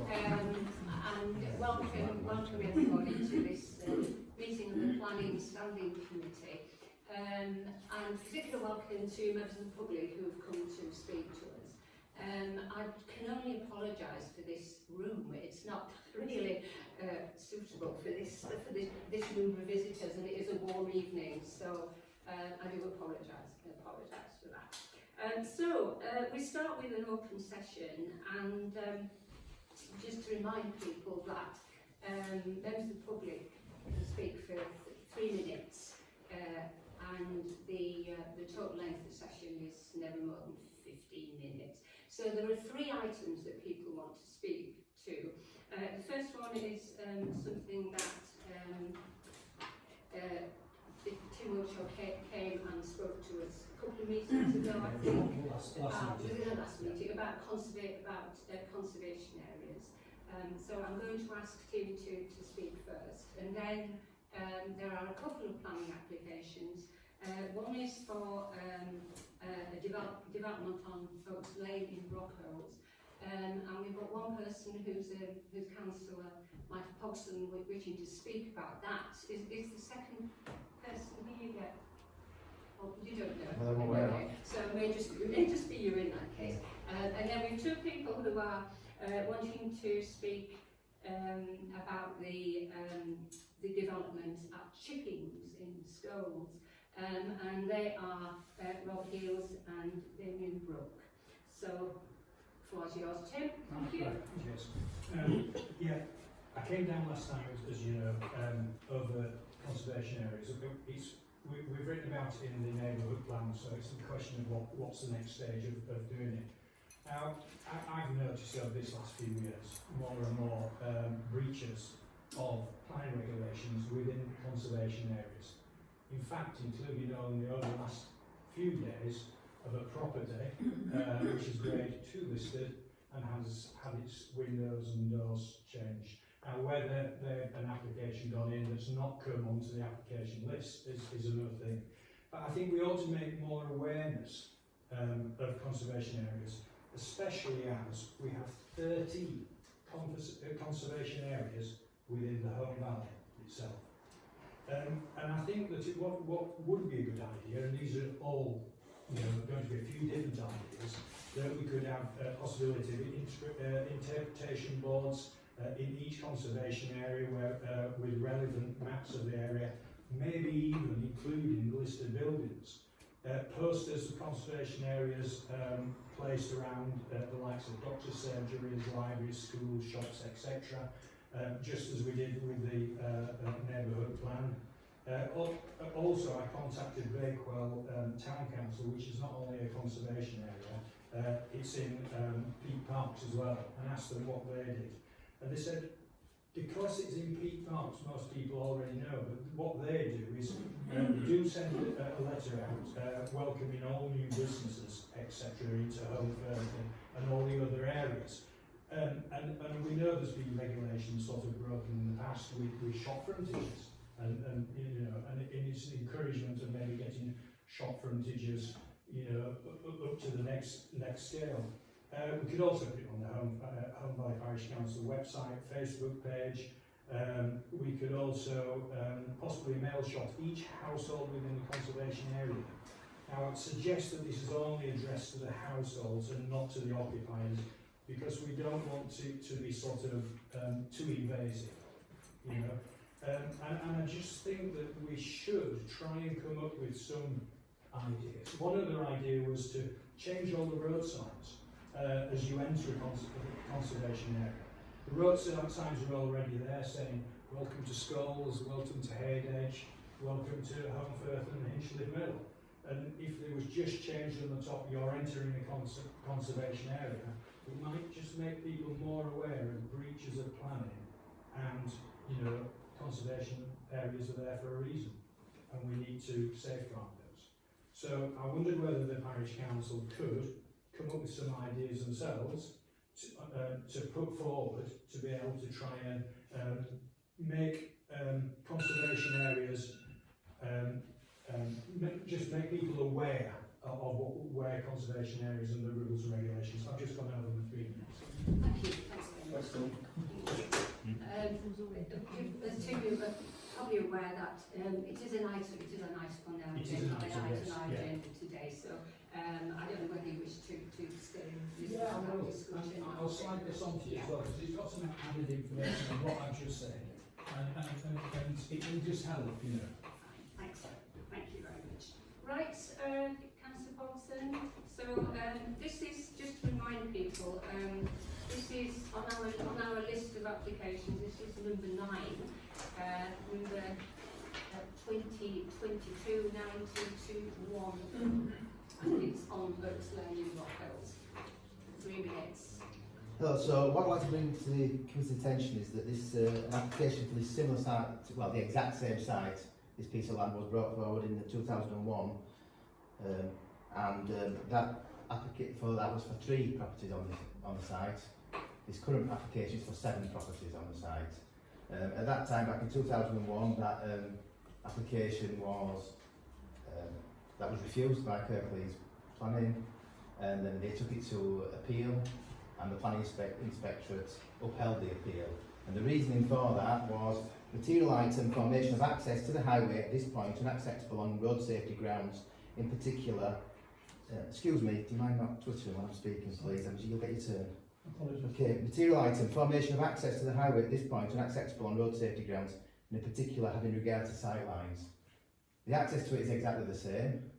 and welcome everybody to this meeting of the Planning Standing Committee. And particular welcome to members of the public who have come to speak to us. I can only apologise for this room. It's not really suitable for this number of visitors, and it is a warm evening, so I do apologise for that. So we start with an open session, and just to remind people that members of the public can speak for 3 minutes, and the total length of the session is never more than 15 minutes. So there are 3 items that people want to speak to. The first one is something that Tim Wiltshire came and spoke to us a couple of meetings ago, I think, within the last meeting, about conservation areas. So I'm going to ask Tim to speak first, and then there are a couple of planning applications. One is for a development on Oaks Lane in Brockholes, and we've got one person who's Councillor Michael Pogson wishing to speak about that. Is the second person here yet? Oh, you don't know. Okay. So it may just be you in that case. And then we've 2 people who are wanting to speak about the development at Chippings in Scholes, and they are Rob Heels and Damien Brooke. So, floor is yours, Tim. Thank you. Yes. Yeah, I came down last time, as you know, over conservation areas. We've written about it in the neighbourhood plan, so it's a question of what's the next stage of doing it. Now, I've noticed over these last few years more and more breaches of planning regulations within conservation areas. In fact, including only over the last few days of a property which is grade 2 listed and has had its windows and doors changed. Now, whether an application gone in that's not come onto the application list is another thing. But I think we ought to make more awareness of conservation areas, especially as we have 30 conservation areas within the Home Valley itself. And I think that what would be a good idea, and these are all going to be a few different ideas, that we could have a possibility of interpretation boards in each conservation area with relevant maps of the area, maybe even including the listed buildings. Posters of conservation areas placed around the likes of doctor surgeries, libraries, schools, shops, etc., just as we did with the neighbourhood plan. Also, I contacted Bakewell Town Council, which is not only a conservation area, it's in Peak Parks as well, and asked them what they did. And they said, because it's in Peak Parks, most people already know, but what they do is do send a letter out welcoming all new businesses, etc., into Holmfirth and all the other areas. And we know there's been regulations sort of broken in the past with shop frontages, and it's the encouragement of maybe getting shop frontages, up to the next scale. We could also put it on the Home Valley Parish Council website, Facebook page. We could also possibly mail shot each household within the conservation area. Now, I'd suggest that this is only addressed to the households and not to the occupiers, because we don't want to be sort of too invasive, And I just think that we should try and come up with some ideas. One other idea was to change all the road signs as you enter a conservation area. The road signs are already there saying, welcome to Scholes, welcome to Haydedge, welcome to Holmfirth and Hinchliffe Mill. And if there was just changed on the top, you're entering a conservation area, it might just make people more aware of breaches of planning, and conservation areas are there for a reason, and we need to safeguard those. So I wondered whether the parish council could come up with some ideas themselves to put forward to be able to try and make conservation areas just make people aware of where conservation areas and the rules and regulations. I've just gone over the 3 minutes. Thank you. Thanks very much. As two of you are probably aware that it is an item on our It is agenda, an item, yes, yeah. agenda today. So I don't know whether you wish to stay and listen Yeah, I to that will. discussion. I'll slide this on to you Yeah. as well, because it's got some added information on what I've just said. And it will just help, you know. Thanks. Thank you very much. Right, Councillor Paulson. So this is just to remind people. This is on our list of applications. This is number 9, number 2022 9221, and it's on Oaks Lane in Rockhills. 3 minutes. Hello, so what I'd like to bring to the committee's attention is that this an application for this similar site, well, the exact same site, this piece of land was brought forward in 2001, that applicant for that was for 3 properties on the site. This current application is for 7 properties on the site. At that time, back in 2001, that application was refused by Kirklees Planning, and then they took it to appeal, and the Planning Inspectorate upheld the appeal. And the reasoning for that was material item formation of access to the highway at this point unacceptable on road safety grounds, in particular. Excuse me, do you mind not twittering when I'm speaking, please? You'll get your turn. Apologies. Okay, material item, formation of access to the highway at this point unacceptable on road safety grounds, in particular having regard to sight lines. The access to it is exactly the same.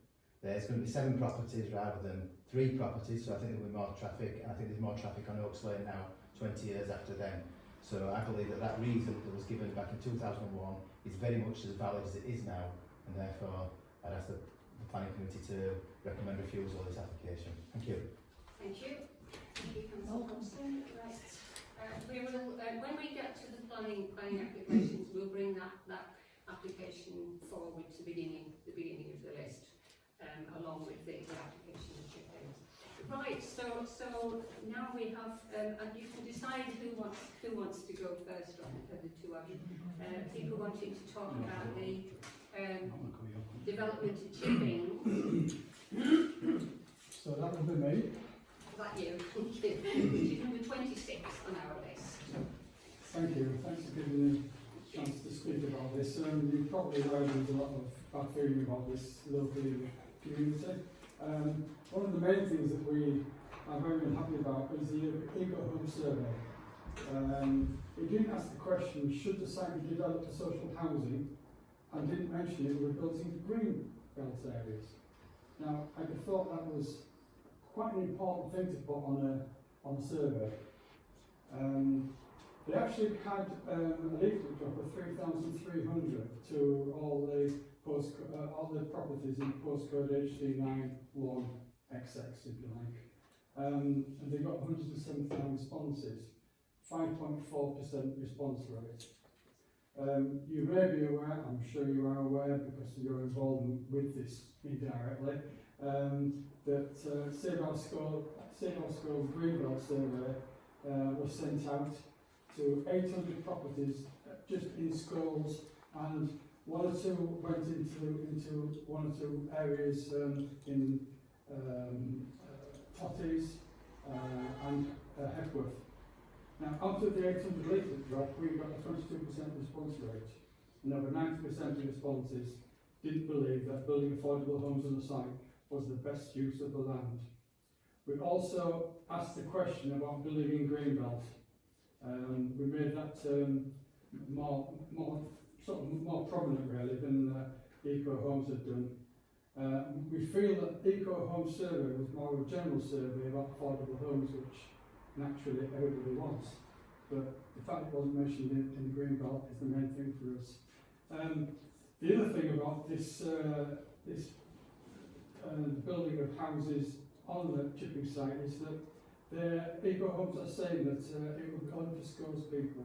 There's going to be 7 properties rather than 3 properties, so I think there will be more traffic, and I think there's more traffic on Oaks Lane now, 20 years after then. So I believe that reason that was given back in 2001 is very much as valid as it is now, and therefore I'd ask the Planning Committee to recommend refusal of this application. Thank you. Thank you. Thank you, Councillor Thompson. Right. We will, when we get to the planning applications, we'll bring that application forward to the beginning of the list, along with the application of chickens. Right. So now we have, and you can decide who wants to go first on the 2 of you. People wanting to talk about the development of chipping. So that will be me. Is that you? Which is number 26 on our list. Thank you. Thanks for giving me a chance to speak about this. You probably know there's a lot of bad feeling about this locally in the community. One of the main things that we are very unhappy about is the Eco Home Survey. It didn't ask the question, should the site be developed for social housing, and didn't mention it were built into green belt areas. Now, I thought that was quite an important thing to put on a survey. They actually had a leaflet drop of 3,300 to all the properties in postcode HD91XX, if you like. And they got 179 responses, 5.4% response rate. You may be aware, I'm sure you are aware because of your involvement with this indirectly, that Save Our Schools Greenbelt Survey was sent out to 800 properties just in schools, and 1 or 2 went into 1 or 2 areas in Totties and Hepworth. Now, out of the 800 leaflet drop, we got a 22% response rate, and over 90% of responses didn't believe that building affordable homes on the site was the best use of the land. We also asked the question about building in Greenbelt. We made that more prominent really than Eco Homes had done. We feel that Eco Home Survey was more of a general survey about affordable homes, which naturally everybody wants. But the fact it wasn't mentioned in Greenbelt is the main thing for us. The other thing about this building of houses on the chipping site is that the Eco Homes are saying that it will be only for schools people.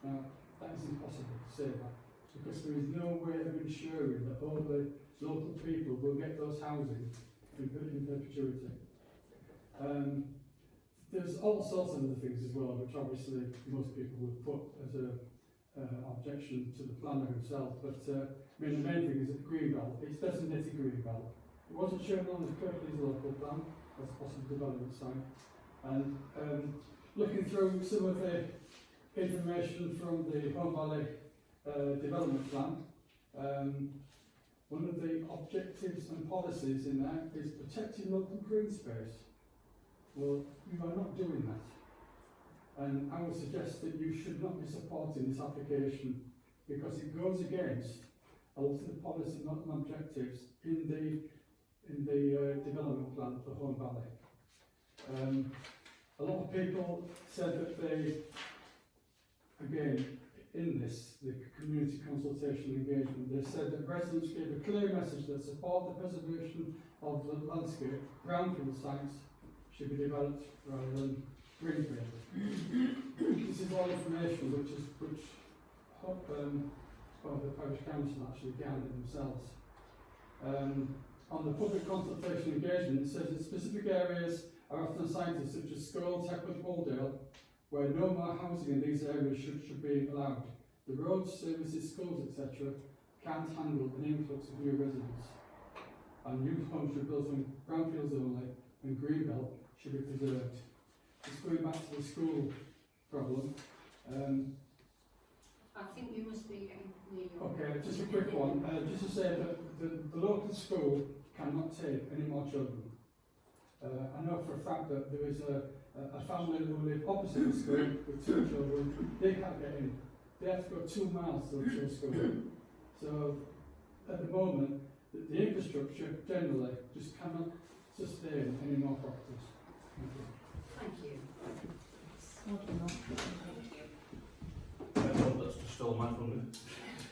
Now, that is impossible to say that, because there is no way of ensuring that all the local people will get those housing in perpetuity. There's all sorts of other things as well, which obviously most people would put as an objection to the planner himself, but I mean, the main thing is that Greenbelt, it's designated Greenbelt. It wasn't shown on the Kirklees local plan as a possible development site, and looking through some of the information from the Home Valley Development Plan, one of the objectives and policies in that is protecting local green space. Well, you are not doing that. And I would suggest that you should not be supporting this application because it goes against a lot of the policy and objectives in the development plan for Home Valley. A lot of people said that they, again, in this, the community consultation engagement, they said that residents gave a clear message that support the preservation of the landscape, brownfield sites should be developed rather than greenfield. This is all information which the parish council actually gathered themselves. On the public consultation engagement, it says that specific areas are often cited, such as Scholes, Heckwood, Waldale, where no more housing in these areas should be allowed. The roads, services, schools, etc. can't handle an influx of new residents. And new homes should be built on brownfields only, and greenbelt should be preserved. Just going back to the school problem. I think you must be getting near your... Okay, just a quick one. Just to say that the local school cannot take any more children. I know for a fact that there is a family who live opposite the school with 2 children. They can't get in. They have to go 2 miles to the school. So at the moment, the infrastructure generally just cannot sustain any more properties. Thank you. That's just all my thunder.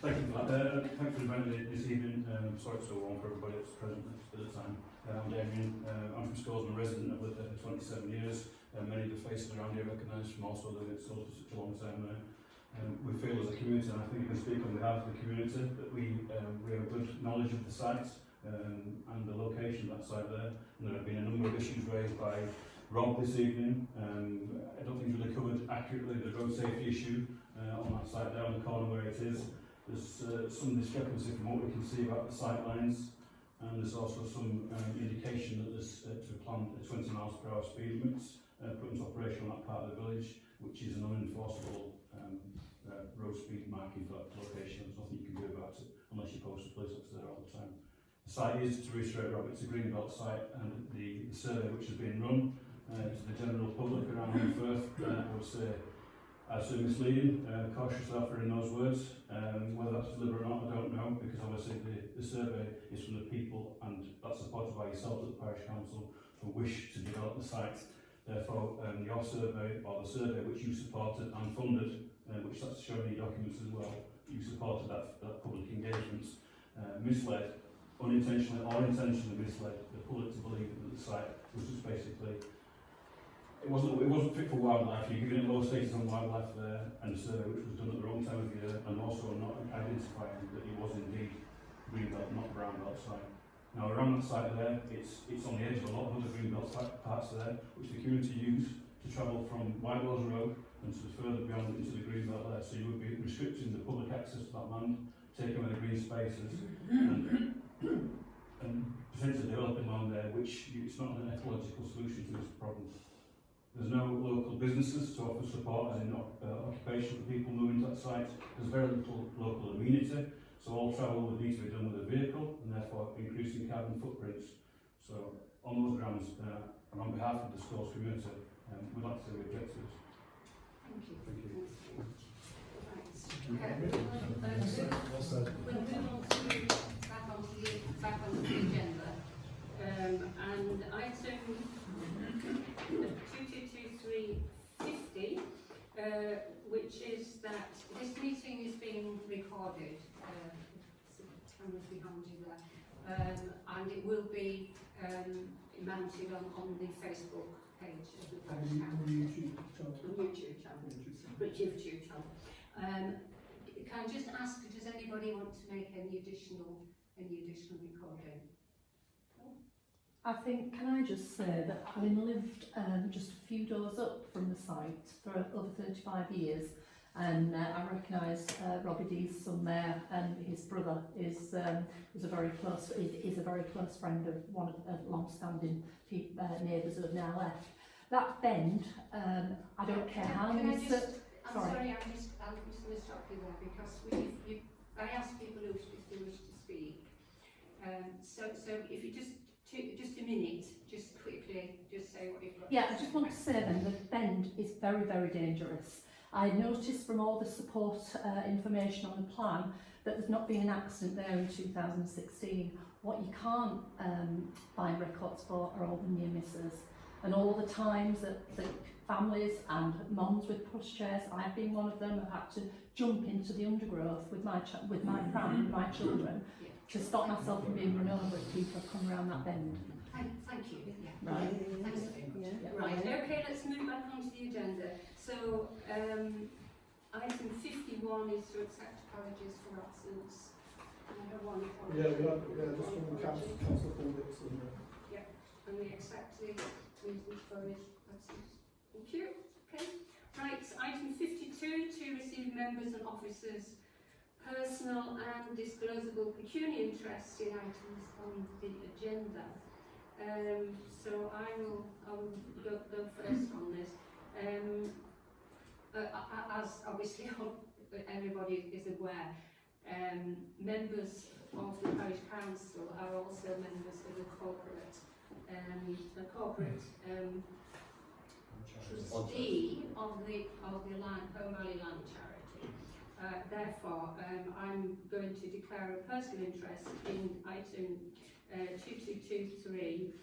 Thank you for that. Thanks for inviting me this evening. Sorry it's so long for everybody that's present at the time. I'm Damien. I'm from Scholes, I'm a resident. I've lived there for 27 years. Many of the faces around here recognise from also living at Scholes for such a long time now. We feel as a community, and I think I can speak on behalf of the community, that we have good knowledge of the site and the location of that site there. And there have been a number of issues raised by Rob this evening. I don't think it's really covered accurately the road safety issue on that site there on the corner where it is. There's some discrepancy from what we can see about the sight lines, and there's also some indication that there's to plan a 20 miles per hour speed limits put into operation on that part of the village, which is an unenforceable road speed marking for that location. There's nothing you can do about it unless you post a police officer there all the time. The site is, to reiterate, Rob, it's a greenbelt site, and the survey which has been run to the general public around the Firth, I would say, misleading, cautious offering those words. Whether that's deliberate or not, I don't know, because obviously the survey is from the people, and that's supported by yourselves at the parish council who wish to develop the site. Therefore, your survey, or the survey which you supported and funded, which that's shown in your documents as well, you supported that public engagement, misled, unintentionally or intentionally misled the public to believe that the site was just basically, it wasn't fit for wildlife. You're giving it low status on wildlife there, and a survey which was done at the wrong time of year, and also not identifying that it was indeed greenbelt, not brownbelt site. Now around that site there, it's on the edge of a lot of other greenbelt parts there, which the community use to travel from Whitewells Road and to further beyond into the greenbelt there. So you would be restricting the public access to that land, taking away the green spaces, and potentially developing land there, which it's not an ecological solution to this problem. There's no local businesses to offer support, as in occupation for people moving to that site. There's very little local amenity, so all travel would need to be done with a vehicle, and therefore increasing carbon footprints. So on those grounds, and on behalf of the Scholes community, we'd like to say we object to this. Thank you. Thank you. Right. We'll move on to back onto the agenda. And item 222350, which is that this meeting is being recorded. Cameras behind you there, and it will be mounted on the Facebook page of the parish council. YouTube channel. Can I just ask, does anybody want to make any additional recording? I think, can I just say that having lived just a few doors up from the site for over 35 years, and I recognise Robbie D's son there, and his brother is a very close friend of one of the long-standing neighbours who have now left. That bend, I don't care how Can I many... just, I'm sorry. sorry, I'm just going to stop you there because I asked people if they wish to speak. So if you just a minute, just quickly, just say what you've got. Yeah, I just want to say then that Bend is very, very dangerous. I noticed from all the support information on the plan that there's not been an accident there in 2016. What you can't find records for are all the near misses and all the times that families and mums with pushchairs, I've been one of them, have had to jump into the undergrowth with my pram, with my children, to stop myself from being run over if people have come around that bend. Thank you. Yeah. Right. Thanks very much. Yeah. Right, okay, let's move back onto the agenda. So, item 51 is to accept apologies for absence. I have one apology. just from Councillor Paul Dixon. And we accept the reasons for his absence. Thank you. Okay. Right, item 52 to receive members and officers' personal and disclosable pecuniary interests in items on the agenda. So I will go first on this. As obviously everybody is aware, members of the parish council are also members of the corporate trustee of the Home Valley Land Charity. Therefore, I'm going to declare a personal interest in item 2223.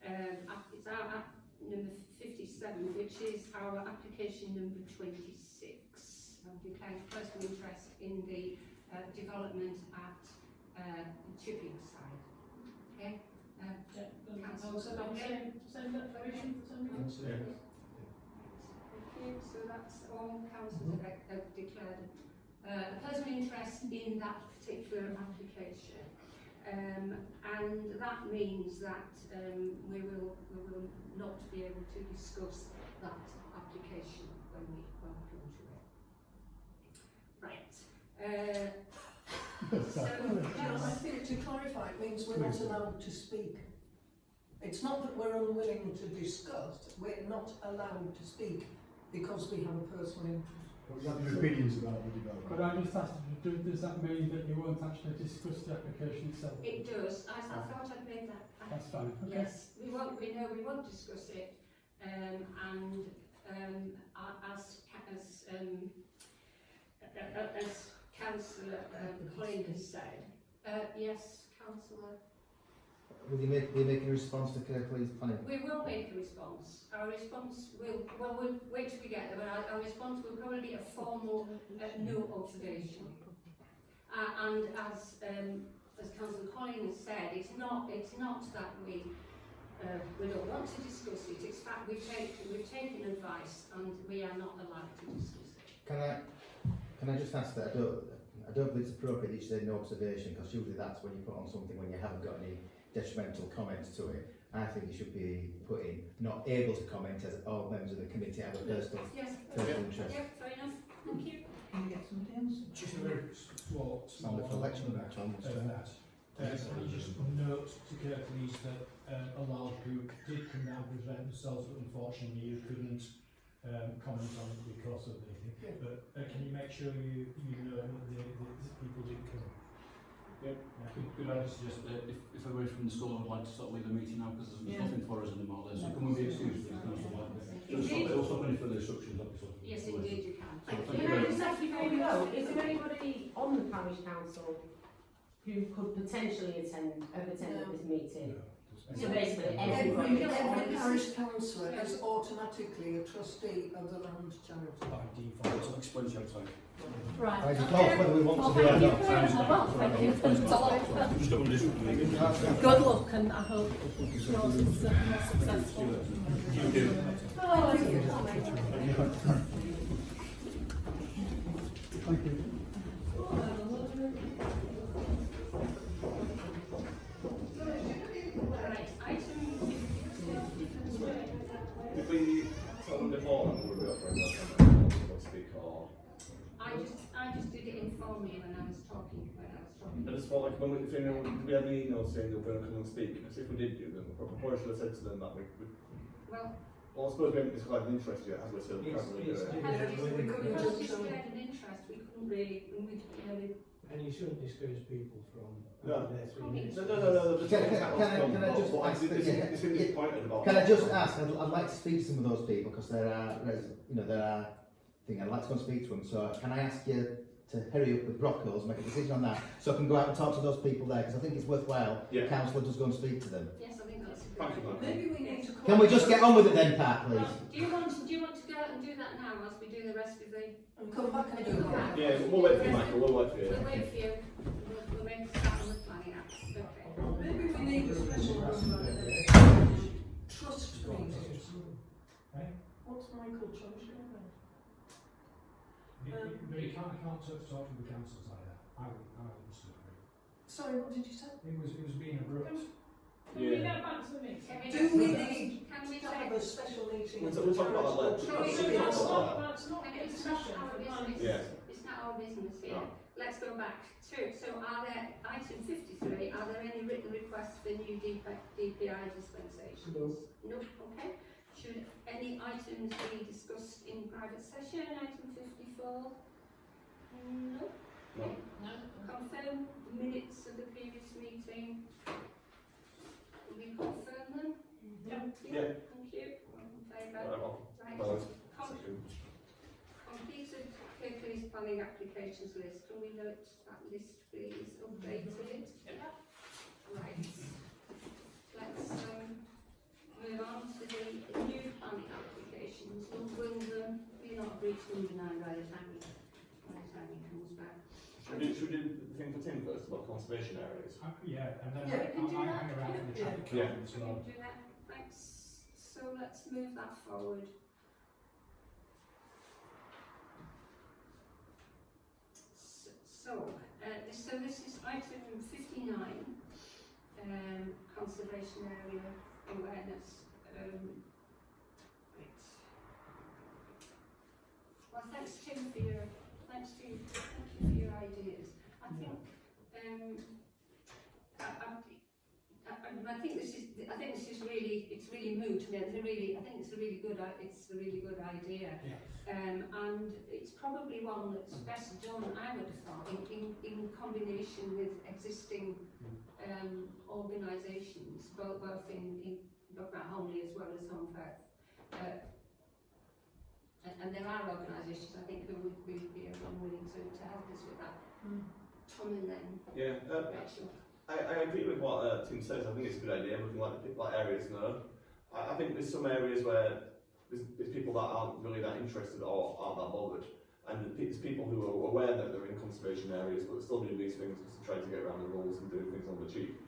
It's our number 57, which is our application number 26. I'm declaring personal interest in the development at Chipping side. Okay. Councillor Longley? Same declaration for somebody? Okay, so that's all councillors have declared a personal interest in that particular application. And that means that we will not be able to discuss that application when we come to it. Right. I think to clarify, it means we're not allowed to speak. It's not that we're unwilling to discuss, we're not allowed to speak because we have a personal interest. We have your opinions about the development. Could I just ask, does that mean that you won't actually discuss the application itself? It does. I thought I'd made that. That's fine. Okay. Yes, we won't discuss it. As Councillor Colin has said. Yes, Councillor. Will you make a response to Kirklees planning? We will make a response. Our response will, we'll wait till we get there, but our response will probably be a formal no observation. And as Councillor Colin has said, it's not that we don't want to discuss it. It's fact we've taken advice and we are not allowed to discuss it. Can I just ask that? I don't think it's appropriate that you say no observation, because usually that's when you put on something when you haven't got any detrimental comments to it. I think you should be putting not able to comment, as all members of the committee have a personal interest. Yeah, fair enough. Thank you. Can you get somebody else? Just a very small reflection on that. I just note to Kirklees that a large group did come down and present themselves, but unfortunately you couldn't comment on it because of the thing. But can you make sure you know that the people did come? Yep. Could I just suggest that if everybody from the school would like to sort of leave the meeting now, because there's nothing for us anymore there, so can we be excused, please? It'll stop any further instructions, obviously. Yes, indeed you can. Thank Thank you. you. Can I just ask you very well, is there anybody on the parish council who could potentially have attended this meeting? So basically everybody. Every parish councillor is automatically a trustee of the land charity. By default. I'll explain to you outside. Right. I default whether we want to do it or not. Thank you. I'm just going to do something. Good luck, and I hope yours is more successful. Thank you. Oh, Thank you. Right, item 52. Did we tell them before that we would be offering that speak, or? I just did it informally when I was talking. I just felt like when we, did we have an email saying they were going to come and speak? Because if we did do them, we probably should have said to them that we Well, Well, I suppose we haven't declared an interest yet, as we're still currently doing. We couldn't Because we just, declared an interest, we couldn't really, And you shouldn't discourage people from No. their 3 minutes. No. Can I just ask, disappointed about. can I just ask, I'd like to speak to some of those people, because there are things, I'd like to go and speak to them, so can I ask you to hurry up with Brockles, make a decision on that, so I can go out and talk to those people there, because I think it's worthwhile, Yeah. councillor does go and speak to them. yes, I think that's a good Thank you, idea. Mike. maybe we need to. Can we just get on with it then, Pat, please? Do you want to go out and do that now, as we do the rest of the... And come back and do that. Yeah, we'll wait for you, Michael, we'll wait for you. We'll wait for you. We'll make a start on the planning act. Okay. Maybe we need a special trust meeting. What's Michael Church doing? You can't talk to the councils like that. I wouldn't agree. Sorry, what did you say? It was being abrupt. Yeah. Do we need Can we to have a special meeting? We'll talk about that later. Shall we That's do it, that? that's all right. It's not our business. Yeah. It's not our business here. No. Let's go back to, so are there, item 53, are there any written requests for new DPI dispensations? No. Okay. Should any items be discussed in private session, item 54? No. No. No. Confirm minutes of the previous meeting. Will you confirm them? Yeah. Thank you. All in favour? Right. Well, Completed Kirklees planning applications list. Can we note that list, please? Updated. Yeah. Right. Let's move on to the new planning applications. Will be not reach number 9 by the time he comes back? Should we do the thing for Tim first about conservation areas? Yeah, and then Yeah, we can do I that. hang around for the traffic Yeah. calming as We well. can do that. Thanks. So let's move that forward. So this is item 59, conservation area awareness. Right. Well, thanks Tim for your thank you for your ideas. I think I think this is really, it's really moot. I think it's a really good idea. Yeah. And it's probably one that's best done, I would have thought, in combination with existing organisations, both in Homley as well as Home Firth. And there are organisations, I think, who would be willing to help us with that. Tom and then Rachel. I agree with what Tim says. I think it's a good idea. We can let areas know. I think there's some areas where there's people that aren't really that interested or aren't that bothered, and there's people who are aware that they're in conservation areas but still do these things just to try to get around the rules and do things on the cheap.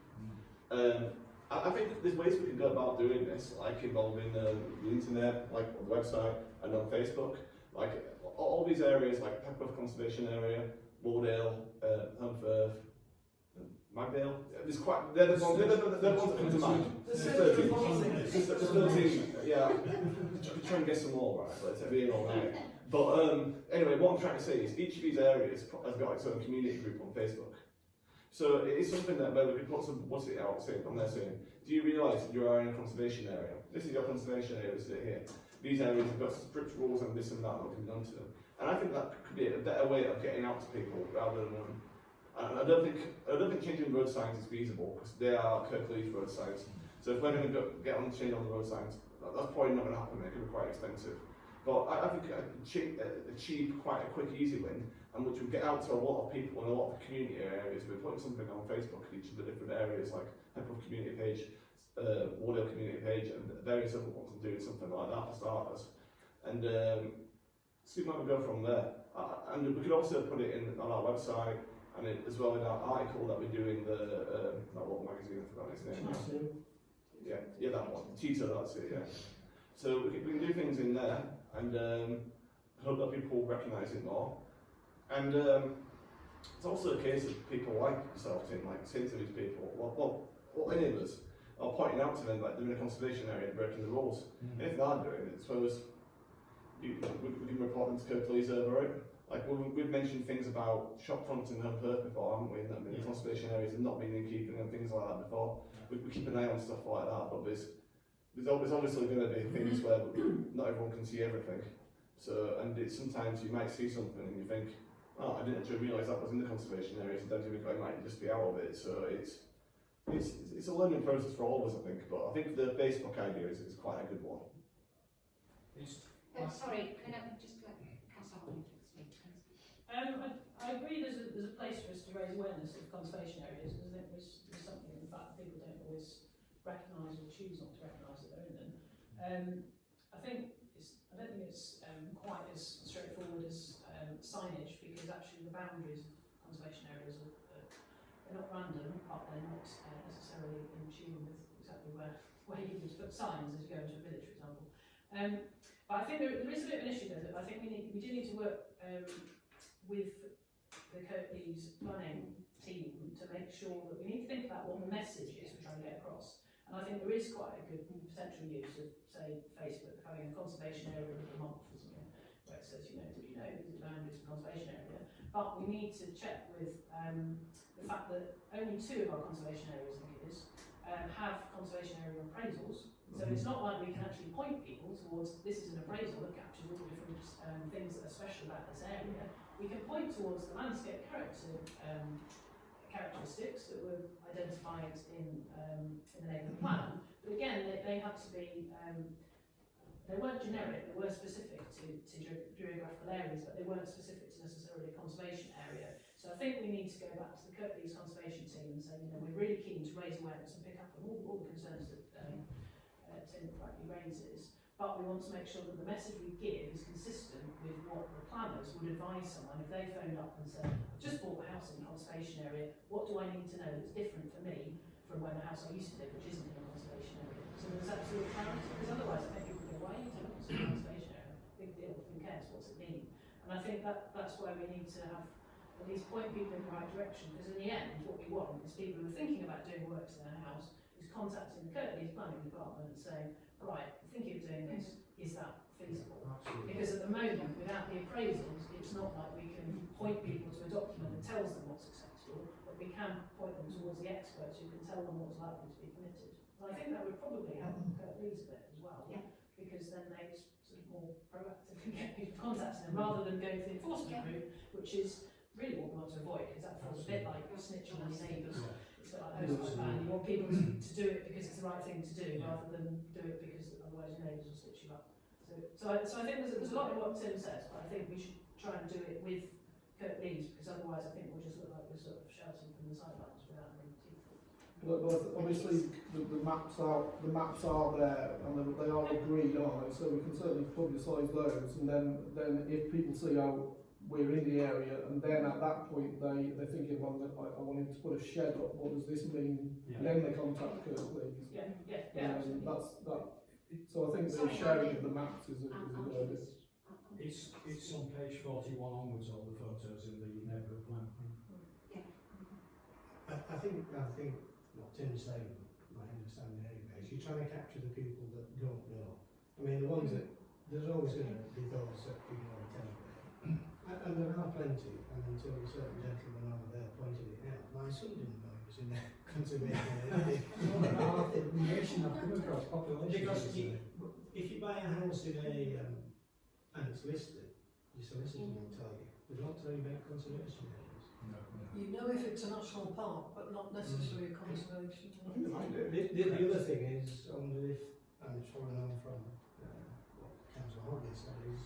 I think there's ways we can go about doing this, like involving the internet, like on the website and on Facebook. Like all these areas, like Pepworth Conservation Area, Wardale, Hunferth, Magdale. There's quite. They're the ones that come to mind. There's 13. Yeah. Try and get some more, right? Let's be all right. But anyway, what I'm trying to say is each of these areas has got its own community group on Facebook. So it is something that where we could put some what's it out saying on there saying, do you realise that you are in a conservation area? This is your conservation area, sit here. These areas have got strict rules and this and that can be done to them. And I think that could be a better way of getting out to people rather than I don't think changing road signs is feasible because they are Kirklees road signs. So if we're going to get on the change on the road signs, that's probably not going to happen. It could be quite expensive. But I think achieve quite a quick, easy win, and which would get out to a lot of people in a lot of community areas. We're putting something on Facebook in each of the different areas, like Pepworth community page, Wardale community page, and various other ones, and doing something like that for starters. And see where we go from there. And we could also put it in on our website. And as well in our article that we're doing that what magazine, I forgot its name. Yeah, that one. Tito, that's it, yeah. So we can do things in there and hope that people recognise it more. And it's also a case of people like yourself, Tim, like saying to these people, well, any of us are pointing out to them like they're in a conservation area and breaking the rules. And if they are doing it, I suppose we can report them to Kirklees over it. Like we've mentioned things about shop fronts in Hunferth before, haven't we? That in conservation areas and not being in keeping and things like that before. We keep an eye on stuff like that, but there's there's obviously going to be things where not everyone can see everything. So, and it's sometimes you might see something and you think, oh, I didn't actually realise that was in the conservation area. Sometimes you think, oh, it might just be out of it. So it's a learning process for all of us, I think. But I think the Facebook idea is quite a good one. Sorry, can I just let Councillor Holland speak, please? I agree there's a place for us to raise awareness of conservation areas, because I think there's something, in fact, people don't always recognise or choose not to recognise that they're in them. I don't think it's quite as straightforward as signage, because actually the boundaries of conservation areas they're not random, but they're not necessarily in tune with exactly where you would put signs as you go into a village, for example. But I think there is a bit of an issue though, that I think we do need to work with the Kirklees planning team to make sure that we need to think about what the message is we're trying to get across. And I think there is quite a good potential use of, say, Facebook having a conservation area of the month or something, where it says, these are the boundaries of conservation area. But we need to check with the fact that only 2 of our conservation areas, I think it is, have conservation area appraisals. So it's not like we can actually point people towards, this is an appraisal that captures all the different things that are special about this area. We can point towards the landscape characteristics that were identified in the neighbourhood plan. But again, they had to be, they weren't generic, they were specific to geographical areas, but they weren't specific to necessarily a conservation area. So I think we need to go back to the Kirklees conservation team and say, we're really keen to raise awareness and pick up on all the concerns that Tim rightly raises, but we want to make sure that the message we give is consistent with what the planners would advise someone if they phoned up and said, I've just bought a house in a conservation area, what do I need to know that's different for me from where the house I used to live, which isn't in a conservation area? So there's absolute clarity, because otherwise I think people go, why are you telling us a conservation area? Big deal, who cares, what's it mean? And I think that's why we need to have at least point people in the right direction, because in the end what we want is people who are thinking about doing works in their house is contacting the Kirklees planning department and saying, right, I'm thinking of doing this, is that feasible? Absolutely. Because at the moment, without the appraisals, it's not like we can point people to a document that tells them what's acceptable, but we can point them towards the experts who can tell them what's likely to be permitted. And I think that would probably help Kirklees a bit as well, because then they sort of more proactively get people contacting them rather than going for the enforcement route, which is really what we want to avoid, because that feels a bit like snitching on your neighbours. It's a bit like hose pipe, and you want people to do it because it's the right thing to do, rather than do it because otherwise your neighbours will stitch you up. So I think there's a lot in what Tim says, but I think we should try and do it with Kirklees, because otherwise I think we'll just look like we're sort of shouting from the sidelines without any teeth. But obviously the maps are there and they are agreed on it, so we can certainly publicise those, and then if people see how we're in the area, and then at that point they're thinking, well, I wanted to put a shed up, what does this mean? And then they contact Kirklees. So I think the sharing of the maps is a good idea. It's on page 41 onwards, all the photos in the neighbourhood plan. I think what Tim's saying, my understanding anyway, is you're trying to capture the people that don't know. I mean, the ones that, there's always going to be those that people are telling you. And there are plenty, and until a certain gentleman over there pointed it out. My son didn't know he was in there conservation area. Half the nation I've come across, population. Because if you buy a house in and it's listed, your solicitor will tell you. They don't tell you about conservation areas. No. You know if it's a national park, but not necessarily a conservation. I think they might do. The other thing is, and following on from what Councillor Hodley said, is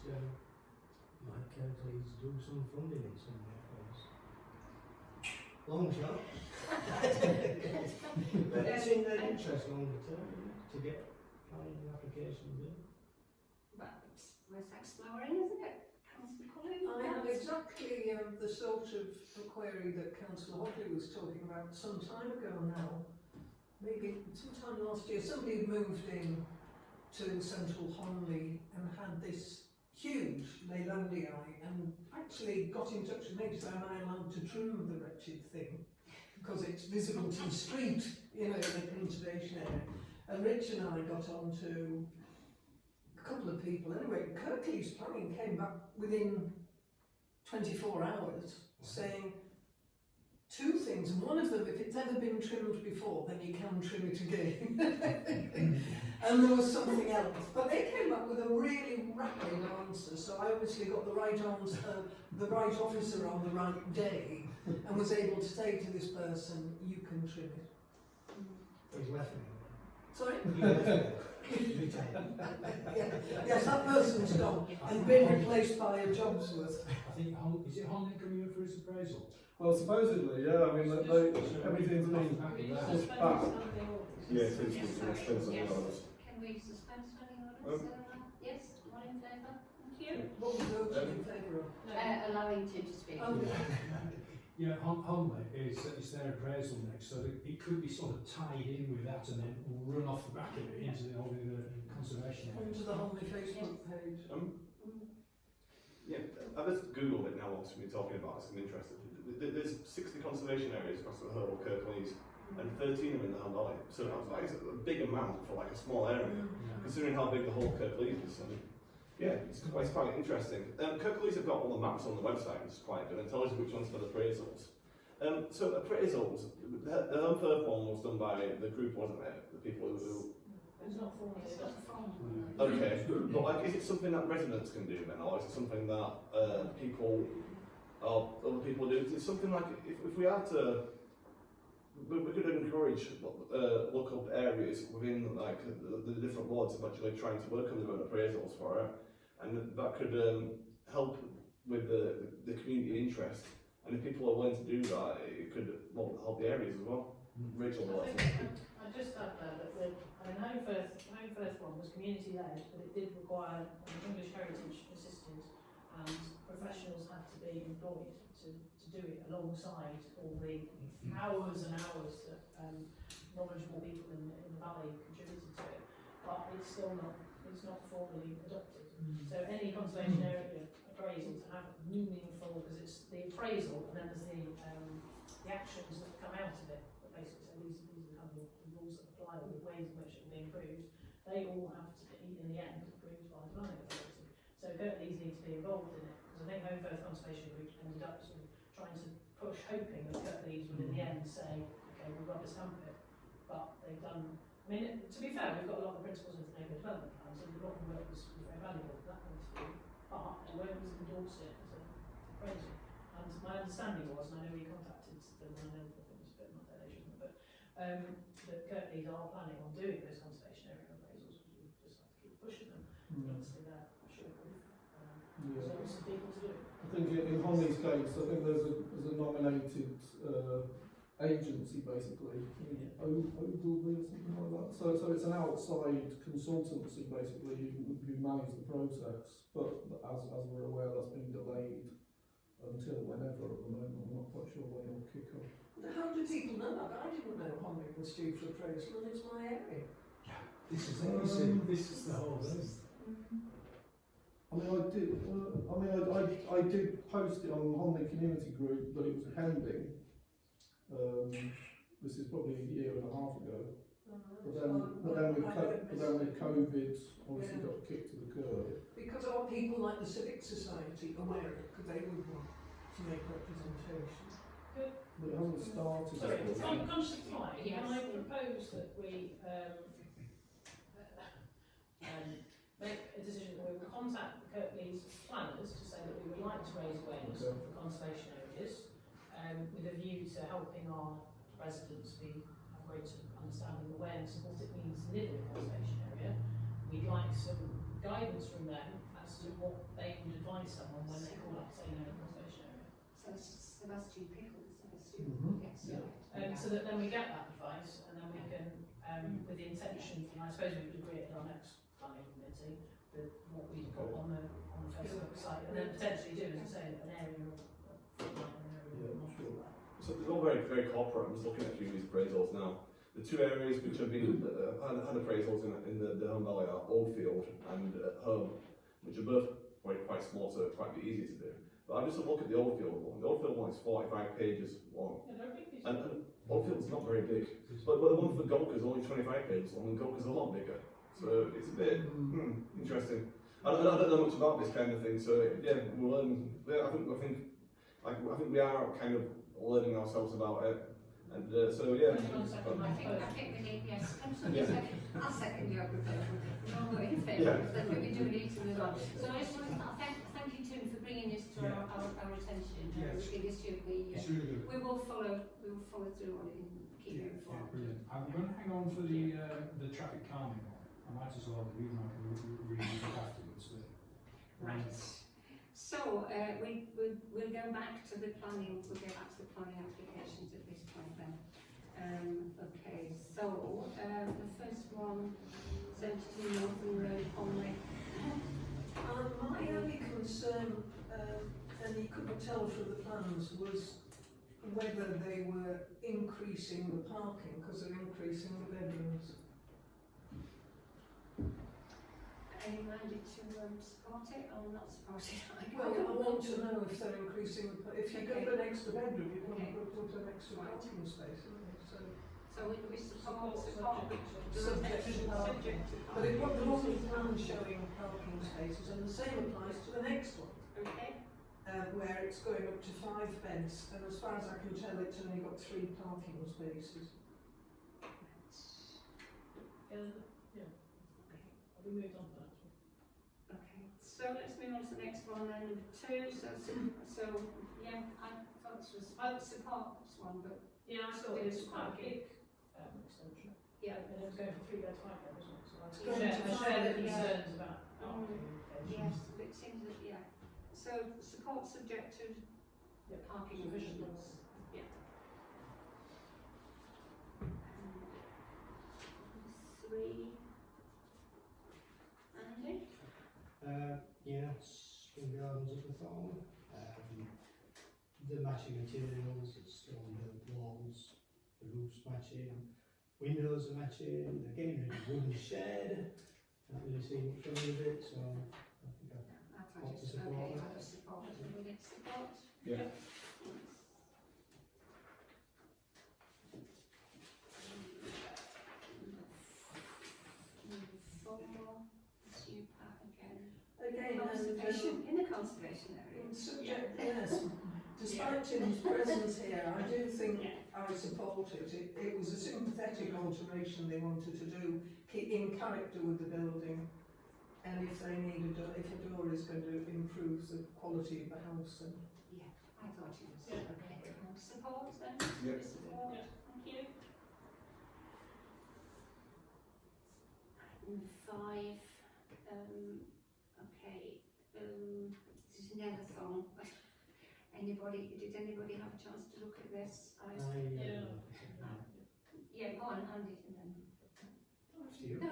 might Kirklees do some funding in some way for us. Long shot. But it's in their interest longer term, isn't it, to get planning applications in. But it's worth exploring, isn't it? Councillor Collins? I have exactly the sort of query that Councillor Hodley was talking about some time ago now. Maybe sometime last year, somebody had moved in to Central Honley and had this huge Leylandii and actually got in touch with me to say, am I allowed to trim the wretched thing? Because it's visible to the street, in the conservation area. And Rich and I got on to a couple of people. Anyway, Kirklees Planning came back within 24 hours saying, two things, and one of them, if it's ever been trimmed before, then you can trim it again. And there was something else, but they came up with a really rapid answer, so I obviously got the right answer, the right officer on the right day, and was able to say to this person, you can trim it. He's left me. Sorry? He left me. Retired. Yeah. Yes, that person's gone and been replaced by a Jobsworth. I think, is it Honley coming in for his appraisal? Well, supposedly, yeah. I mean, everything's been pushed back. Yeah, it's expensive. Yes. Can we suspend spending orders? Yes, all in favour? Thank you. What was voted in favour of? Allowing Tim to speak. Yeah, Honley is their appraisal next, so that it could be sort of tied in with that and then run off the back of it into the conservation area. Onto the Honley Facebook page. Yeah, I just googled it now whilst we're talking about it, I'm interested. There's 60 conservation areas across the whole of Kirklees and 13 of them in the Hull Valley. So it's a big amount for like a small area, considering how big the whole Kirklees is. I mean, yeah, it's quite interesting. Kirklees have got all the maps on the website, which is quite good, and tells you which ones for the appraisals. So appraisals, the Home Firth one was done by the group, wasn't it? The people who It's not formally. okay, but like, is it something that residents can do then, or is it something that other people do? Is it something like if we had to, we could encourage local areas within like the different wards of actually trying to work on their own appraisals for it, and that could help with the community interest. And if people are willing to do that, it could help the areas as well. Rachel, I just add there that Home Firth one was community led, but it did require English heritage assisted, and professionals had to be employed to do it alongside all the hours and hours that knowledgeable people in the valley contributed to it. But it's not formally adopted. So any conservation area appraisal to have meaningful, because it's the appraisal and then there's the actions that come out of it. That basically say these are the kind of the rules that apply or the ways in which it will be improved. They all have to be in the end approved by the planning authority. So Kirklees need to be involved in it, because I think Home Firth Conservation Group ended up sort of trying to push, hoping that Kirklees would in the end say, okay, we'll rubber stamp it. But they've done, I mean, to be fair, we've got a lot of the principles of the neighbourhood development plans, and a lot of the work was very valuable from that point of view, but they won't endorse it as a appraisal. And my understanding was, and I know we contacted them, and I know that it was a bit of my donation, but that Kirklees are planning on doing those conservation area appraisals, because we just have to keep pushing them. Obviously they're short-proof, so there's some people to do it. I think in Honley's case, I think there's a nominated agency basically, Ogilvy or something like that. So it's an outside consultancy basically who manage the process. But as we're aware, that's been delayed until whenever at the moment. I'm not quite sure when it'll kick off. How do people know that? I didn't know Honley was due for appraisal, and it's my area. This is it, you see, this is the whole thing. I mean, I did post it on the Honley Community Group that it was pending. This is probably a year and a half ago. But then with COVID, obviously got kicked to the curb. Because are people like the Civic Society aware of it? Because they would want to make representation. But it hasn't started. Sorry, I'm conscious of time. Can I propose that we make a decision that we will contact the Kirklees planners to say that we would like to raise awareness for conservation areas, with a view to helping our residents have greater understanding and awareness of what it means to live in a conservation area. We'd like some guidance from them as to what they would advise someone when they call up saying they're in a conservation area. So they've asked you people, yes. So that then we get that advice, and then we can, with the intention, and I suppose we would agree at our next planning committee, with what we put on the Facebook site, and then potentially do, as I say, an area of So it's all very, very corporate. I'm just looking at a few of these appraisals now. The two areas which have been had appraisals in the Home Valley are Oldfield and Home, which are both quite small, so quite easy to do. But I just look at the Oldfield one. The Oldfield one is 45 pages long, and Oldfield's not very big. But the one for Golka is only 25 pages long, and Golka's a lot bigger. So it's a bit interesting. I don't know much about this kind of thing, so yeah, we'll I think we are kind of learning ourselves about it. And so yeah. I think we need, yes, I'll second your proposal. We're all in favour, so we do need to move on. So I just want to thank you, Tim, for bringing this to our attention. Yes. We think this should be, It's really good. we will follow through on it and keep you informed. Brilliant. I'm going to hang on for the traffic calming one. I might as well do, even though I can read it afterwards. Right. So we'll go back to the planning. We'll go back to the planning applications at this point then. Okay. So the first one, 72 Northern Road, Conley. My only concern, and you couldn't tell from the plans, was whether they were increasing the parking because they're increasing the bedrooms. Are you minded to support it or not support it? Well, I want to know if they're increasing the. If you go for an extra bedroom, you're going to put an extra parking space, isn't it? So we support Subject to parking. But it was the one plan showing parking spaces, and the same applies to the next one. Okay. Where it's going up to 5 beds, and as far as I can tell, it's only got 3 parking spaces. We moved on to that. Okay, so let's move on to the next one then, number 2. So yeah, I thought this was, I would support this one, but Yeah, I thought it was quite a big extension. yeah. And it was going from 3 beds to 5 beds, wasn't it? So I going share, to I share the five, yeah. concerns about parking. Yes, it seems that, yeah. So support subject to parking provisions. Yeah. 3. Andy? Yeah, Spring Gardens up the Thorn. The matching materials, the stone built walls, the roof's matching, windows are matching, they're getting rid of wooden shed. Can't really see much wrong with it, so I think I Want thought to it's support okay, that? I support it. Will it support? Yeah. Conservation, in the conservation area. Subject, yes. Despite Tim's presence here, I do think I support it. It was a sympathetic alteration they wanted to do, in character with the building. And if they need if a door is going to improve the quality of the house, then Yeah, I thought it was okay. Support then? Yep. Support, thank you. Number 5, okay, this is another song. Did anybody have a chance to look at this? Yeah, go on, Andy, and then. you. No.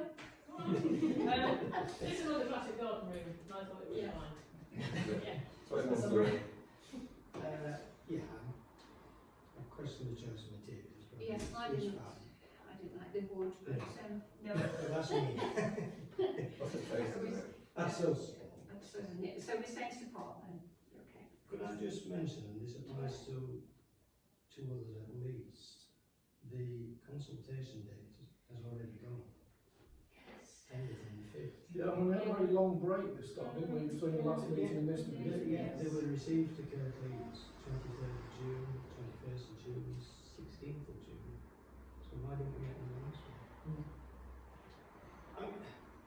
This is another classic garden room, and I thought it was fine. Yeah. So it's That's not a good. Yeah, I question the choice of materials, but Yes, I it's didn't. fine. I didn't like the wood, but no. But that's me. What's the face, isn't it? That's us. So we're saying support then. Okay. Could I just mention, and this applies to two others at least, the consultation date has already gone. Yes. Ended on the 5th. Yeah, I mean, we had a very long break this time, didn't we, between the last meeting and this meeting? Yeah, they were received to Kirklees 23rd of June, 21st of June, 16th of June. So why didn't we get them on this one?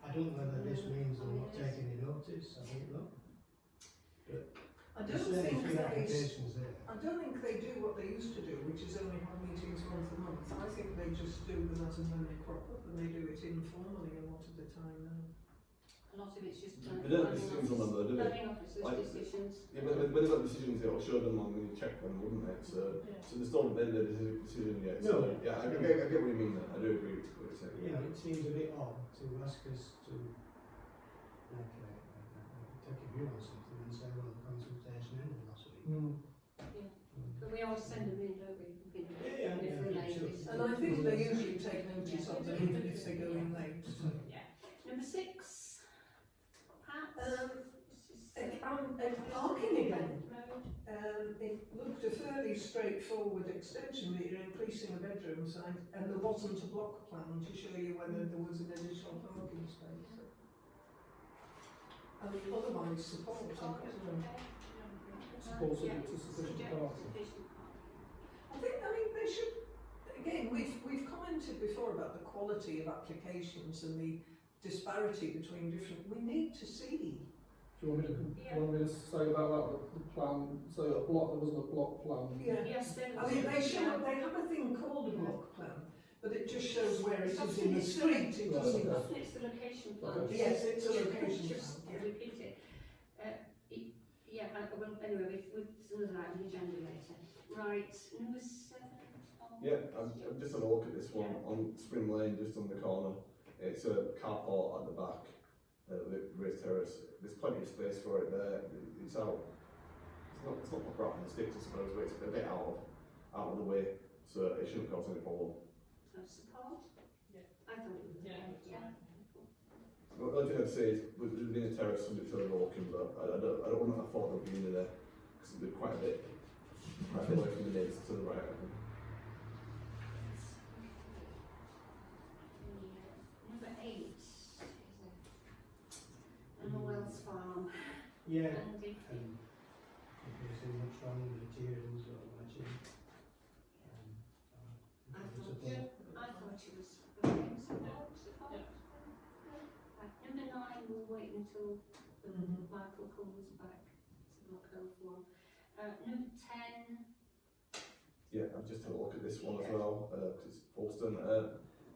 I don't know whether this means they're not taking any notice, I don't know. I There's don't certainly think 3 they. applications there. I don't think they do what they used to do, which is only have meetings once a month. I think they just do them as and when they crop up, and they do it informally a lot of the time now. A lot of it's just They don't have decisions on them though, do they? planning officers' Like- decisions. Yeah, when they've got decisions, it'll show them on when you check them, wouldn't it? So they still haven't made their decision yet. So No. yeah, I get what you mean there. I do agree with what you're saying. You know, it seems a bit odd to ask us to take a view on something and say, well, the consultation ended last week. But we always send them in, don't we? Yeah, If they're late. sure. And I think they usually take notice of them, even if they go in late. Number 6. Pat? Parking again. It looked a fairly straightforward extension, that you're increasing the bedrooms, and there wasn't a block plan to show you whether there was an additional parking space. And otherwise support. Support subject to sufficient parking. they should, again, we've commented before about the quality of applications and the disparity between different, we need to see. Do you want me to say about that, the plan, so a block, there wasn't a block plan? Yeah. Yes, I mean, they have a thing called a block plan, but it just shows where it is in the street, it doesn't. Okay. It's the location plan. Okay. Yes, it's a location Just plan, yeah. repeat it. Well, anyway, we'll do that on the agenda later. Right, number 7. Yeah, I've just had a look at this one on Spring Lane, just on the corner. It's a carport at the back, the raised terrace. There's plenty of space for it there. It's out. It's not proper out in the sticks, I suppose, but it's a bit out of the way, so it shouldn't cause any problem. So support? Yeah. I thought it was. Yeah. The only thing I'd say is, within the terrace, subject to overlooking, but I don't want to thought there'll be into there, because there'll be quite a bit away from the neighbours to the right, I think. Number 8 is a Wells Farm. Yeah, And if okay, so much wrong with the materials or matching. I thought Support. it was okay. Support. Number 9, we'll wait until Michael comes back to look over one. Number 10. Yeah, I've just had a look at this one as well, because it's Folkestone.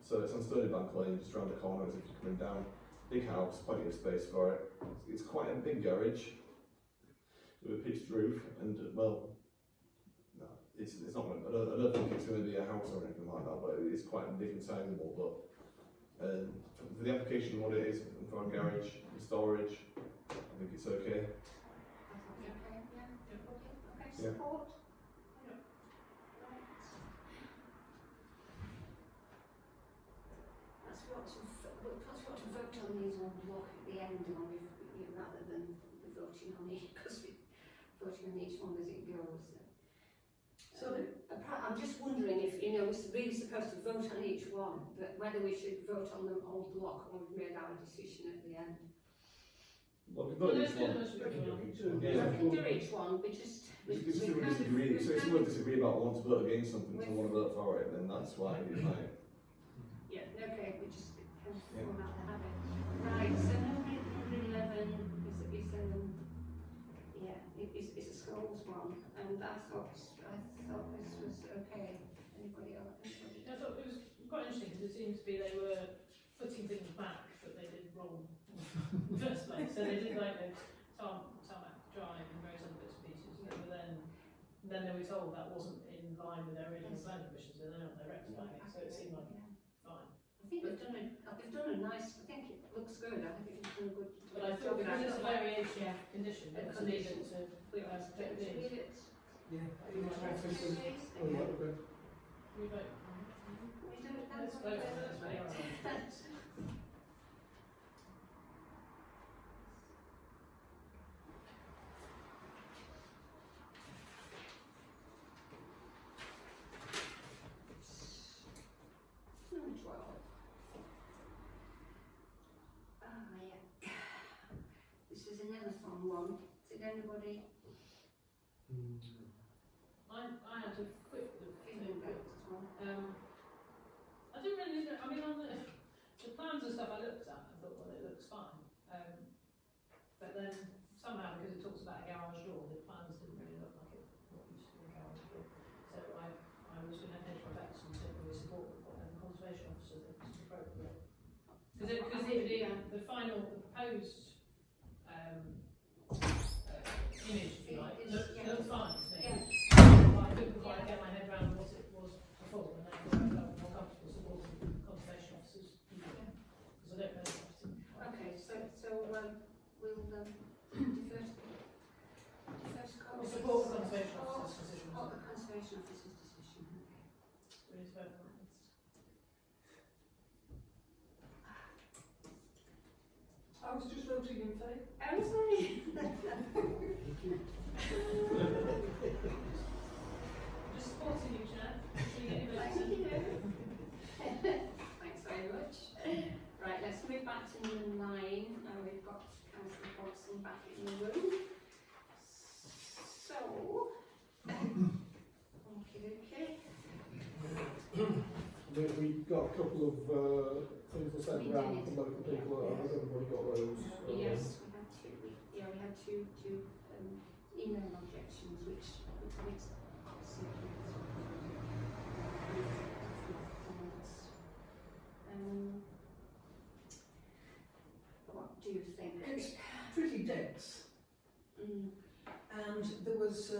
So it's on Stony Bank Lane, just around the corner as if you're coming down. Big house, plenty of space for it. It's quite a big garage with a pitched roof, and well, no, it's not. I don't think it's going to be a house or anything like that, but it's quite big and sizable. But for the application, what it is, and for a garage and storage, I think it's okay. I thought, okay, yeah. Okay, Yeah. support. That's what to vote on these on block at the end rather than voting on each, because we're voting on each one as it goes. So I'm just wondering if, we're really supposed to vote on each one, but whether we should vote on them all block or we've made our decision at the end. Well, we've got this one. I can do each one, but just... If we disagree, so if someone disagree about want to vote against something, and want to vote for it, then that's why you might. Yeah, okay, we just kind of form out the habit. Right, so number 11 is a schools one, and I thought this was okay. Anybody else? I thought it was quite interesting because it seemed to be they were putting things back that they did wrong in the first place. So they did like the tarmac drive and various other bits and pieces, but then they were told that wasn't in line with their original planning permission, so they're rectifying it. So it seemed like fine. I think they've done a nice. I think it looks good. I think they've done a good. But I thought because it's a variation condition, it was needed to check these. Yeah. Oh, yeah, okay. We vote. Let's vote on this. Number 12. Yeah. This is another fun one. Did anybody I had a quick look feeling through about it. this one? I didn't really know, I mean on the plans and stuff I looked at, I thought, well, it looks fine. But then somehow, because it talks about a garage door, the plans didn't really look like it, what used to be a garage door. So I was going to hedge my bets and say we support what the conservation officer thinks is appropriate. Because the proposed image, if you like, looked fine to me. I couldn't quite get my head around what it was before, and therefore I felt more comfortable supporting the conservation officers. Because I don't know. Okay, so we'll defer to We'll support the conservation officer's decision. Oh, the conservation officer's decision. Okay. We need to vote on it. I was just voting in favour. I'm sorry. Just supporting you, Chair. Thank you. Thanks very much. Right, let's move back to number 9. Now we've got Councillor Hodgson back in the room. So, okay. 20% We grant did. for local people, has everybody got those? Yes, we had two email objections which makes what do you think? It's pretty dense. Mm. And there was,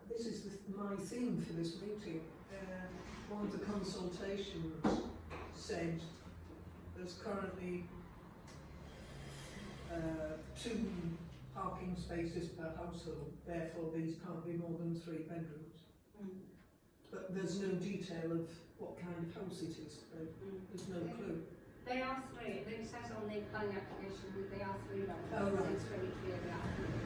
this is my theme for this meeting, one of the consultations said there's currently 2 parking spaces per household, therefore these can't be more than 3 bedrooms. Mm. But there's no detail of what kind of house it is, there's no clue. They are 3, it says on the planning application that they are 3 bedrooms. Oh, right. It's very clear they are 3 bedrooms.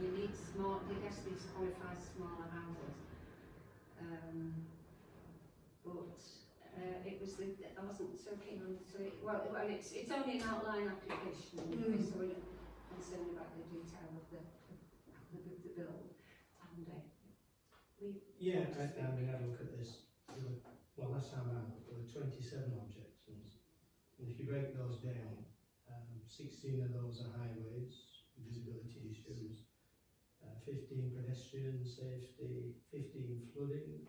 We need small, I guess these qualify smaller houses. But it was I wasn't so keen on well it's only an outline application anyway, so we're not concerned about the detail of the bill. And Yeah, I mean, I look at this, well, last time I looked, there were 27 objections, and if you break those down, 16 of those are highways, visibility issues, 15 pedestrian safety, 15 flooding,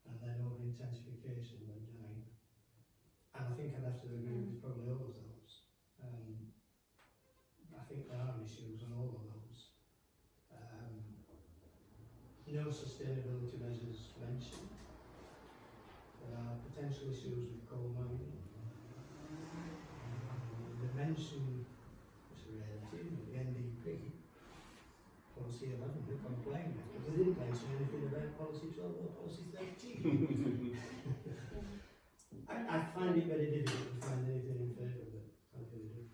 and then over intensification were 9. And I think I'd have to agree with probably all of those. I think there are issues on all of those. No sustainability measures mentioned. There are potential issues with coal mining. They mention, it's a reality, the NDP, policy 11, they complained, but they didn't mention anything about policy 12 or policy 13. I find it very difficult to find anything in favour of it. I really do.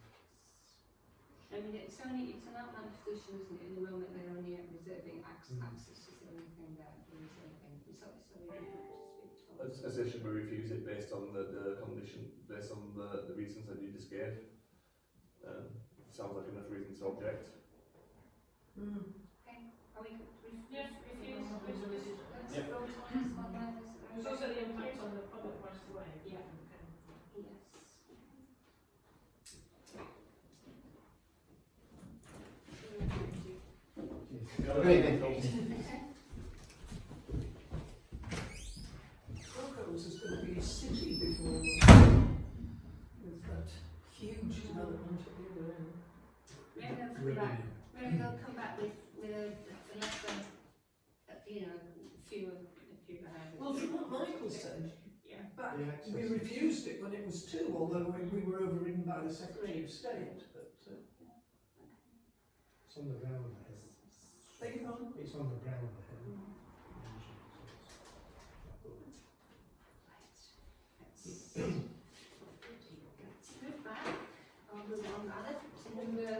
I mean, it's an outline position, isn't it? In the moment they're only reserving access is the only thing they're reserving. So we don't have to speak to As they should we refuse it based on the condition, based on the reasons that you just gave? Sounds like enough reason to object. Okay, are we Yeah, refuse. Let's Yeah. vote on this one then. There's also the impact on the public right of way. Yeah. Okay. Yes. Good evening. Brookhouse is going to be a city before long, with that huge development at the other end. Maybe they'll come back with a lesser, fewer. Well, from what Michael said, Yeah. back, The access. we refused it when it was 2, although we were overridden by the Secretary of State. But It's on the ground there. beg your pardon? It's on the ground there. Let's move back. I'll move on rather to number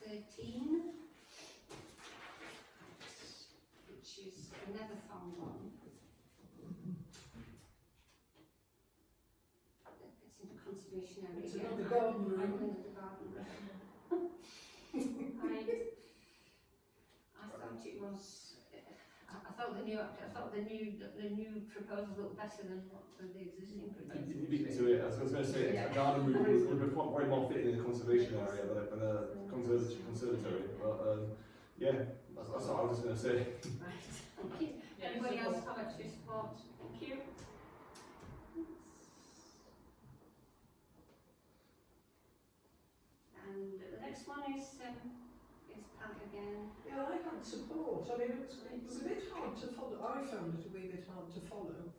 13, which is another fun one. It's in the conservation area. It's again. another garden room. Another garden room. I thought it was. I thought the new proposal looked better than the existing proposal. You beat me to it. I was going to say a garden room would be probably more fitting in the conservation area than a conservatory. But yeah, that's what I was just going to say. Right, thank you. Anybody else comment to support? Thank you. And the next one is Pat again. Yeah, I had support. I mean, it was a bit hard to follow. I found it a wee bit hard to follow.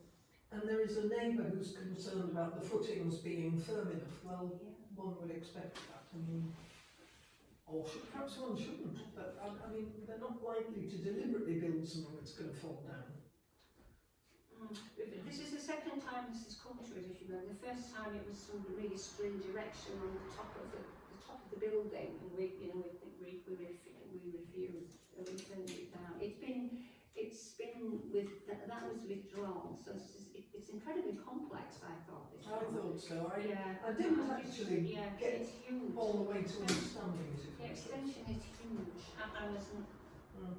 And there is a neighbour who's concerned about the footings being firm enough. Well, one would expect that. I mean, or perhaps one shouldn't. But I mean, they're not likely to deliberately build something that's going to fall down. This is the second time this has come to us, if you remember. The first time it was some really strange erection on the top of the building, and we refused, and we turned it down. It's been that was withdrawn, so it's incredibly complex. I thought. I thought so. I It's didn't actually get huge. all the way to understanding it. The extension is huge. I wasn't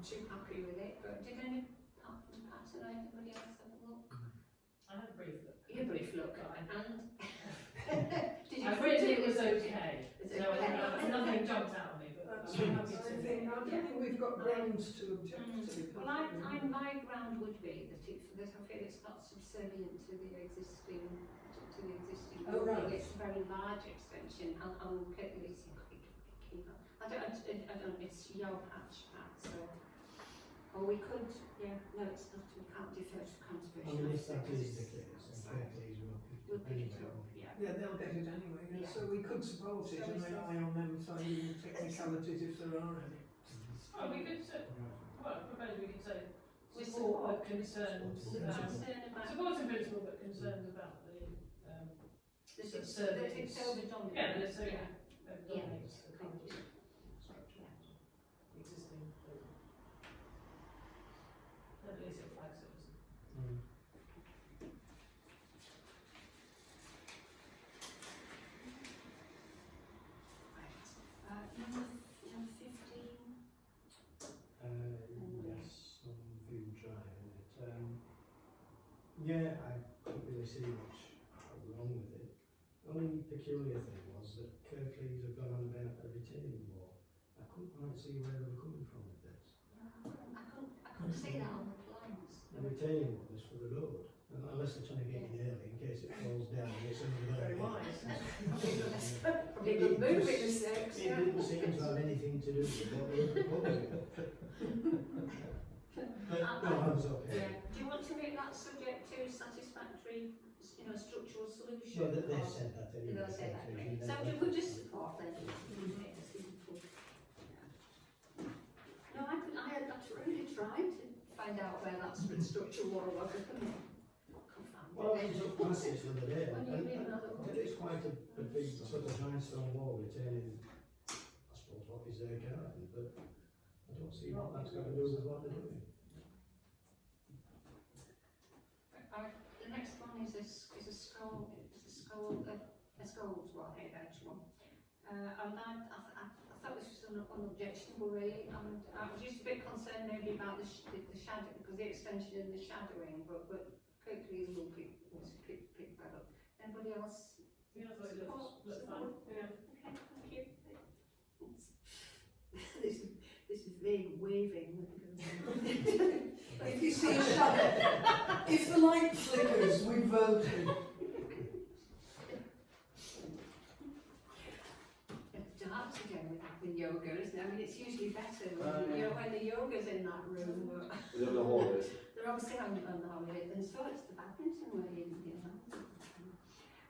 too happy with it, but did any apart from Pat and anybody else have a look? I had a brief look. You brief look, Right. and did you I find really it was okay. It's So okay. nothing jumped out at me, but That's I'm right. happy I to. think, I don't think we've got grounds to object to it. Well, my ground would be that I feel it's not subservient to the existing, Oh, right. building. It's a very large extension, and it's I don't, it's your patch, Pat, so, or we could, yeah, no, it's not, we can't defer to I conservation. mean, if that officer, is the because case, it's- then Faircleys will We'll pick it anyway. up, yeah. Yeah, they'll get it anyway, Yeah. so we could support it So and we say- rely on them finding technicalities if there are any. Oh, we could say, well, I propose we could say We support support but concerns The about, concern about support in principle but concerns about the, that it's surveys. overdone. Yeah, there's so, Yeah. dominates the Thank you. structure, Yeah. existing building. At least it flags it as Mm. Number 15. Yes, on View Drive, isn't it? Yeah, I couldn't really see much wrong with it. The only peculiar thing was that Kirklees have gone on about a retaining wall. I couldn't quite see where they were coming from with this. I couldn't see that on the plans. The retaining wall is for the road, unless they're trying to get in early in case it falls down and it's under Very there. wise. Probably good move it as It didn't seem to have anything to do with what they were proposing. But no, I was okay. Yeah. Do you want to make that subject to satisfactory, structural solution? So that they've said that anyway. They'll say that. Kirklees, and So they're- we'll just support them. No, I really tried to find out where that structural wall was. I couldn't find Well, I it. was up passage the other day, When you read another one. it's quite a big sort of giant stone wall retaining, I suppose, what is their garden, but I don't see what that's got to do with what they're doing. The next one is a skull, a skull's one, H1. And I thought this was unobjectionable really, and I was just a bit concerned maybe about the shadow, because the extension and the shadowing, but Kirklees will pick that up. Anybody else? Yeah, I thought it looked fine. Yeah. Okay, thank you. This is vague waving. If you see a shadow, if the light flickers, we voted. It's dark again with yoga, isn't it? I mean, it's usually better when the yoga's in that room. But We don't know what it is. they're obviously on holiday, and so it's the badminton way,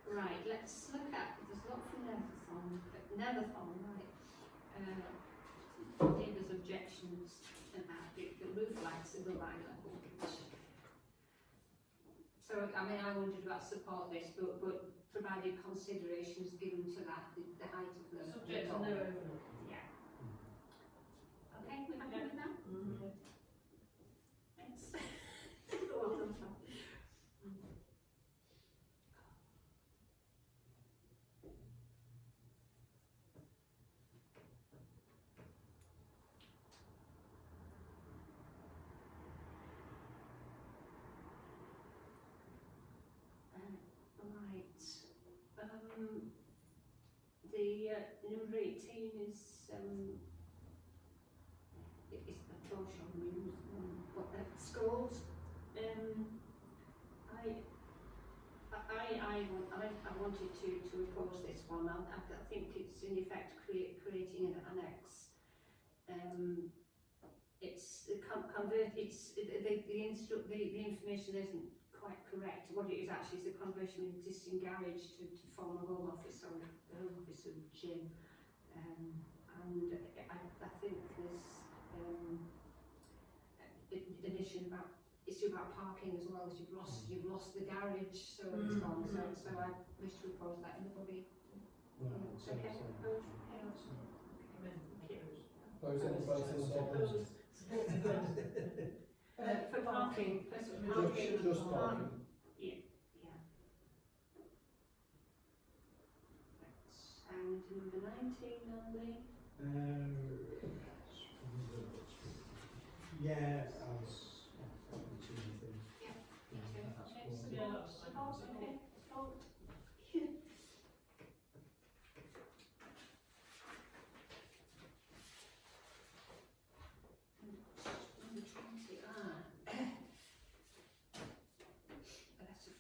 Right, let's look at, there's a lot from Neverthon, right. Neighbours' objections about the roof lights in the line level. So, I mean, I wondered about support this, but provided considerations given to that, the height of the. Subject to no overlook. Yeah. Okay, we happy with that? Mm-hmm. Thanks. Go on, Tom. Right. The number 18 is it's the torsion rooms, schools. I wanted to oppose this one. I think it's in effect creating an annex. It's the information isn't quite correct. What it is actually is the conversion of existing garage to form a home office or a home office and gym. And I think there's an issue about parking as well, as you've lost the garage, so it's gone. So I wish to oppose that. Anybody? Okay. For parking, Just parking. Yeah. And number 19 on the. Yeah, I was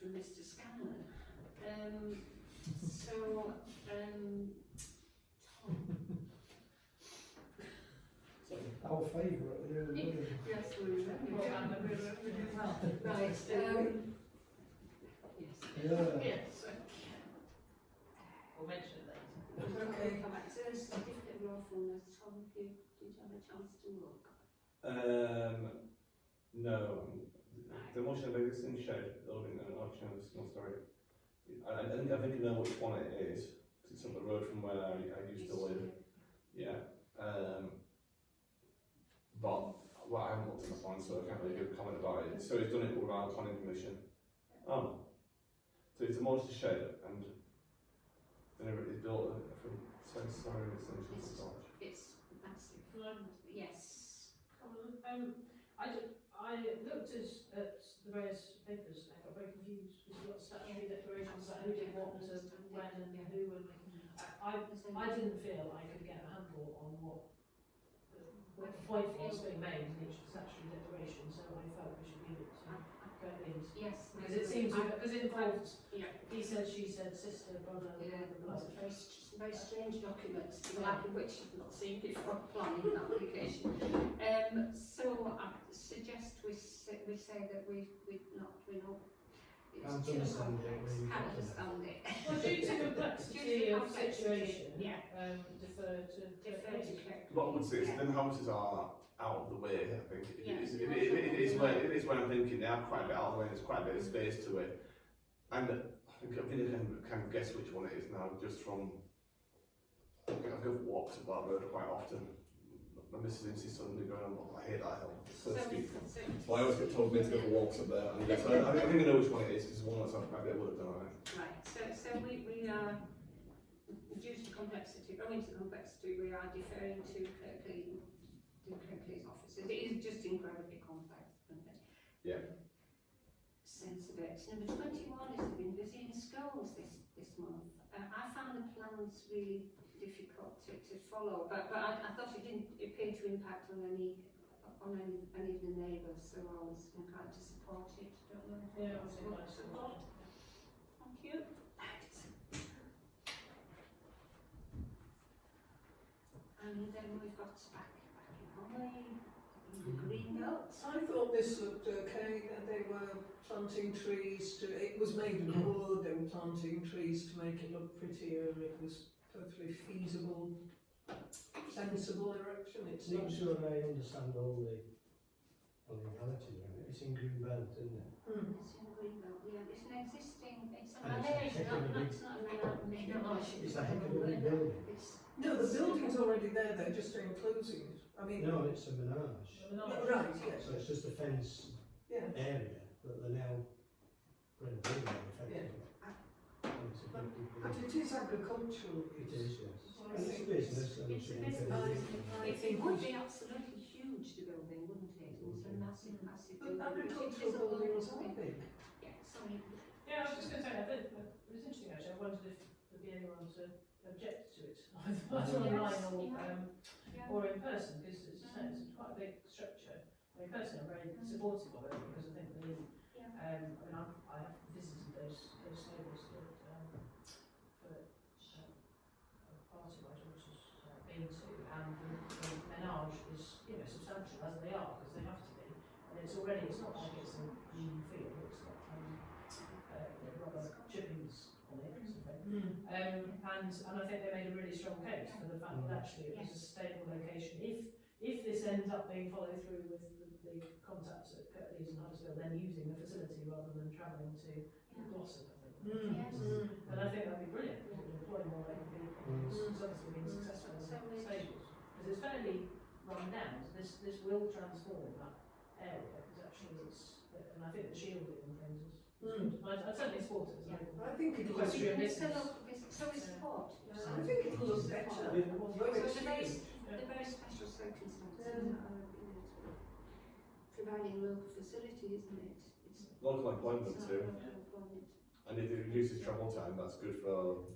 from Mr. Scanlon. Tom. Our favourite, Yes, we remember. Well, I'm a bit of well. Right, yes. Yes. We'll mention it later. Okay, come back to the certificate of lawfulness. Tom, did you have a chance to look? No. Demolition of existing shed building and auction of small story. I think I know which one it is. 'Cause it's on the road from where I used to live. Yeah. But well, I haven't looked at the plan, so I can't really give a comment about it. So he's done it without planning permission. Oh. So he's demolished the shed and then he's built a from 7-story extension storage. It's massive. Yes. I looked at the various papers and I got very confused because you've got statutory declarations about who did what and when and who, and I didn't feel I could get a handle on what the point was being made in each statutory declaration, so I felt we should give it to Gertrude. Yes. Because it seems, because it involves, Yeah. he said, she said, sister, brother, Yeah, blah, it's blah, a blah. very strange document, the like of which I've not seen before planning application. So I suggest we say that we not, it's Can't too understand it, complex, really. can't understand it. Well, due to complexity Due to of complexity, situation, yeah. Defer to Different. What I would say is them houses are out of the way, I think. Yeah. It is where I'm thinking they are quite a bit out of the way and there's quite a bit of space to it. And I think I can guess which one it is now just from, I go for walks up that road quite often. My missus insists on me going on, but I hate that hill. It's so steep. So I always get told me to go for walks up there. And so I think I know which one it is because it's one that's quite a bit of work done on it. Right, so we are, due to complexity, owing to complexity, we are deferring to Kirklees offices. It is just incredibly complex, isn't it? Yeah. Sense of it. Number 21 has been busy in schools this month. I found the plans really difficult to follow, but I thought it didn't appear to impact on any of the neighbours, so I was inclined to support it. Don't know. Yeah, I was inclined to support it. Thank you. And then we've got back in Holly, the green belt. I thought this looked okay. They were planting trees it was made of wood. They were planting trees to make it look prettier. It was perfectly feasible, sensible erection. It's Make not. sure I understand all the legalities of it. It's in green belt, isn't it? It's in the green belt, yeah. It's an existing, it's And not it's a heck of a big- it's not a made It's a heck of a big building. No, the building's already there. They're just enclosing it. I mean, No, it's a menage. right, yes. So it's just a fence Yeah. area that they're now renovating effectively. And it's a big, big But building. it is agricultural. It is, yes. So I And it's a think business and It's it's a a business. I It think would we be absolutely huge, the building, wouldn't it? It's a massive, massive But building. agricultural buildings are big. Yeah, sorry. Yeah, I was just going to say, I think it was interesting actually. I wondered if there'd be anyone to object to it, either online or in person, because as you say, it's quite a big structure. I mean, personally, I'm very supportive of it because I think the, I have visited those stables that for a party my daughter's been to, and the menage is substantial as they are because they have to be, and it's not like it's a green field. It's got rubber chippings on it, sort of thing. And I think they made a really strong case for the fact that actually it was a stable location. If this ends up being followed through with the contacts at Kirklees and Huddersfield, then using the facility rather than travelling to Glossop, I think. And I think that'd be brilliant because it would employ more local people. It's obviously been successful in the stables because it's fairly run down. So this will transform that area because actually and I think the shielding and things is. I'd certainly support it as a local. I think it'll look equestrian It's a business. local business, so we support. I think it'll look better. So the very special circumstances are, providing local facility, isn't it? It's Local employment it's not too. local employment. And if it reduces travel time, that's good for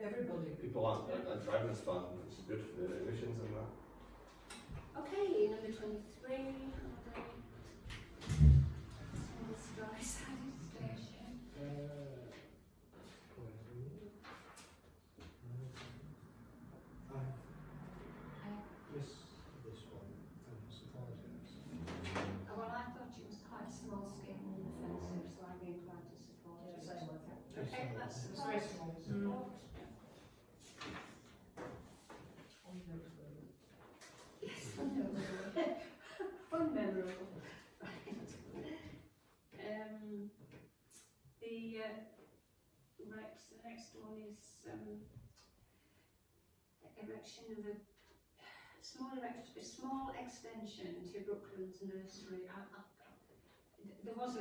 Everybody. people aren't driving as far, which is good for the emissions and that. Okay, number 23, Dry Side Station. That's It's very small. support. Yes, unmemorable. The next one is erection of a small extension to Brooklands Nursery. There was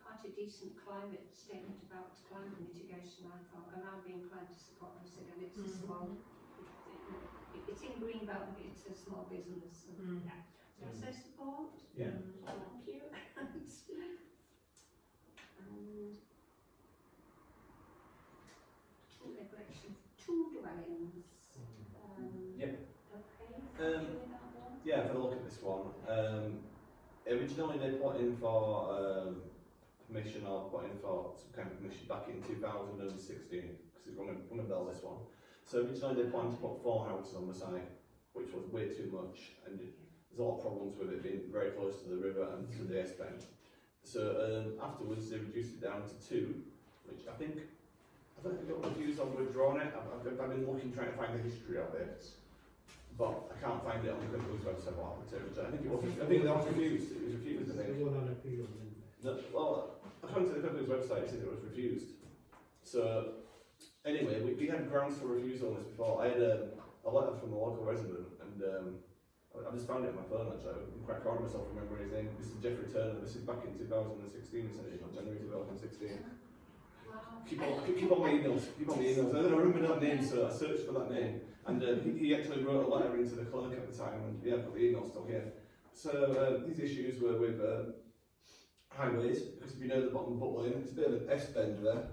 quite a decent climate statement about climate mitigation, I thought, and I'd be inclined to support this again. It's a small, it's in Greenbelt, but it's a small business. So, yeah. So I say support. Yeah. Thank you. And two dwellings. Yep. Okay. Yeah, I've had a look at this one. Originally they put in for permission, or put in for some kind of permission back in 2016, because it's going to build this one. So originally they planned to put 4 houses on the site, which was way too much, and there's a lot of problems with it being very close to the river and to the S-bend. So afterwards they reduced it down to 2, which I think got confused on withdrawing it. I've been looking, trying to find the history of it, but I can't find it on the company's website. What happened to it? I think it was. I think that was refused. It was refused. I think. It was on appeal, didn't it? No, well, according to the company's website, it says it was refused. So anyway, we had grounds for refusal on this before. I had a letter from a local resident, and I just found it on my phone actually. I'm quite proud of myself remembering his name. This is Jeffrey Turner. This is back in 2016. He sent it in January 2016. Keep on my emails. Keep on the emails. I don't remember that name, so I searched for that name, and he actually wrote a letter into the clerk at the time, and yeah, I've got the email still here. So his issues were with highways, because if you know the bottom of Butt Lane, it's a bit of an S-bend there,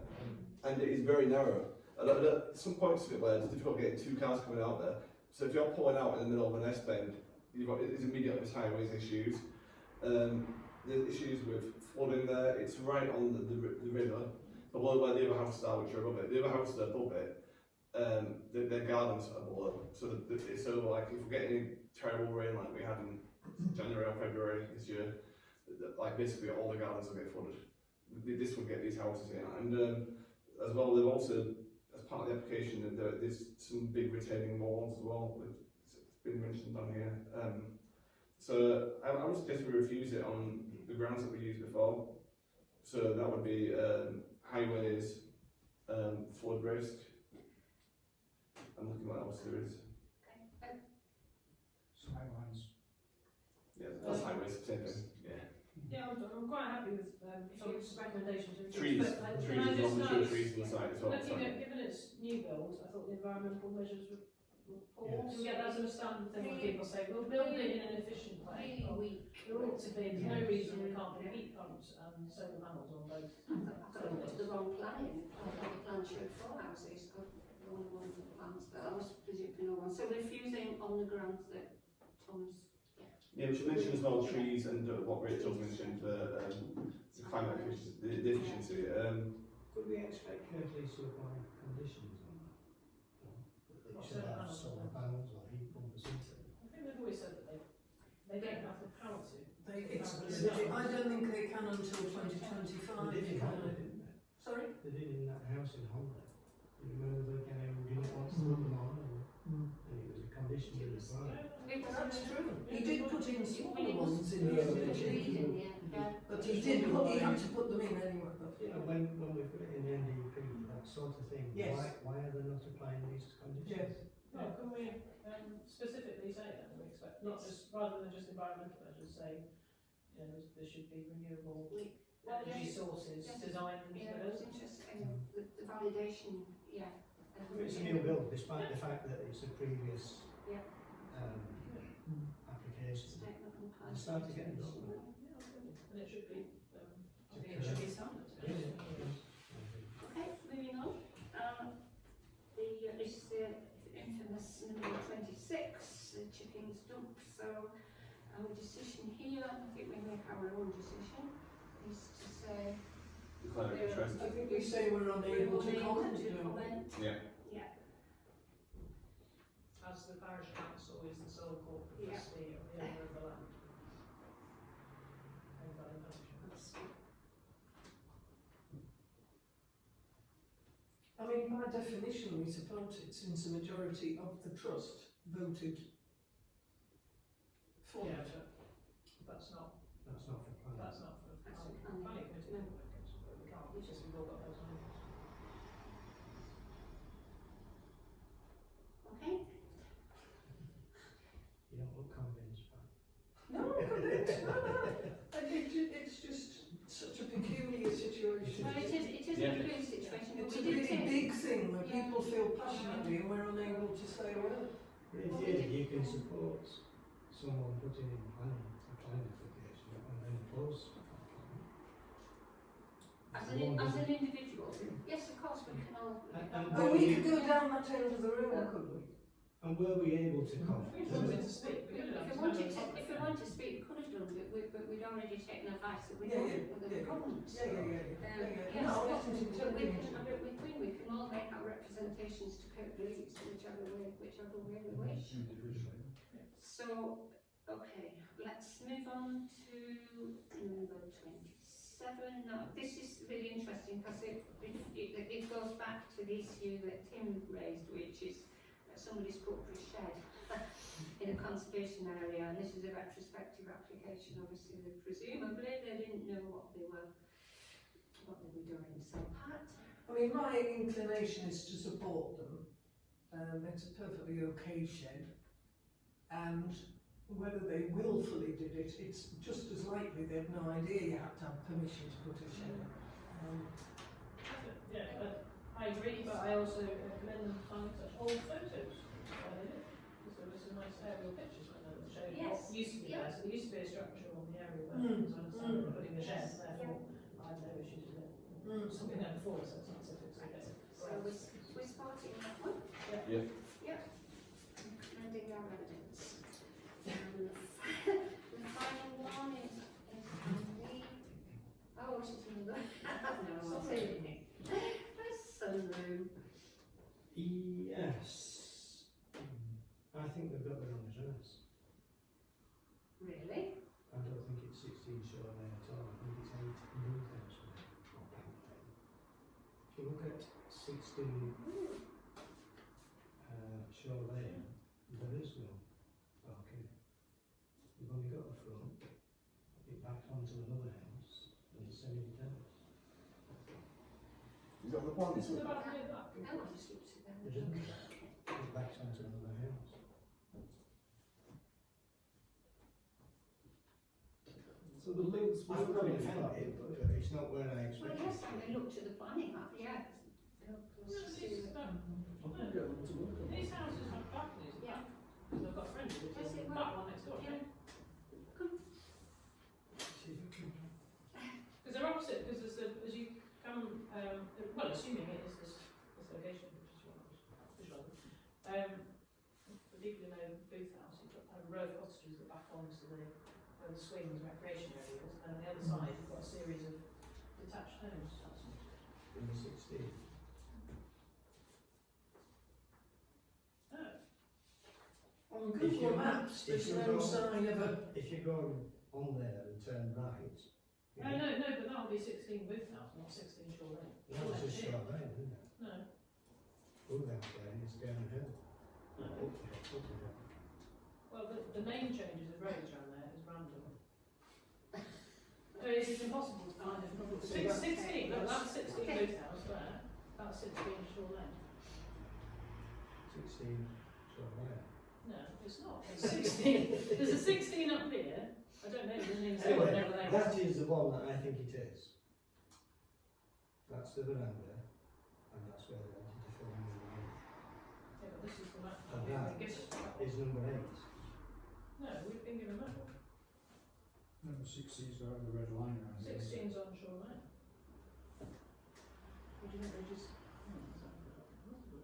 and it is very narrow. And at some points of it where it's difficult getting 2 cars coming out there. So if you're pulling out in the middle of an S-bend, it's immediately highways issues. There's issues with flooding there. It's right on the river, below where the other houses are, which are above it. The other houses are above it. Their gardens are below. So it's over, like if we get any terrible rain like we had in January or February this year, like basically all the gardens will get flooded. This would get these houses in. And as well, they've also, as part of the application, there's some big retaining walls as well. It's been mentioned on here. So I would suggest we refuse it on the grounds that we used before. So that would be highways, flood risk. I'm looking what else there is. Sidelines. Yeah, that's highways, same thing. Yeah. Yeah, I'm quite happy with some recommendations. Trees. But, Trees, as long as there are trees on the side as well. looking at, given it's new build, I thought the environmental measures were poor. Yes. To get that sort of standard thing where people say, we'll build it in an efficient way. Really weak. There ought to be, there's no reason we can't put heat pumps and solar panels on both. I got into the wrong plan. The plan showed 4 houses, only one of the plans, but I was presumably no one. So refusing on the grounds that Thomas. Yeah, we should mention as well trees and what Rachel's mentioned, the climate efficiency, the efficiency. Could we expect Kirklees to apply conditions on that? That you should have solar panels or heat pump or something? I think they've always said that they don't have the power to. I don't think they can until 2025. They did in Holland, didn't they? Sorry? They did in that house in Holland. You remember the guy who didn't want to put them on, and it was a condition in the plan. That's true. He did put in smaller ones in Yeah, the yeah. but he had to put them in anyway. But, You know, when we put it in the NDP, that sort of thing, Yes. why are they not applying these conditions? Well, can we specifically say that we expect, not just, rather than just environmental measures, say, you know, there should be renewable energy sources designed into Yeah, it was those? interesting. The validation, yeah. It's a new build, despite the fact that it's a previous Yeah. application. Statement on It's starting to get it done. Yeah, absolutely. And it should be, I think it should be standard. Okay, moving on. This is the infamous number 26, the Chippings dump. So our decision here, I think we make our own decision, is to say Climate interest. I think we say we're unable to comment. Yeah. Yeah. As the parish council is the sole corporate Yeah. trustee of the owner of the land. Owned by the parish. That's definition we support it since a majority of the trust voted for Yeah, it. but that's not That's not for planning. That's not for That's planning. for planning. Planning committee, No. we can't, we just, we've all got those on. Okay. You don't look convinced, but No, I'm convinced, no. It's just such a peculiar situation. Well, it is Yeah. a peculiar situation, but It's a we did really take, big thing where Yeah. people feel passionately and we're unable to say a word. but in theory you can support someone putting in a planning application and then oppose. as an individual, yes, of course, we can all. And we could go down that end of the room, could we? And were we able to come? We wanted to speak, we If didn't we wanted to speak, we could have done, but we'd already taken advice that we Yeah, couldn't. Yeah. Yes, No, but that's we can all make our representations to Kirklees, whichever way we wish. So, okay, let's move on to number 27. Now, this is really interesting because it goes back to the issue that Tim raised, which is that somebody's put up a shed in a conservation area, and this is a retrospective application. Obviously, presumably they didn't know what they were doing. So, Pat? I mean, my inclination is to support them. It's a perfectly okay shed. And whether they willfully did it, it's just as likely they had no idea you had to have permission to put a shed in. Yeah, I agree, but I also commend them for finding such old photos. Why they did. So there's some nice aerial pictures when they showed what Yes, used to be yeah. there. So there used to be a structure on the area where Mm, so I understand mm. they're putting the shed, therefore I have no issues with it. Something there before, so it's not so fixed again. So we're supporting that one? Yeah. Yeah. Commending our evidence. The final one is the, oh, it's another, no, I'll say it. The sunroom. Yes. I think they've got their own address. Really? I don't think it's 16 Shore Lane at all. I think it's 8 Newhouse Lane or Bank Lane. If you look at 16 Shore Lane, there is no parking. You've only got the front, it backs onto another house, and it's semi-detached. Is that the plan? Isn't the back near that? No, I just looked at them. Isn't it? It backs onto another house. So the links I've were got really it found flat. it, but it's not where I Well, expected yes, it. I looked at the planning map, yeah. Go close to see the- I could get them to look at These it. houses have balconies, Yeah. because they've got friends who Yes, it live in will. that one next door. Yeah. Because they're opposite, because there's the, as you come, well, assuming it is this location, which is what I was visualising. For people who know Booth House, you've got a row of cottages that back onto the swings recreation areas, and on the other side you've got a series of detached homes. In the 16. Oh, On If Google you- Maps, there's if you no go- sign of a. If you go on there and turn right, no, but that'll be 16 Booth House, not 16 Shore Lane. that's just Shore Lane, isn't it? No. Booth House Lane is downhill. Up the hill. Well, the name changes of roads around there is random. So it's impossible to find it. 16, look, that's 16 Booth House there, that's 16 Shore Lane. 16 Shore Lane. No, it's not, it's 16, there's a 16 up here, I don't know the names of Anyway, it. that is the one that I think it is. That's the veranda, and that's where they wanted to film the roof. Yeah, but this is the map. And we've been that given. is number 8. No, we've been given that one. Number 16's got the red line around it. 16's on Shore Lane. Would you not just?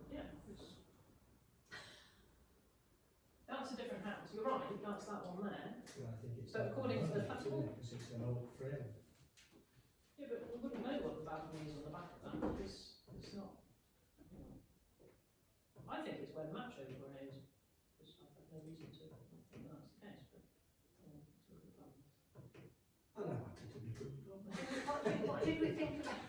Yeah, it's... That's a different house, you're right, that's that one there. So I think it's But that according to the one, platform- because it's an old frame. Yeah, but we wouldn't know what the balcony is on the back of that, because it's not, you know. I think it's where the map shows where it is, because I've had no reason to think that's the case, but, let's look at the plan. And I want it to be good. What did we think about,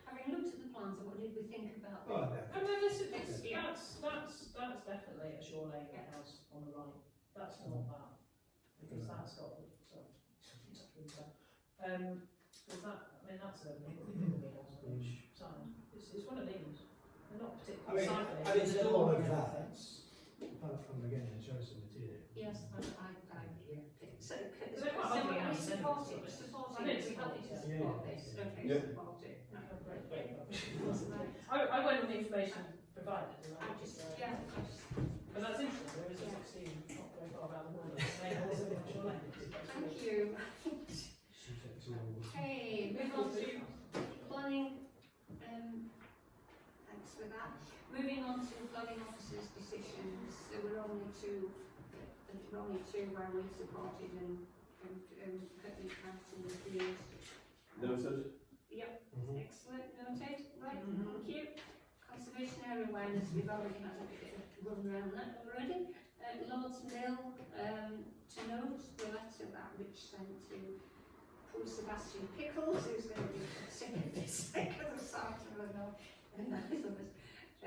having looked at the plans, what did we think about Oh, the no. And then the that's definitely a Shore Lane house on the right. That's not that, because that's got the, because that, I mean, that's a house on each side. It's one of these. They're not I particularly mean, cycling. and it's all of that, apart from again the choice of material. Yes, I yeah. So they're quite ugly we houses, support anyway, it, so support I it, know we're it's happy to support, support yeah. this, okay, Yeah. support it. I went with the information provided, and I just, Yeah, but that's interesting, there is a 16, not very far around the corner, they also got Shore Lane. thank you. Okay, move on to planning, thanks for that. Moving on to planning officers' decisions, there were only two where we supported and refused. Noted. Yep, excellent, noted, right, thank you. Conservation area awareness, we've already had a bit of a run around that already. Lord's Mill, to note the letter that Rich sent to poor Sebastian Pickles, who's going to be sick of this because of sort of and others. I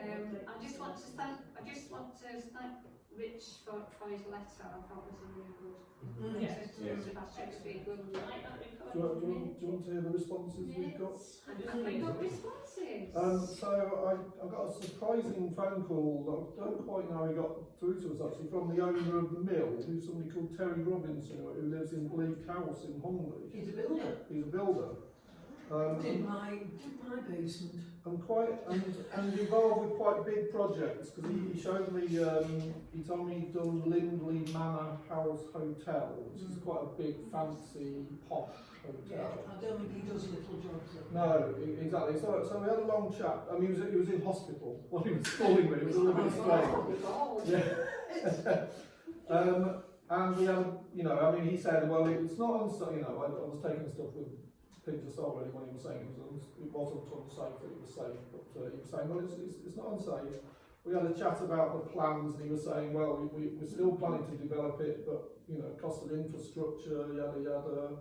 just want to thank Rich for his letter. I thought it was a really good letter to Sebastian Pickles. Like that report. Do you want to hear the responses we've got? Have we got responses? So I got a surprising phone call that I don't quite know how he got through to us actually, from the owner of the mill, who's somebody called Terry Robinson, who lives in Bleak House in Hongley. He's a builder. He's a builder. Did my basement. And involved with quite big projects, because he showed me, he told me he'd done Lindley Manor House Hotel, which is quite a big, fancy, posh Yeah, hotel. I don't think he does little jobs. No, exactly. So we had a long chat. I mean, he was in hospital when he was calling me. It was a little bit strange. Yeah. And we had, I mean, he said, well, it's not unsafe. I was taking stuff with pinch of salt really when he was saying it wasn't unsafe, that it was safe. But he was saying, well, it's not unsafe. We had a chat about the plans, and he was saying, well, we're still planning to develop it, but cost of infrastructure, yada yada.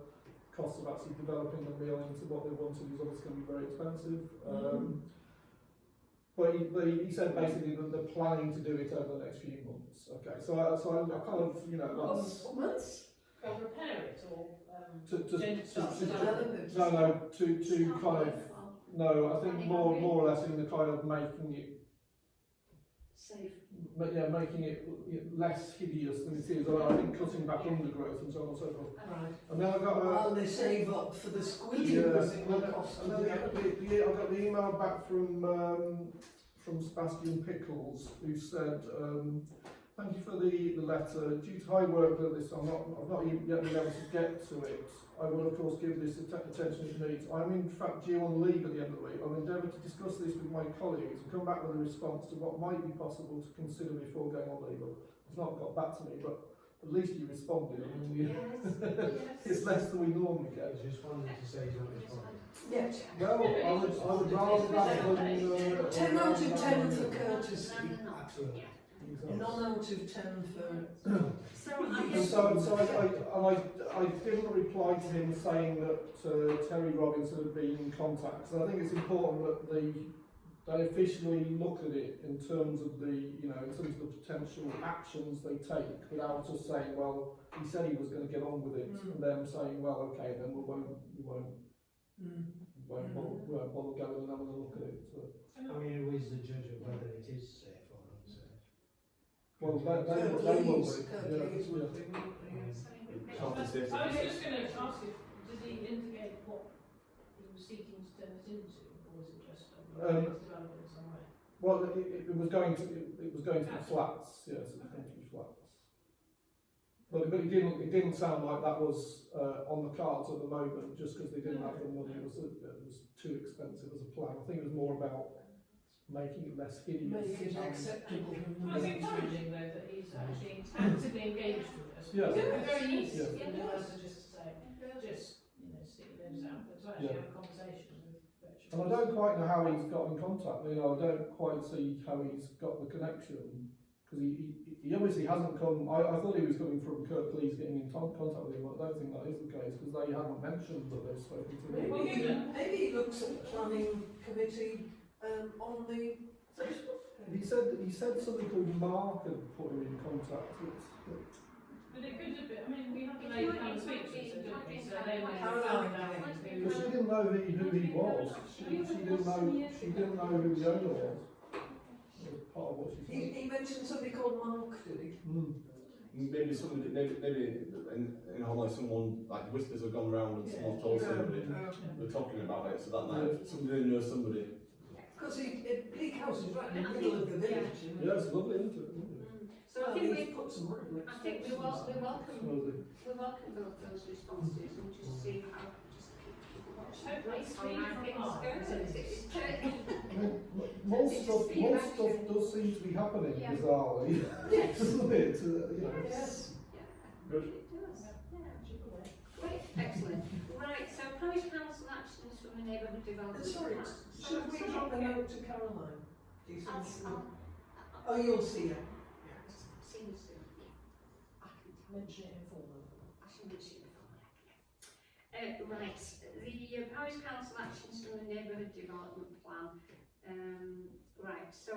Cost of actually developing the mill into what they wanted is obviously going to be very expensive. But he said basically that they're planning to do it over the next few months. Okay, so I kind of, that's... Months? Or repair it, or To develop it. to kind of... No, I think more or less in the kind of making it... Safe. Yeah, making it less hideous than it is. I think cutting back undergrowth and so on and so forth. Right. And then I got While they save up for the squeezing, yeah, it will cost and them. then I got the email back from Sebastian Pickles, who said, thank you for the letter. Due to high workload this, I've not yet been able to get to it. I will of course give this attention it needs. I'm in fact due on leave at the end of the week. I'll endeavour to discuss this with my colleagues and come back with a response to what might be possible to consider before going on leave. It's not got back to me, but at least you responded. I mean, it's less than we normally get. He's responding to say he's not responding. Yes. Well, I would rather that than... 10 out of 10 for courtesy. Absolutely. None out of 10 for... I didn't reply to him saying that Terry Robinson had been in contact, because I think it's important that they officially look at it in terms of in terms of the potential actions they take, without just saying, well, he said he was going to get on with it, and them saying, well, okay, then we won't bother going and having a look at it. So. I mean, who is the judge of whether it is safe or unsafe? Well, they will be. I was just going to ask you, did he indicate what he was seeking to turn it into, or was it just developing in some way? Well, it was going to be flats. Yes, it was going to be flats. But it didn't sound like that was on the cards at the moment, just because they didn't have the money. It was too expensive as a plan. I think it was more about making it less hideous. Make it acceptable. Well, it's encouraging though that he's actually actively engaged with us. Yeah. It's very easy, Yeah. just to say, stick your nose out, but to actually have a conversation with Rich. And I don't quite know how he's got in contact. I don't quite see how he's got the connection, because he obviously hasn't come. I thought he was coming from Kirklees getting in contact with him. I don't think that is the case, because they haven't mentioned that they've spoken to him. Maybe he looks at the planning committee on the Facebook. He said something called Mark had put him in contact with. But it could have been, I mean, we have the It lady might down be- the street, it so might be they were Caroline. Because she didn't know who he was. She didn't know who the owner was. That was part of what she said. He mentioned somebody called Mark, did he? Maybe somebody, maybe in a whole like someone like whispers have gone around and someone told somebody they're talking about it, so that might somebody knows somebody. Because Bleak House is right in the middle of the village. You know. Yeah, it's lovely, isn't it? So I Well, think he's we put some brick I think we welcome both those responses and just see how just keep watching Hopefully how speed things from go. Mark. Most stuff does seem to be happening Yeah. bizarrely, Yes. doesn't it? You know. Yes. Good. It does. Yeah. Great, excellent. Right, so parish council actions from the neighbourhood development Sorry, plan. should we drop a note to Caroline? Do you think? I'll Oh, you'll see her. see you soon. I can tell. mention it informally. I should mention it before. Right, the parish council actions from the neighbourhood development plan. Right, so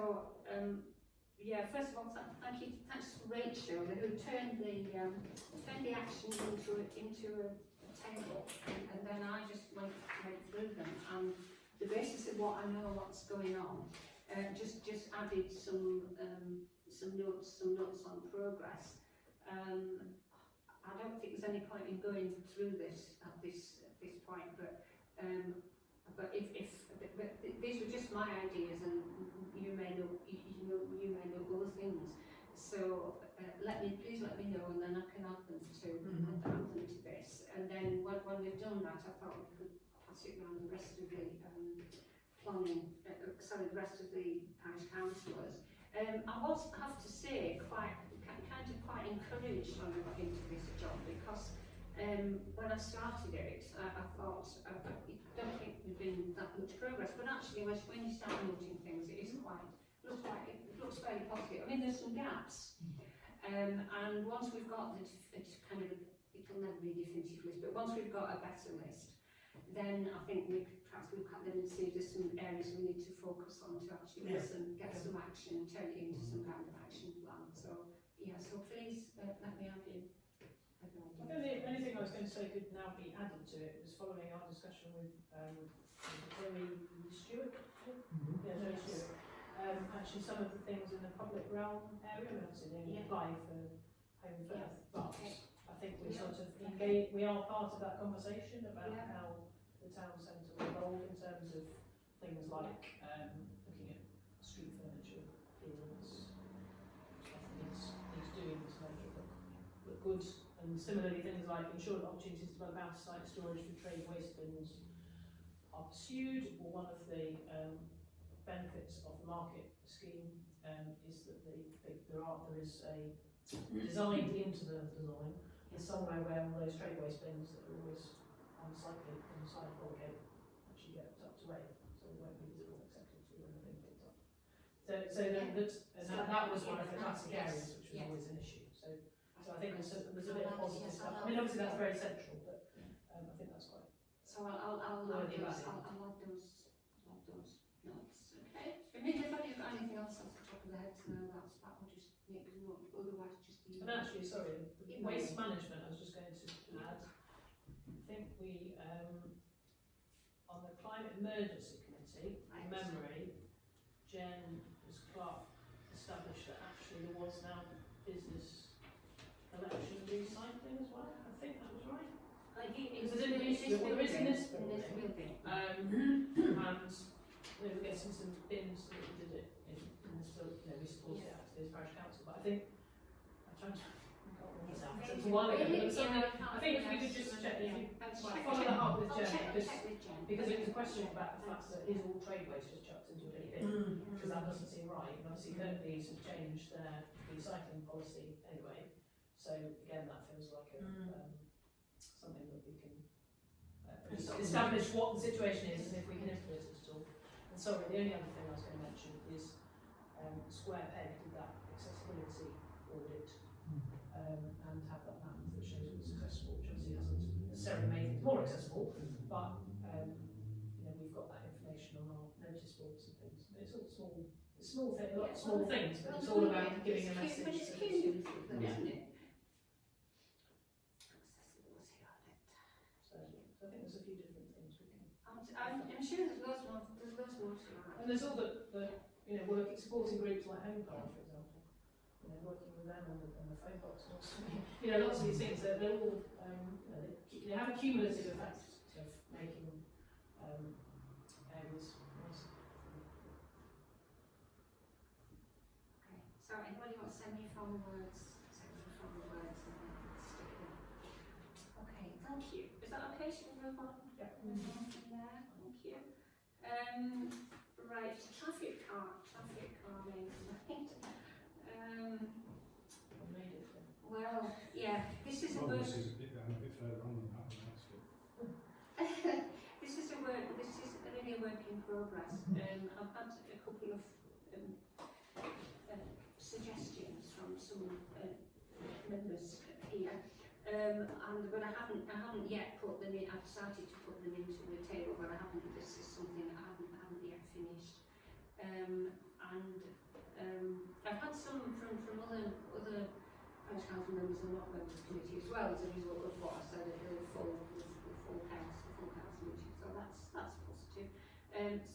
yeah, first of all, thank you, thanks to Rachel who turned the actions into a table, and then I just went through them, and the basis of what I know what's going on, just added some notes on progress. I don't think there's any point in going through this at this point, but these were just my ideas, and you may know other things. So please let me know, and then I can add them to this. And then when we've done that, I thought we could pass it around the rest of the planning, the rest of the parish councillors. I was, have to say, quite encouraged when I got into this job, because when I started it, I thought, I don't think there's been that much progress, but actually when you start noting things, it looks fairly positive. I mean, there's some gaps, and once we've got it'll never be a definitive list, but once we've got a better list, then I think we could perhaps look at them and see if there's some areas we need to focus on to actually get some action, turn it into some kind of action plan. So yeah, so please let me have you. I think the only thing I was going to say could now be added to it was following our discussion with Zoe Stewart. Yeah, Zoe Stewart. Actually, some of the things in the public realm area, we obviously didn't apply for Home Firth, but I think we sort of engage, we are part of that conversation about how the town centre will evolve in terms of things like looking at street furniture appearance, stuff that needs doing to make it look good. And similarly, things like ensuring opportunities to develop out-of-site storage for trade waste bins are pursued. Or one of the benefits of the market scheme is that there is a designed into the design is somewhere where all those trade waste bins that are always uncycled on the side of the gate actually get tucked away, so they won't be visible except if they're being picked up. That was one of the classic areas which was always an issue. So I think there's a bit of positive stuff. I mean, obviously that's very central, but I think that's quite. So I'll add those notes. Okay. If anybody's got anything else off the top of their head to know, that will just make a note. Otherwise, just be. And actually, sorry, the waste management. I was just going to add. I think we on the climate emergency committee, from memory, Jen as Clark established that actually there was now business collection recycling as well. I think that was right. Because there is in this building. And we were getting some bins that we did it in this building. We supported it actually as parish council. But I think I'm trying to. It's a while ago. I think if we could just check, follow that up with Jen, because it was a question about the fact that is all trade waste just chucked into a big bin, because that doesn't seem right. And obviously, Kirkby's have changed their recycling policy anyway. So again, that feels like something that we can establish what the situation is and if we can influence it at all. And sorry, the only other thing I was going to mention is Square Peg did that accessibility audit and have that map that shows what's accessible, which obviously hasn't necessarily made things more accessible, but we've got that information on our notice boards and things. But it's all small small thing, a lot of Yeah, small well, things, but well, it's all no, about yeah, giving a it's message. But it's that cumulative, though, yeah. isn't it? So I think there's a few different things we can. I'm sure there's lots more to that. And there's all the you know, working, supporting groups like Home Farm, for example. You know, working with them and the phone box and also, you know, lots of these things, they're all, you know, they have a cumulative effect of making areas nicer. Okay, so anybody want to send me from words, and then stick it in. Okay, thank you. Is that okay? Should we move on? Yeah. Move on from there, thank you. Right, traffic calming, right. Well, yeah, this is a Well, work. this is a bit further on than that, that's good. This is really a work in progress. I've had a couple of suggestions from some members here, but I haven't yet put them in. I've started to put them into the table, but I haven't. This is something I haven't yet finished. I've had some from other Parish Council members and not members of the committee as well, as a result of what I said at the full council meeting. So that's positive.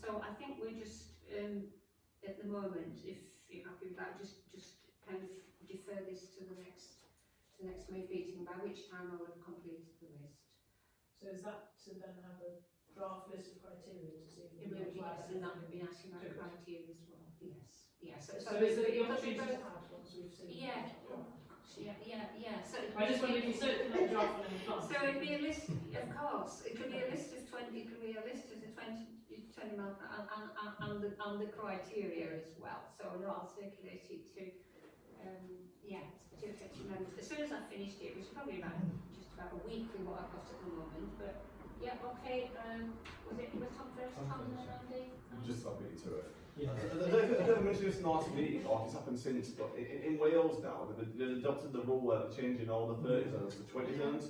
So I think we're just at the moment, if you're happy with that, just kind of defer this to the next May meeting, by which time I will have completed the list. So is that to then have a draft list of criteria to see if It will be, apply yes, and that would be asking about Good. criteria as well. Yes. So is there the opportunity to have once we've seen? Yeah. Yeah. So I just wonder if you circulate the draft and then so it'd be a list, of course. It could be a list of 20. It could be a list of the 20 mile and the criteria as well. So I'll circulate it to to members as soon as I've finished it, which is probably just about a week with what I've got at the moment. But yeah, okay. Was Tom first? Tom and then Andy. Just I'll beat you to it. Yeah. I don't mention this in last meeting, or it's happened since, but in Wales now, they've adopted the rule where they're changing all the 30 zones to 20 zones.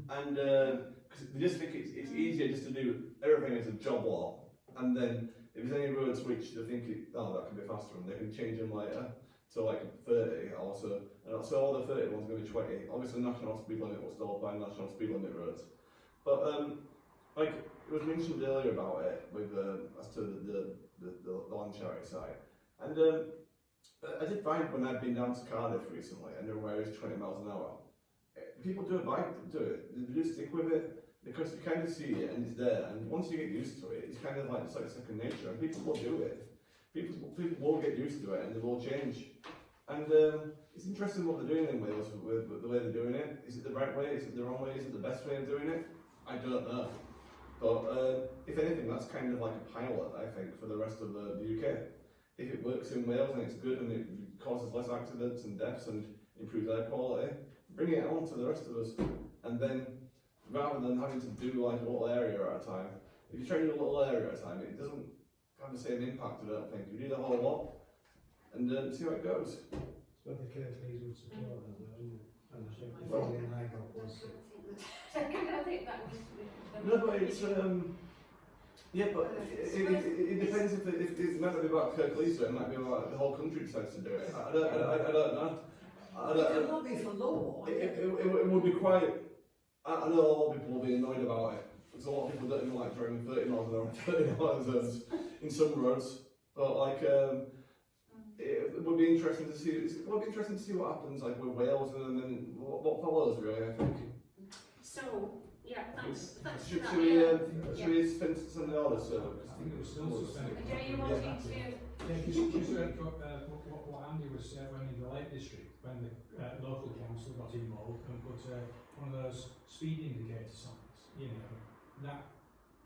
And because they just think it's easier just to do everything as a job lot, and then if there's any roads which they think that can be faster, and they can change them later to like 30 also, and so all the 30 ones are going to be 20. Obviously, national speed limit will still apply national speed limit roads, but like it was mentioned earlier about it with as to the land charity side, and I did find when I'd been down to Cardiff recently, and where it's 20 miles an hour, people do it, they do stick with it, because you kind of see it and it's there, and once you get used to it, it's kind of like it's like second nature, and people will do it. People will get used to it, and they will change. And it's interesting what they're doing in Wales with the way they're doing it. Is it the right way? Is it the wrong way? Is it the best way of doing it? I don't know. But if anything, that's kind of like a pilot, I think, for the rest of the UK. If it works in Wales and it's good and it causes less accidents and deaths and improves air quality, bring it on to the rest of us. And then, rather than having to do like a little area at a time, if you try to do a little area at a time, it doesn't have the same impact, I don't think. You do the whole lot and see how it goes. So the Kirklees would support that, though, isn't it? And I think the feeling I got was that I think that was. No, but it's yeah, but it depends if it might not be about Kirklees, it might be about the whole country decides to do it. I don't know. You can lobby for law. It would be quite. I know a lot of people will be annoyed about it. There's a lot of people that don't like driving 30 miles an hour, 30 miles zones in some roads, but like it would be interesting to see. It would be interesting to see what happens, like with Wales, and then what follows. Really, I think. So yeah, thanks. Should for that. we spend some order? So I think it was still sustainable. Do you want me to? Yeah, just what Andy was when in the Lake District, when the local council got involved and put one of those speed indicator signs, you know, that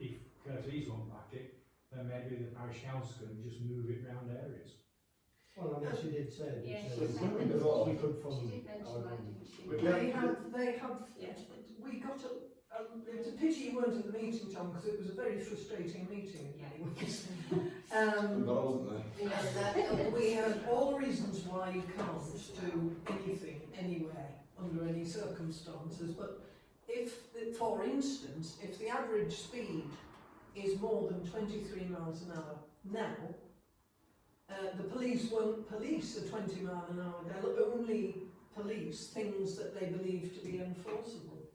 if Kirklees won't back it, then maybe the parish council could just move it round areas. well, I mean, she did say that Yeah, she she said said that we could fund She did mention that, didn't she? They have, Yeah. we got it's a pity you weren't at the meeting, Tom, because it was a very frustrating meeting in many ways. I'm glad I wasn't there. And we had all reasons why you can't do anything anywhere under any circumstances, but for instance, if the average speed is more than 23 miles an hour now, the police won't police a 20 mile an hour. They'll only police things that they believe to be enforceable.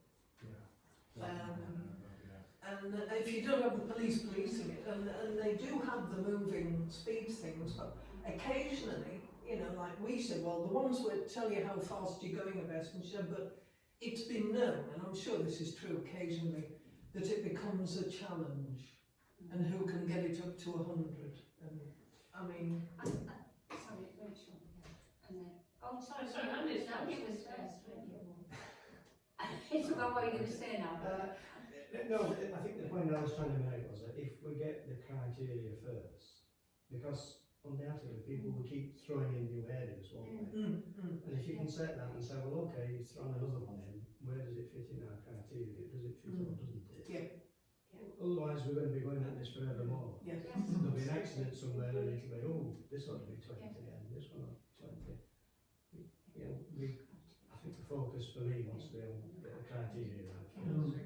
And if you don't have the police policing it, and they do have the moving speed things, but occasionally, you know, like we said, well, the ones that tell you how fast you're going are best, and she said, but it's been known, and I'm sure this is true occasionally, that it becomes a challenge, and who can get it up to 100. And I mean, sorry, Rachel. And then, oh, sorry, Sorry, Andy's Andy was first. It's about what you're going to say now. No, I think the point I was trying to make was that if we get the criteria first, because undoubtedly people will keep throwing in new areas, won't they? And if you can set that and say, well, okay, you've thrown another one in, where does it fit in our criteria? Does it fit or doesn't it? yeah, Otherwise, we're going to be going at this forevermore. yes. There'll be an accident somewhere and it'll be, oh, this ought to be 20 and this one ought to be 20. You know, I think the focus for me wants to be on get the criteria right first.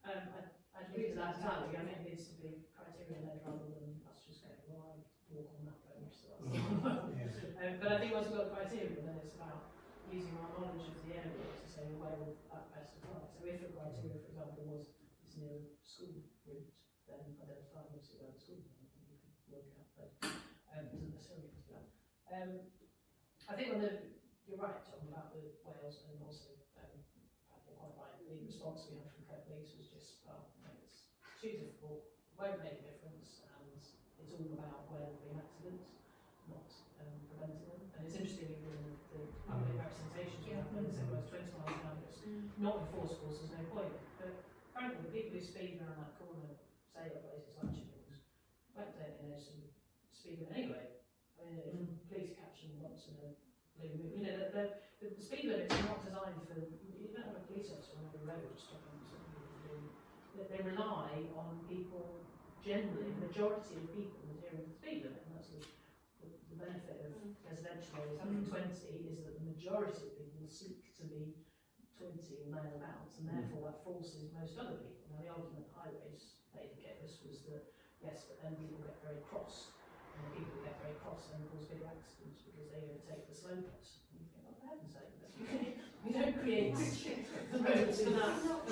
I agree with that entirely. I think it needs to be criteria-led rather than us just going, well, I walk on that road, so that's but I think once we've got criteria, then it's about using our knowledge of the area to say where would that best apply. So if the criteria, for example, was it's near a school route, then identify obviously where the school is, and you can work out that. It doesn't necessarily have to be that. I think you're right, Tom, about the Wales, and also you're quite right. The response we had from Kirk Police was just, well, it's too difficult, won't make a difference, and it's all about where there have been accidents, not preventing them. And it's interesting in the public representations we have, when they say, well, it's 20 miles an hour, it's not enforceable, so there's no point. But frankly, the people who speed around that corner, say at places like Chippings, won't take any notice of speed limit anyway. I mean, if police catch them once in a blue moon, you know, the speed limits are not designed for, you don't have a police officer on every road stopping something to do. They rely on people, generally, the majority of people adhering to the speed limit, and that's the benefit of residential areas having 20 is that the majority of people seek to be 20 or thereabouts, and therefore that forces most other people. Now, the argument highways made against this was that, yes, but then people get very cross, and the people who get very cross then cause big accidents because they overtake the slow person. And you think, oh, for heaven's sake, we don't create the roads for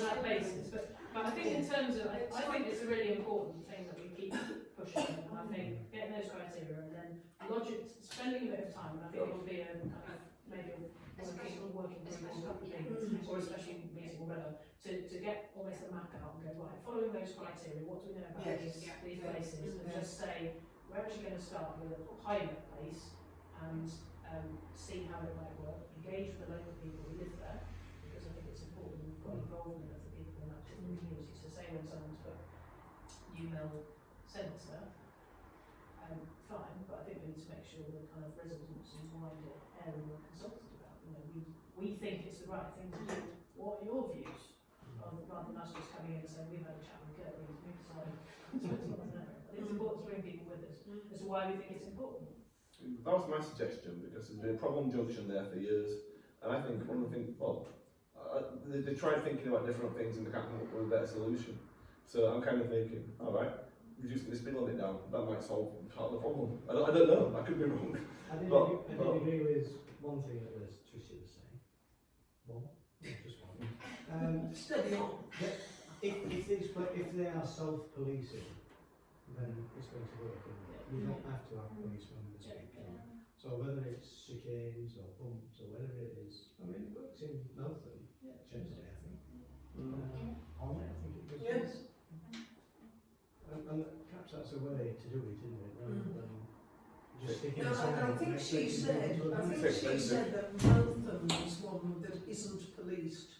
that basis. But I think in terms of, I think it's a really important thing that we keep pushing, and I think getting those criteria and then logic, spending a bit of time, and I think it will be a kind of maybe a working group or a special meeting or whatever, to get almost the map out and go, right, following those criteria, what do we know about these places, and just say, we're actually going to start with a pilot place and see how it might work, engage with the local people who live there, because I think it's important we've got involvement of the people in that particular community. So say when someone's put UML centre, fine, but I think we need to make sure the kind of residents and wider area are consulted about. You know, we think it's the right thing to do. What are your views? Rather than us just coming in and saying, we've had a chat with Kurt, we decided I think it's important to bring people with us as to why we think it's important. That was my suggestion, because there's been a problem junction there for years, and I think one of the things, well, they tried thinking about different things and they can't come up with a better solution. So I'm kind of thinking, alright, reducing the speed limit down, that might solve part of the problem. I don't know, I could be wrong. I did agree with one thing that was Tricia was saying. One? Just one. Steady on. If they are self-policing, then it's going to work. You don't have to have policemen in the street. So whether it's chicanes or bumps or whatever it is, I mean, it works in Meltham, generally, I think. I think it does. Yes. And perhaps that's a way to do it, isn't it? Rather than just sticking No, I think she said that Meltham is one that isn't policed.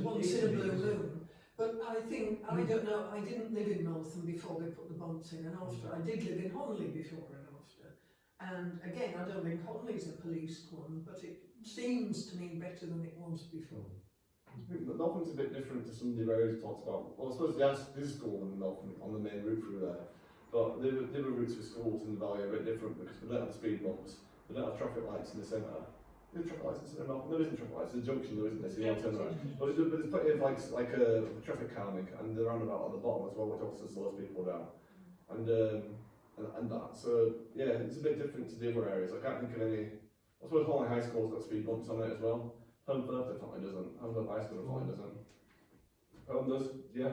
Once in a blue moon. But I think, I don't know, I didn't live in Meltham before they put the bumps in and after. I did live in Honley before and after. And again, I don't think Honley's a policed one, but it seems to me better than it was before. I think that Meltham's a bit different to some of the areas we talked about. Well, I suppose there's a school in Meltham on the main route through there, but the other routes for schools in the valley are a bit different because we don't have speed bumps, we don't have traffic lights in the centre. There's traffic lights in the centre. There isn't traffic lights. There's a junction, there isn't there? So you don't turn around. But there's plenty of like a traffic calming and the roundabout at the bottom as well, which also slows people down. and that. So yeah, it's a bit different to the other areas. I can't think of any. I suppose Horley High School's got speed bumps on it as well. Holmfirth definitely doesn't. Holmfirth High School definitely doesn't. Home does, yeah.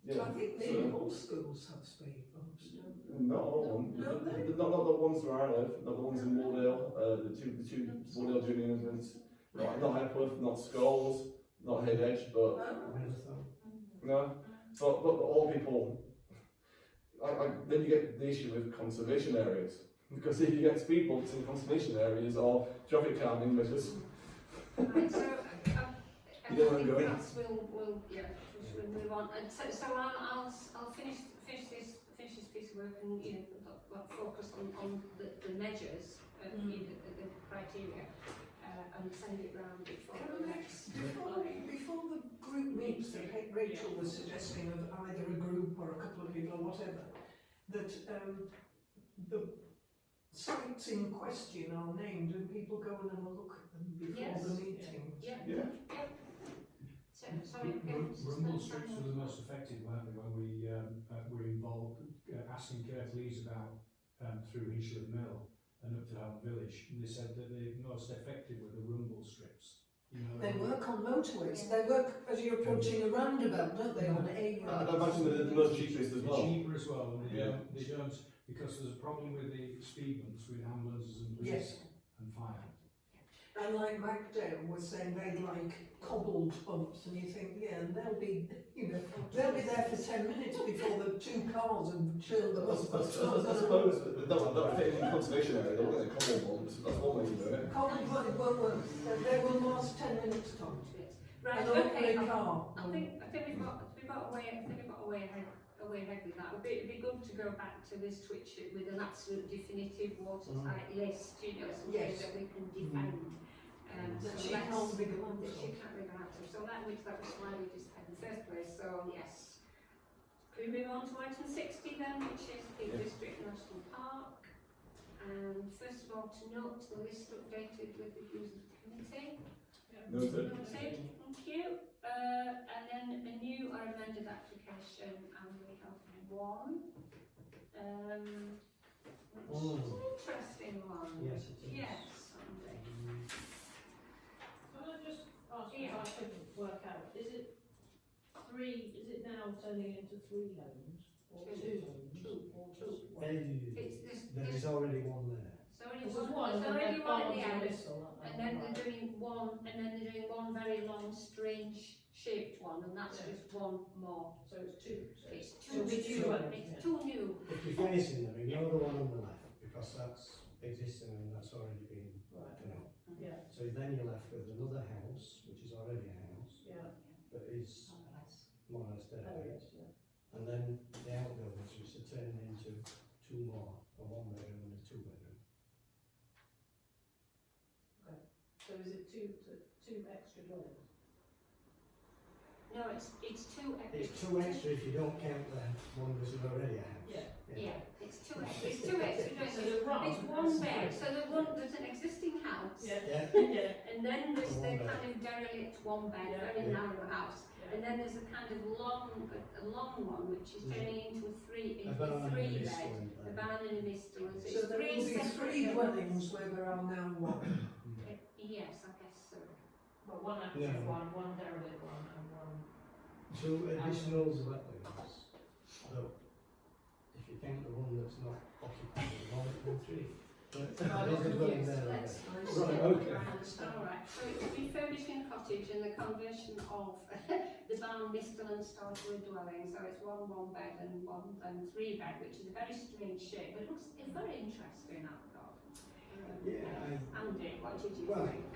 Yeah. I think So- nearly all schools have speed bumps, don't they? Not all of them. No, Not the ones where I live. Not the ones in Moordale. The two Moordale Junior Infants. Not Hepworth. Not Scholes. Not Heydedge. But no. But all people. Then you get the issue with conservation areas, because if you get speed bumps in conservation areas or traffic calming measures. Right, so I You don't wanna think go in. perhaps we'll move on. And so I'll finish this piece of work and focus on the measures, the criteria, and send it round before the next. Before the group meets, that Rachel was suggesting of either a group or a couple of people or whatever, that the sites in question are named and people go and have a look at them before the meeting. Yeah. Rumble strips were the most effective, weren't they, when we were involved, asking Kirklees about through Hinchland Mill and up to Home Village, and they said that the most effective were the rumble strips. You know, They work on motorways. They work as you're approaching a roundabout, don't they? On a I imagine they're the most cheapest as well. Cheaper as well, and Yeah. they don't, because there's a problem with the speed bumps with ambulances and police and fire. And like Magdale was saying, they like cobbled bumps, and you think, yeah, and they'll be there for 10 minutes before the two cars have chilled the bus. I suppose that fit in the conservation area, they're going to cobble bumps, that's one way to do it. Cobbled but it won't work. They will last 10 minutes, Tom. Right, An okay. ordinary car. I think we've got a way ahead with that. It'd be good to go back to this Twitch with an absolute definitive watertight list, something that we can defend. That So she let's- can't wriggle out that she of. can't wriggle out of. So that was why we just had in the first place. So yes. Can we move on to item 60 then, which is Peak District National Park? And first of all, to note the list updated with the views of the committee. Noted. Noted, thank you. And then a new or amended application, and we have one. Which is an interesting one. Yes, it is. Yes, Andy. Can I just ask if I couldn't work out, is it now turning into 3 homes? Or 2 homes? Or just one? There is already one there. There's There's already one at the end, and and then they're doing one very long, strange shaped one, and that's just one more. So it's 2. It's So two, it's new, two. it's two new. If you're facing them, ignore the one on the left, because that's existing and that's already been, Right. Yeah. So then you're left with another house, which is already a house, Yeah. but is more or less dead. Oh, yes, yeah. And then the outbuildings, which are turning into 2 more, a 1-bedroom and a 2-bedroom. So is it two extra dwellings? No, it's two extra. It's 2 extra if you don't count the one which is already a house. Yeah, it's two extra. It's two extra. So the wrong. It's one bed. So there's an existing house. Yeah. And then there's the kind of derelict one bed, very narrow house. And then there's a kind of long one which is turning into a three bed, a barn and a mistal. So there will be 3 dwellings where there are now 1. Yes, I guess so. Well, one active one derelict one, and one. 2 additional wetlands. So if you count the one that's not occupied, 1 3. But there's a dwelling there. Let's Right, okay. Alright, so it's refurbishing cottage and the conversion of the barn, mistal and starter dwelling. So it's one bed and 3 bed, which is a very strange shape, but it's very interesting, I've got. Andy, what did you think?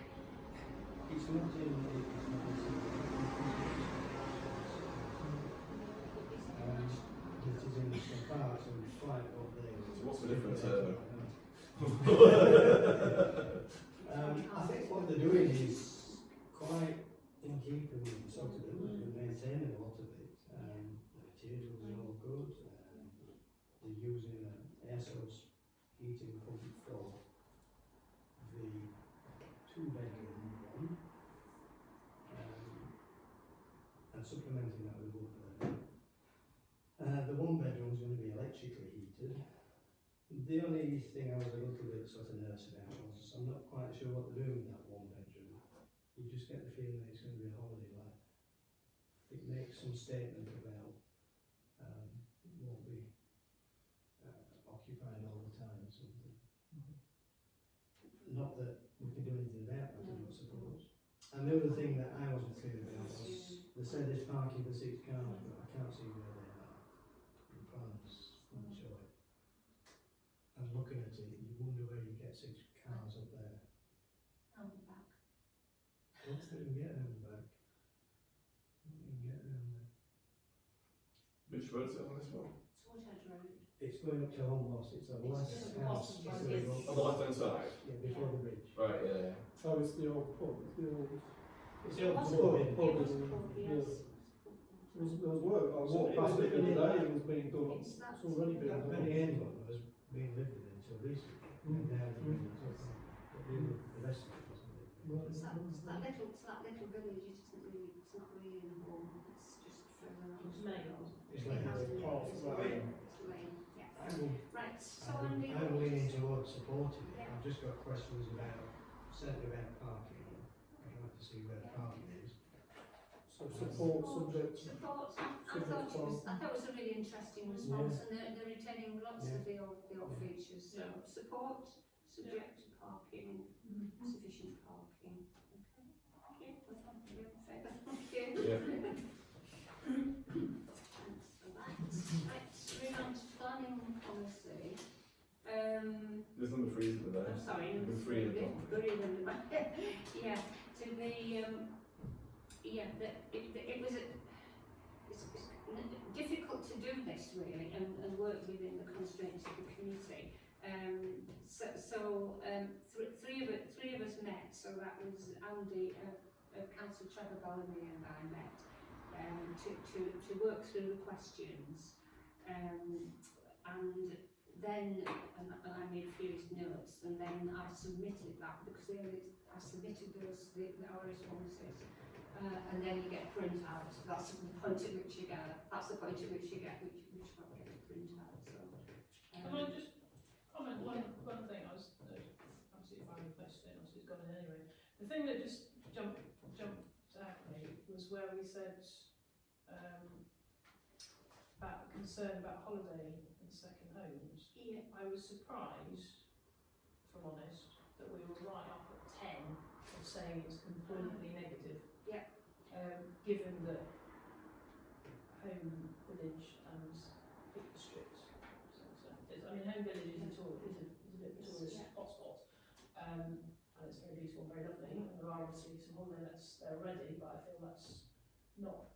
It's not in it is in some parts and quite up there. So what's the difference? I think what they're doing is quite in keeping with the sort of building and maintaining a lot of it. The materials are all good. They're using an air source heating pump for the 2-bedroom one, and supplementing that with wood burning. The 1-bedroom is going to be electric The only thing I was a little bit sort of nervous about was I'm not quite sure what they're doing with that one bedroom. You just get the feeling it's going to be a holiday let. It makes some statement about it won't be occupied all the time or something. Not that we can do anything about that, I don't suppose. And the other thing that I wasn't clear about was they said there's parking for 6 cars, but I can't see where they are. The plans don't show it. And looking at it, you wonder where you get 6 cars up there. On the back. Once they can get them back, you can get them there. Which road's it on this one? Swanshead Road. It's going up to Holmloss, it's a last the house. bottom before you one, go- On the left hand side? Yeah, before the bridge. Right, yeah. Oh, it's the old pub, it's the old. It's It the old was pub a in- pub, it was a in- pub, yeah. yes. There was work, I walked past it the other day, it was being done, It's that- it's already being That done. Penny England was being lived in until recently, and now they're in it, but the rest of it wasn't lived in. It's that little village, it isn't really, it's not really in a home, it's just further on. It's Lane. It's It like has a to be, part it's of Lane, Lane. it's Lane, yeah. I'm Right, so I'm leaving. I'm leaning towards supporting it, Yeah. I've just got questions about, certainly about parking, I'd like to see where the parking is. So support subject. Support, I thought it was a really interesting response, and they're retaining lots of the old features, so support, subject to parking, sufficient parking. Okay, thank you, thank you. Yeah. Thanks for that. Right, moving on to planning policy. There's number 3 isn't there? I'm sorry, Number number 3 in the three, top. buried under my, yeah, to the, it was it's difficult to do this really and work within the constraints of the committee. Three of us met, so that was Andy, Councillor Trevor Bellamy and I met to work through the questions, and then I made a few notes, and then I submitted that because I submitted our responses, and then you get a printout. That's the point at which you get. That's the point at which you get which one you get a printout. So. Can I just comment one thing? I was absolutely fine with posting it, obviously it's gone in anyway. The thing that just jumped out at me was where we said about concern about holiday and second homes. Yeah. I was surprised, if I'm honest, that we were right up at 10 of saying it's completely negative. Yeah. Given that Home Village and Peak District, I mean, Home Village is a bit of a tourist hotspot, and it's very beautiful, very lovely, and there are obviously some holiday lets there already, but I feel that's not.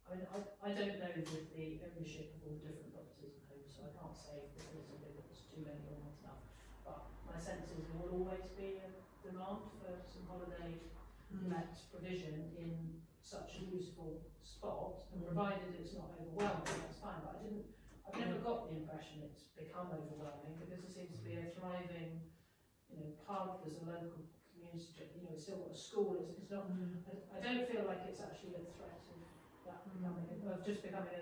I mean, I don't know the ownership of all the different properties and homes, so I can't say if there's too many or not enough. But my sense is there will always be a demand for some holiday let provision in such a useful spot, and provided it's not overwhelming, that's fine. But I've never got the impression it's become overwhelming, because there seems to be a thriving, pub. There's a local community, it's still got a school. It's not. I don't feel like it's actually a threat of that becoming, of just becoming a I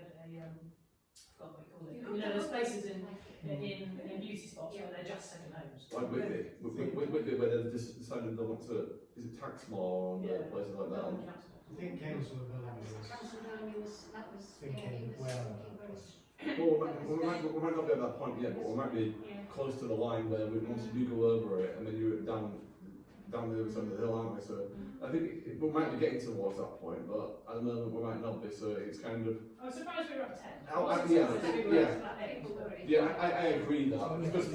forgot what you call it. There's places in beauty spots where they're just second homes. Like Whitby, where they've just decided they want to, is it tax more on places like that? I think Councillor Bellamy was Councillor Bellamy was thinking, Well, we might not be at that point yet, but we might be close to the line where once you do go over it, and then you're down the other side of the hill, aren't we? So I think we might be getting towards that point, but at the moment we might not be. So it's kind of. I was surprised we were at 10. I agree that because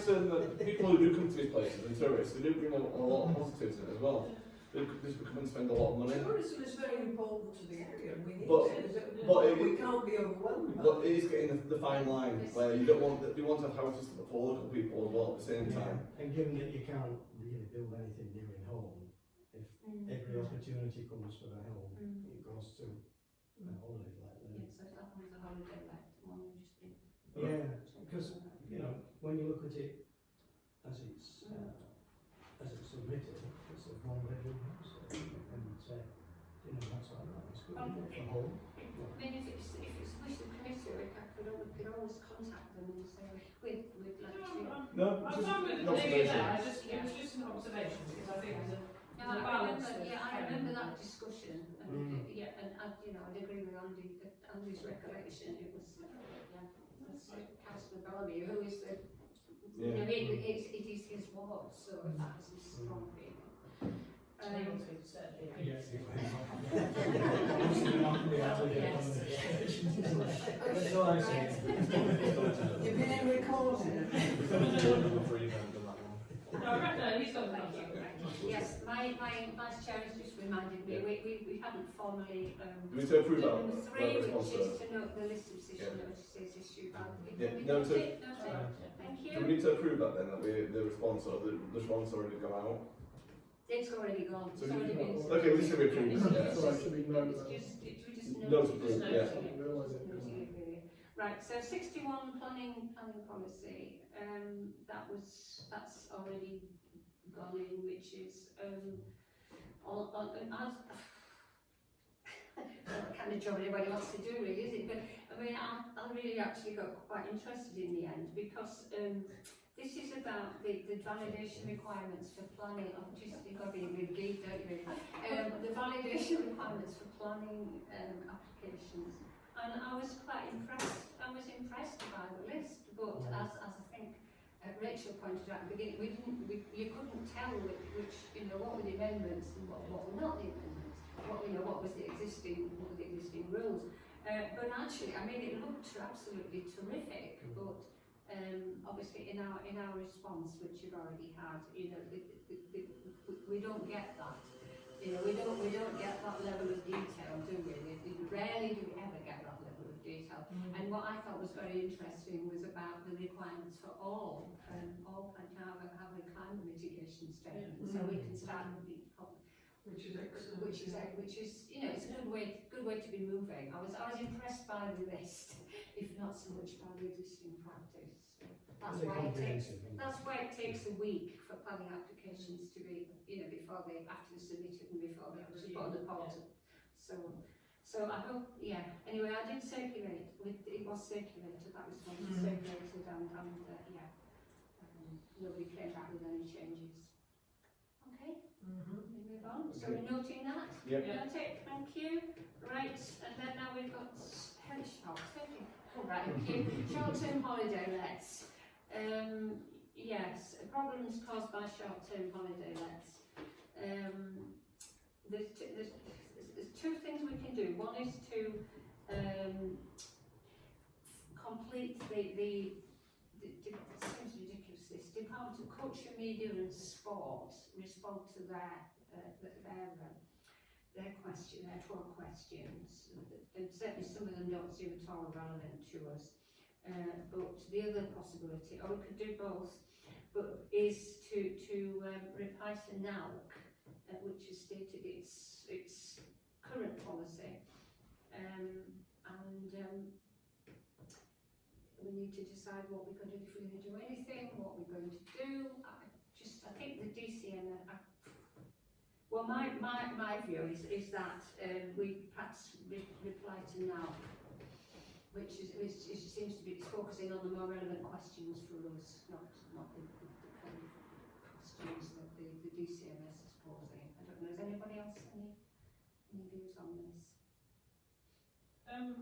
the people who do come to these places and tourists, they do bring a lot of positives in as well. They come and spend a lot of money. Tourism is very important to the area, and we need we can't be overwhelmed. But it is getting the fine line where you want to have houses for local people as well at the same time. And given that you can't really build anything new in home, if every opportunity comes for a home, it goes to a holiday like that. Yes, so that one's a holiday let one, just think. Yeah, because when you look at it as it's submitted, it's a one-bedroom house, and that's all right. It's good for home. I mean, if it's wish the committee, I could always contact them and say, with No, I'm just fine with an leaving it there, observation. it was just an observation, because I think there's No, a balance. I remember that discussion, and yeah, and you know, I'd agree with Andy's recollection. It was, Councillor Bellamy, who is the, you know, it is his ward, so that was his strong feeling. Yes. That's all I say. You're being recorded. No, I reckon he's got the answer. Yes, my vice chair has just reminded me, we haven't formally, Do we need to approve that? number three, that response, which is to note the list of decision notices issued by the. Yeah, Can we no, note so- it? Note it. Thank Do we you. need to approve that then, that the response or the response already gone out? It's already gone, So it's already been. okay, we should approve It's it, yeah. just- So it should be noted. It's just Note approved, noting yeah. it. Realise it. Noting it, really. Right, so 61 planning policy, that's already gone in, which is that kind of job anybody wants to do, really, is it? But I mean, I really actually got quite interested in the end, because this is about the validation requirements for planning. Oh, just you've got to be a good geek, don't you? The validation requirements for planning applications, and I was quite impressed. I was impressed by the list, but as I think Rachel pointed out at the beginning, you couldn't tell which what were the amendments and what were not the amendments. What was the existing rules. But actually, I mean, it looked absolutely terrific. But obviously, in our response, which you've already had, we don't get that. We don't get that level of detail, do we? Rarely do we ever get that level of detail. And what I thought was very interesting was about the requirements for all can have a climate mitigation statement, so we can start. Which is excellent. Which is it's a good way to be moving. I was impressed by the list, if not so much by the existing practice. That's why it takes a week for planning applications to be before they after they're submitted and before they put on the portal. So I hope Anyway, I did circulate. It was circulated. That response was circulated, and nobody came back with any changes. Okay. We move on. So we're noting that. Yep. Note it. Thank you. Right, and then now we've got short-term holiday lets. Yes, problems caused by short-term holiday lets. There's two things we can do. One is to complete the it seems ridiculous. This Department of Culture, Media and Sport respond to their question, their 12 questions, and certainly some of them don't seem at all relevant to us. But the other possibility, or we could do both, but is to reply to NALC, which has stated its current policy, and we need to decide what we're going to do, if we're going to do anything, what we're going to do. I think the DCM. Well, my view is that we perhaps reply to NALC, which seems to be focusing on the more relevant questions for us, not the kind of questions that the DCMS is posing. I don't know. Has anybody else any views on this? To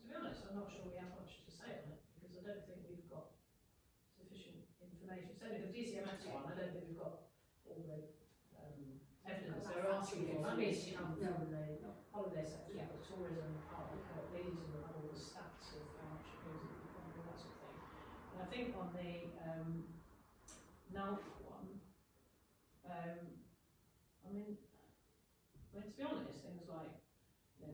be honest, I'm not sure we have much to say on it, because I don't think we've got sufficient information. Certainly the DCMS one, I don't think we've got all the evidence they're asking for. That means from the holiday sector, the tourism part of the leads and all the stats of how much it goes into the economy, that sort of thing. And I think on the NALC one, to be honest, things like,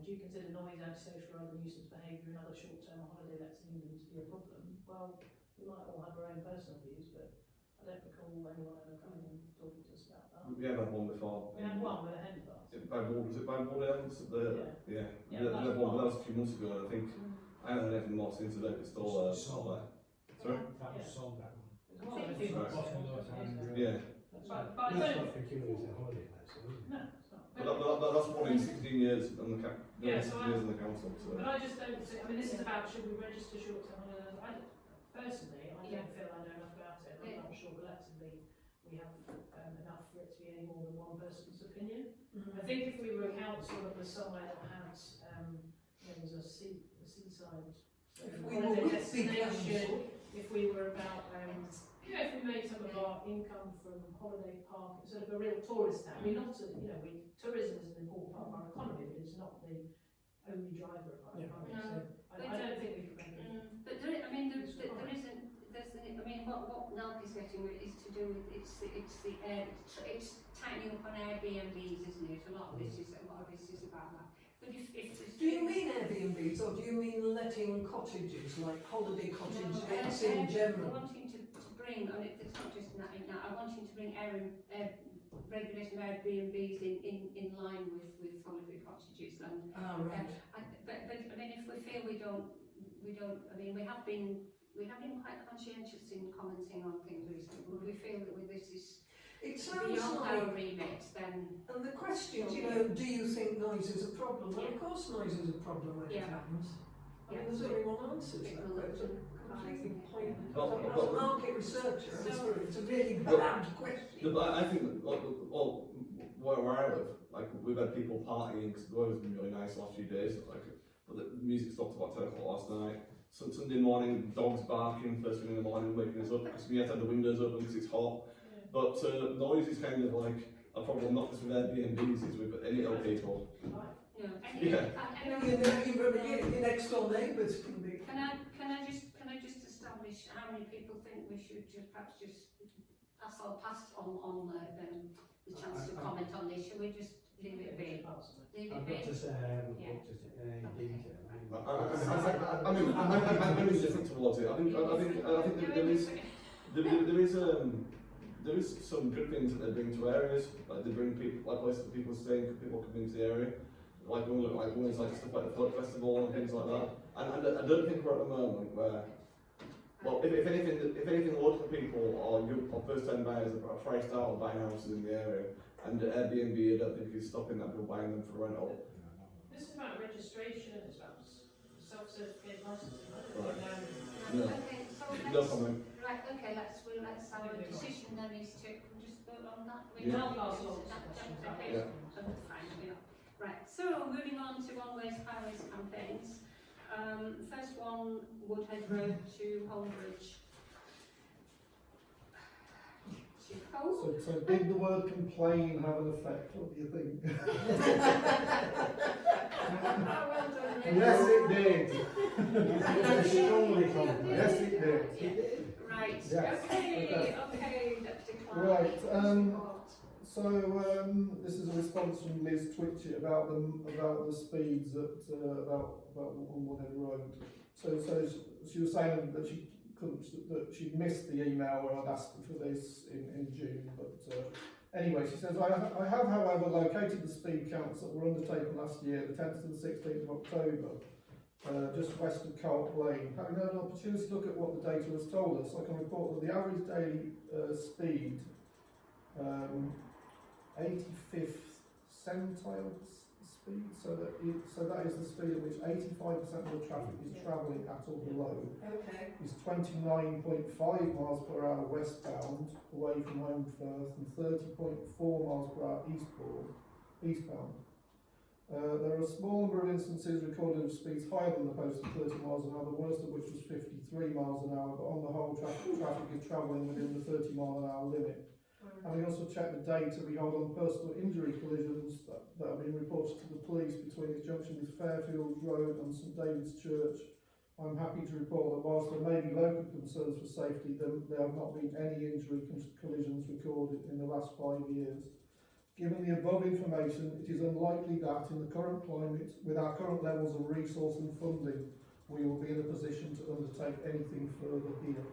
do you consider noise, antisocial or other nuisance behaviour and other short-term holiday lets in England to be a problem? Well, we might all have our own personal views, but I don't recall anyone ever coming and talking to us about that. We have had one before. We had one with a hen bus. Was it by Borderlands? Yeah. That was a few months ago, and I think I haven't had anything more since the it's all there. Sorry? That was sold, that one. It was one of the few months ago. Yeah. But I don't. No, it's not. That's one in 16 years on the Yeah, so years on the council. So. But I just don't see, this is about should we register short-term holidays. Personally, I don't feel I know enough about it. collectively we have enough for it to be any more than one person's opinion. I think if we were a council that was somewhere that had, there was a seaside If we were with big council, if we were about, if we made some of our income from holiday park, sort of a real tourist town. I mean, tourism is an important part of our economy, but it's not the only driver of our economy. No. So I don't think we could make it. But there isn't, what NALP is getting with is to do with, it's tightening up on Airbnbs, isn't it? A lot of this is about that. But if do you mean Airbnbs or do you mean letting cottages, like holiday cottages in general? Wanting to bring, and it's not just that, I'm wanting to bring regulation of Airbnbs in line with holiday cottages. And right. but I mean, if we feel we don't, I mean, we have been quite conscientious in commenting on things recently, but we feel that with this is it sounds beyond like, our remit, then... And the question, do you think noise is a problem? Well, of course noise is a problem when it happens. I mean, there's only one answer to that question. Completely pointless. As a market researcher, it's a really bad question. But I think that, where I live, like, we've had people partying because the weather's been really nice the last few days, but the music stopped about 10 o'clock last night. So Sunday morning, dogs barking first thing in the morning, waking us up because we had to have the windows open because it's hot. But noise is kind of like a problem, not just with Airbnbs, it's with any other people. Your next door neighbours can be. Can I just establish how many people think we should perhaps pass on the chance to comment on this? Should we just leave it be? Leave it be. I'm indifferent towards it. I think there is some good things that they bring to areas. Like they bring people, like places for people to stay, people come into the area. Like ones like stuff like the Folk Festival and things like that. And I don't think we're at the moment where, well, if anything, local people or first-time buyers are priced out of buying houses in the area, and Airbnb I don't think is stopping that people buying them for rental. This is about registration, it's about self-certificate licensing. Right. No. No. Okay, so No comment. right, okay, let's have a decision then is to just vote on that. Yeah. Right, so moving on to One-Ways Highways campaigns. First one, Woodhead Road to Holbridge. So did the word complain have an effect? What do you think? Yes, it did. Strongly complain. Yes, it did. Right. Yes. Okay. Deputy Clerk. Right. So this is a response from Liz Twitchett about the speeds at about on Woodhead Road. So she was saying that she missed the email where I'd asked her for this in June. But anyway, she says I have however located the speed counts that were undertaken last year, the 10th to the 16th of October. Just west of Carp Lane. Having had an opportunity to look at what the data has told us, I can report that the average daily speed 85th centile speed, so that is the speed at which 85% of the traffic is travelling at or below. Okay. Is 29.5 miles per hour westbound away from home Firth and 30.4 miles per hour eastbound. There are a small number of instances recorded of speeds higher than the posted 30 miles an hour, the worst of which was 53 miles an hour, but on the whole traffic is travelling within the 30 mile an hour limit. Having also checked the data we hold on personal injury collisions that have been reported to the police between its junction with Fairfield Road and St David's Church, I'm happy to report that whilst there may be local concerns for safety, there have not been any injury collisions recorded in the last 5 years. Given the above information, it is unlikely that in the current climate, with our current levels of resource and funding, we will be in a position to undertake anything further here.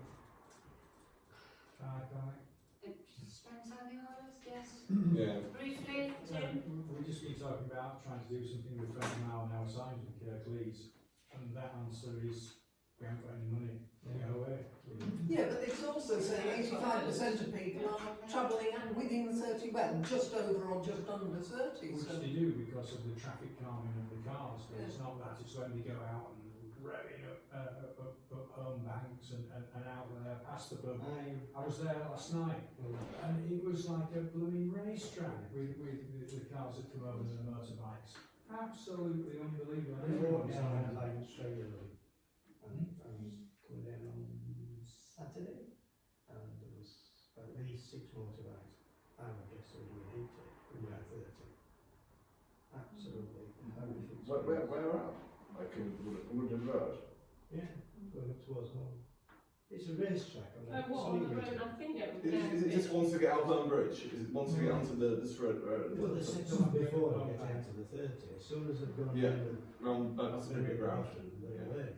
Yes. Yeah. Briefly, Tim. We just keep talking about trying to do something with 20 mile an hour signs in Kirklees, and that answer is we haven't got any money to go away. Yeah, but it's also saying 85% of people are travelling within 30, well, just over or just under 30. Which So. they do because of the traffic calming of the cars, but it's not that, it's when they go out and revving up home banks and out there past the pub. I was there last night, and it was like a blooming racetrack with cars that come over and the motorbikes. Absolutely unbelievable. I walked Everyone's down on that it. line regularly, and I was coming down on Saturday, and there was at least 6 motorbikes. I would guess they were doing 80, and we had 30. Absolutely horrific. Where at? Like in Woodland Road? Yeah, going up towards home. It's a racetrack on What, on the road? I think it was. Is it just once to get out on the bridge? Is it once to get onto the straight road? Well, they set up before they get out to the 30. As soon as they've gone Yeah. round That's a big ground. they're away.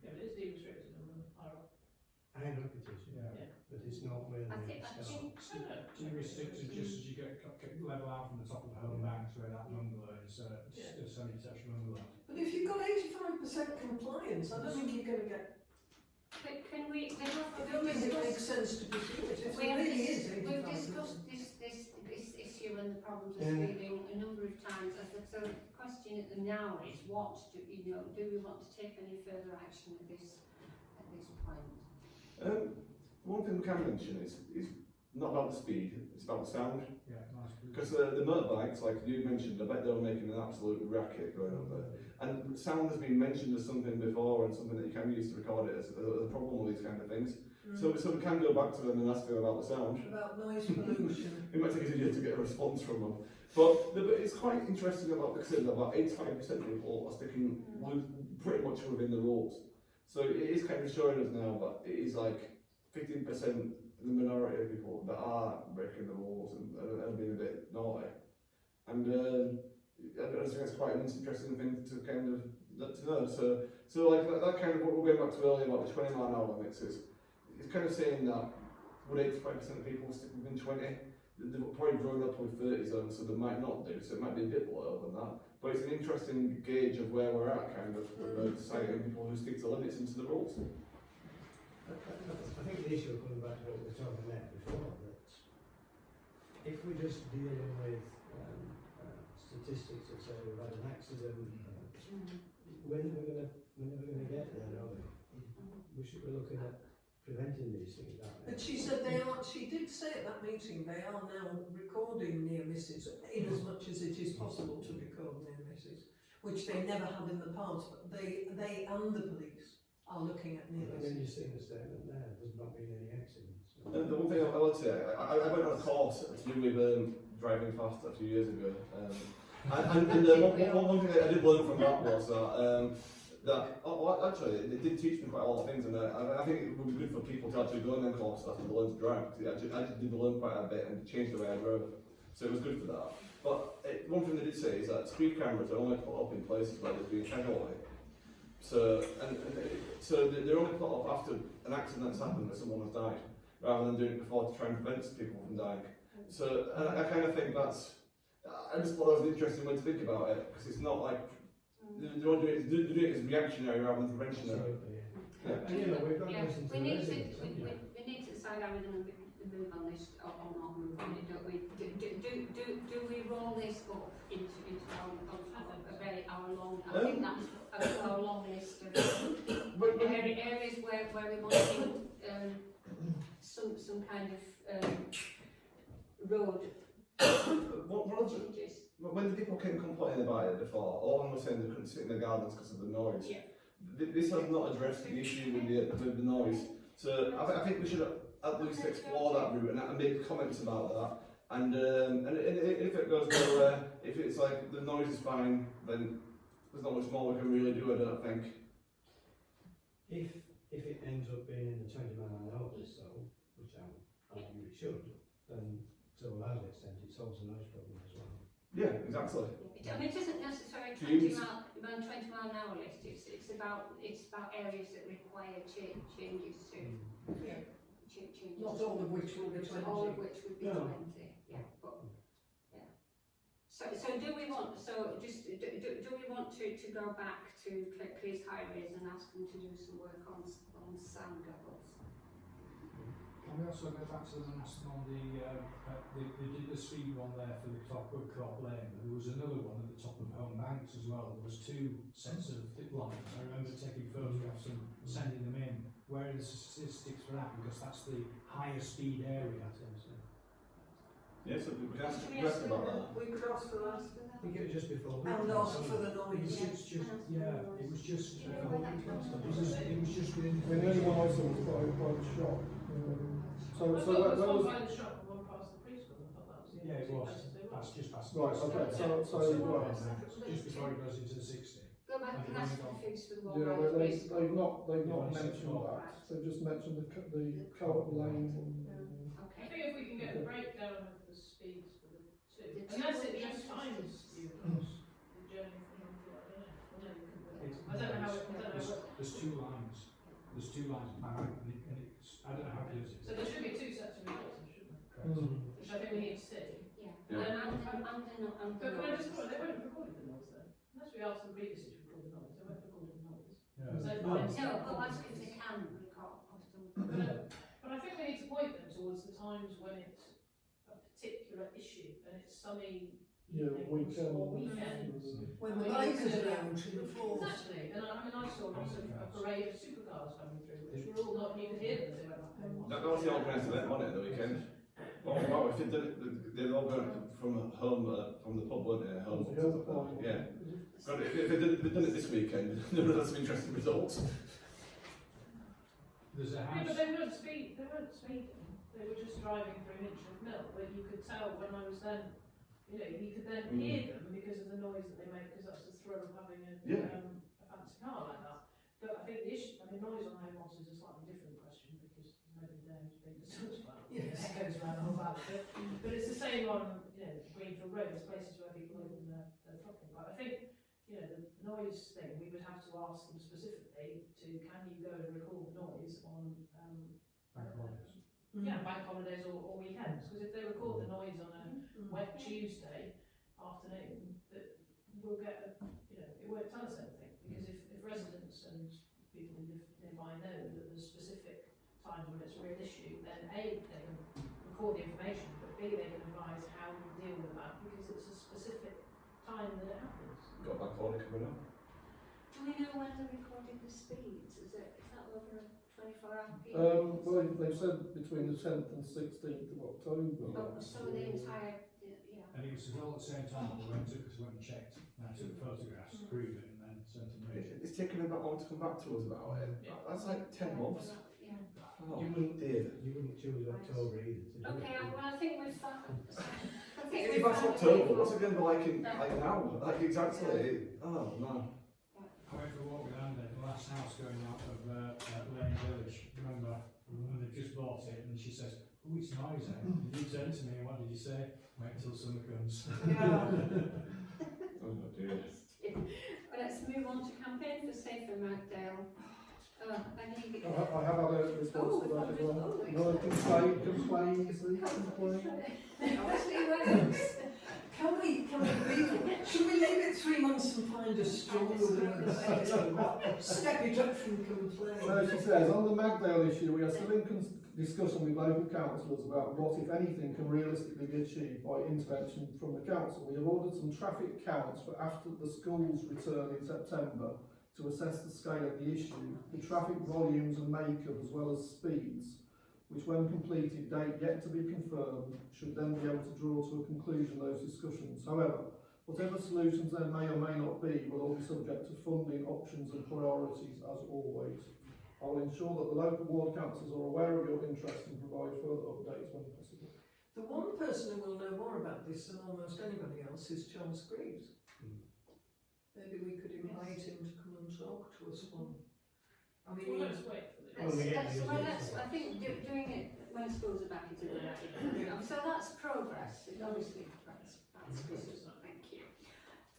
Yeah, but it's demonstrated on the higher up. I know it is, Yeah. but it's not where I they think, start. Do you restrict it just as you get level out from the top of the home banks where that bungalow is, a semi-detached bungalow? But if you've got 85% compliance, I don't think you're going to get. can we, I don't think it makes sense to pursue it. If it really is 85%. we've discussed this issue and the problems of Yeah. speeding a number of times. So the question now is, what do we want to take any further action at this point? One thing we can mention is not about the speed, it's about the sound. Yeah, nice. Because the motorbikes, like you mentioned, I bet they were making an absolute racket going up there. And sound has been mentioned as something before and something that you can use to record it as a problem with these kind of things. So we can go back to them and ask them about the sound. About noise pollution. It might take us a year to get a response from them. But it's quite interesting about about 85% of people are sticking pretty much within the rules. So it is kind of showing us now that it is like 15% the minority of people that are breaking the rules and being a bit naughty. And I just think it's quite an interesting thing to kind of know. So like that kind of what we're going back to earlier about the 20-mile-an-hour limits is it's kind of saying that would 85% of people stick within 20? They've probably grown up with 30 zones, so they might not do, so it might be a bit lower than that. But it's an interesting gauge of where we're at, kind of, with society and people who stick to limits and to the rules. I think the issue coming back to what we were talking about before, that if we're just dealing with statistics that say we've had an accident, we're never going to get there, are we? We should be looking at preventing these things, aren't we? But she said she did say at that meeting they are now recording near misses in as much as it is possible to record near misses, which they never have in the past, but they and the police are looking at near And then you misses. see the statement there, there's not been any accidents. The one thing I would say, I went on a course to do with driving fast a few years ago. One thing I did learn from that was that actually it did teach me quite a lot of things, and I think it would be good for people to actually go on them courses after they learn to drive, because I actually did learn quite a bit and changed the way I drove, so it was good for that. But one thing they did say is that speed cameras are only put up in places where there's been casualty. So they're only put up after an accident's happened where someone has died, rather than doing it before to try and prevent people from dying. So I kind of think I just thought that was an interesting way to think about it, because it's not like they're doing it as reactionary rather than preventionary. Absolutely, yeah. Yeah. And you know, we've got to listen to we the need residents, to haven't we? we need to decide how we're going to move on this or not move on it, don't we? Do we roll this up into a very hour-long? I think that's a long list of areas where we want to some kind of road changes. When the people came complaining about it before, all of them were saying they couldn't sit in the gardens because of the noise. Yeah. This has not addressed the issue with the noise. So I think we should at least explore that route and make comments about that. And if it goes nowhere, if it's like the noise is fine, then there's not much more we can really do, I don't think. If it ends up being in the 20-mile-an-hour list, though, which I argue it should, then to a large extent it solves the noise problem as well. Yeah, exactly. I mean, it isn't necessarily Tunes. 20-mile-an-hour list. It's about areas that require changes to. Yeah. Changes. Not all of which will be 20. All of which would be No. 20. Yeah, but yeah. So do we want? So just do we want to go back to Police Highways and ask them to do some work on sound levels? Can we councillor go back to them and ask them on they did the speed one there for the top of Crop Lane, but there was another one at the top of Home Banks as well. There was two sets of lines. I remember taking photographs and sending them in. Where are the statistics for that? Because that's the higher speed area. Yeah, so we could ask Should we ask ask about them? that. We could ask for that. I think it was just before. And ask for the It noise. was just yeah, it was just Do you know where that comes from? it was just really. I mean, the only one I saw was by the shop. So I thought where there was was one by the shop and one past the preschool. I thought that was the Yeah, it only two was. places they were. That's just past. right? Okay, so right. Just before it goes into the 60. Go back and ask for the figures for the one Yeah, by the they've preschool. not Yeah, mentioned it's that. They've just mentioned the co-op lane. I Okay. think if we can get a breakdown of the speeds for the two, The two unless it will be just times you across the journey from one to the other, I don't know. I don't know how it, I don't know what. There's two lines. There's two lines, and it's, I don't know how it is. So there should be two sets of results, shouldn't there? Mm. Which I think we need to see. Yeah. Yeah. But can I just comment, they won't have recorded the noise though. Unless we ask them previously to record the noise, they won't record the noise. Yeah. So No, but ask if they can record. But I think we need to point them towards the times when it's a particular issue and it's sunny Yeah, evenings or weekend. weekends. When the bike is around in the fall. Exactly, and I mean I saw lots of a parade of supercars coming through, which were all not, you could hear them as they went up home. That was the organised event, wasn't it, the weekend? Well, if they're all going from home, from the pub, weren't they? Home. Yeah. But if they'd done it this weekend, there would have some interesting results. There's a Yeah, house. but they weren't speeding, they were just driving through Hinchcliffe Mill, but you could tell when I was then, you know, you could then hear them because of the noise that they make, because that's the thrill of having a fancy car like that. But I think the issue, I mean, noise on home lots is a slightly different question because nobody knows being disturbed by it. Yes. Echoes around the whole valley. But it's the same on, you know, Greenfield Road, there's places where people live and they're talking about. I think, you know, the noise thing, we would have to ask them specifically to, can you go and record noise on, Bank holidays. yeah, bank holidays or weekends? Because if they record the noise on a wet Tuesday afternoon, that we'll get a, you know, it won't tell us anything. Because if residents and people who live nearby know that there's specific times when it's a real issue, then A, they can record the information, but B, they can advise how to deal with that because it's a specific time that it happens. Got a bank holiday coming up. Do we know when they recorded the speeds? Is that over a 24-hour period? Well, they've said between the 10th and 16th of October. Oh, so the entire, yeah. And it was all at the same time that we went to, because we went and checked, and I took the photographs, proved it, and then sent them in. It's taken them that long to come back to us about it. Yeah. That's like 10 months. Yeah. Oh, You wouldn't, dear. you wouldn't choose October either. to do Okay, it. well, I think we've found. I think If we've that's found October, people. what's it going to be like now? Like exactly. Oh man. I went for a walk with Andy, the last house going out of Lane Village, remember? And they've just bought it, and she says, oh, it's noisy. And you turned to me, and what did you say? Wait till summer comes. Oh dear. Well, let's move on to campaign for safer Markdale. I need it. I have had a response to that as well. No, complaints. Obviously, works. Can we should we leave it 3 months and find a stronger word? Step it up from complaint. So she says, on the Magdale issue, we are still in discussion with local councillors about what, if anything, can realistically be achieved by intervention from the council. We have ordered some traffic counts for after the schools return in September to assess the scale of the issue, the traffic volumes and makeup as well as speeds, which when completed, date yet to be confirmed, should then be able to draw to a conclusion those discussions. However, whatever solutions there may or may not be will all be subject to funding options and priorities as always. I will ensure that the local ward councillors are aware of your interest and provide further updates when possible. The one person who will know more about this than almost anybody else is Charles Greaves. Maybe we could invite him to come and talk to us one. I mean, Well, let's wait for the. I think doing it when schools are back is a good idea. So that's progress. It's obviously that's good. Thank you.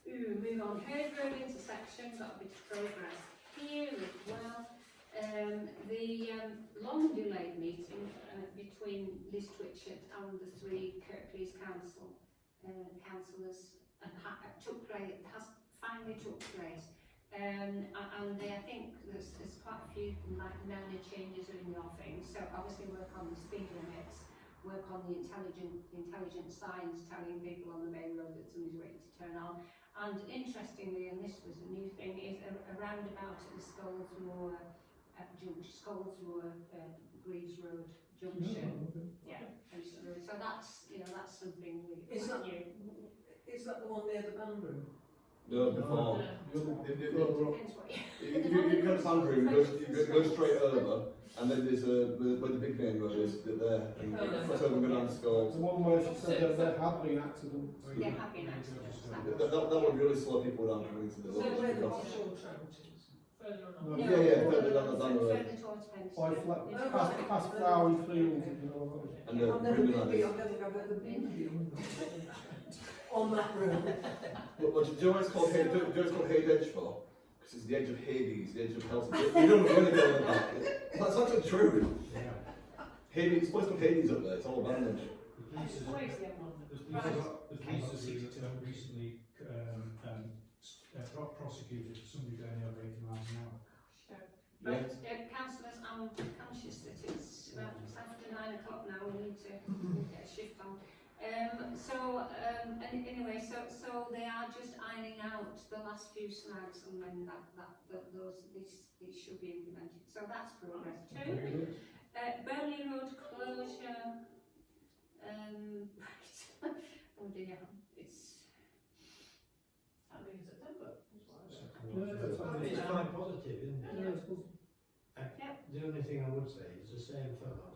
Ooh, move on. Herd Road intersection, got a bit of progress here as well. The long delayed meeting between Liz Twitchett and the 3 Kirklees councillors took place. Has finally took place. and I think there's quite a few like minor changes are in the offing. So obviously work on the speed limits, work on the intelligent signs telling people on the main road that somebody's waiting to turn on. And interestingly, and this was a new thing, is a roundabout at the Scolesmoor Greaves Road junction. Yeah, so that's that's something Is that new. Is that the one near the band room? No, before. Depends what you. If you go to Sandroom, you go straight over, and then there's where the big main road is, there, and cross over and go down to The Scholes. one where she said that there have been accidents. There have been accidents. That would really slow people down coming into the So village. where the because- offshore trout is? Further No. on. Further down the road. Further towards Pensy. By past Flowery Fields, you know. And I've never Brimley been, Ladders. I don't think I've ever been on that road. But do you know what it's called? Do you know what it's called Hades for? Because it's the edge of Hades, the edge of hell. You don't know anything about that. That's actually true. Hades, it's a place called Hades up there. It's all abandoned. Always the M1. There's police that recently prosecuted for somebody going over 80 miles an hour. Right, councillors, I'm conscious that it's after 9 o'clock now. We need to get a shift on. Anyway, so they are just ironing out the last few snags, and then these should be implemented. So that's progress too. Burnley Road closure. Right. Oh dear, it's. That'll be in September. It's quite positive, isn't it? Yeah. The only thing I would say is the same fellow,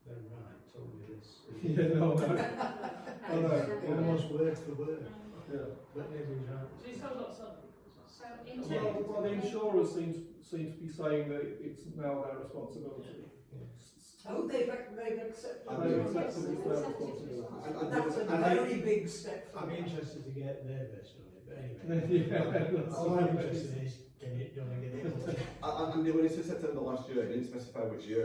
Ben Wright, told me this. Yeah, no, I know, almost word for word. Yeah. But maybe he's right. So he's still got some. So in terms. Well, the insurers seem to be saying that it's now their responsibility. Oh, they've accepted. They've accepted it's their responsibility. That's a very big step. I'd be interested to get their version on it, but anyway. All I'm interested in is get it done and get it done. And when it said September last year, it didn't specify which year.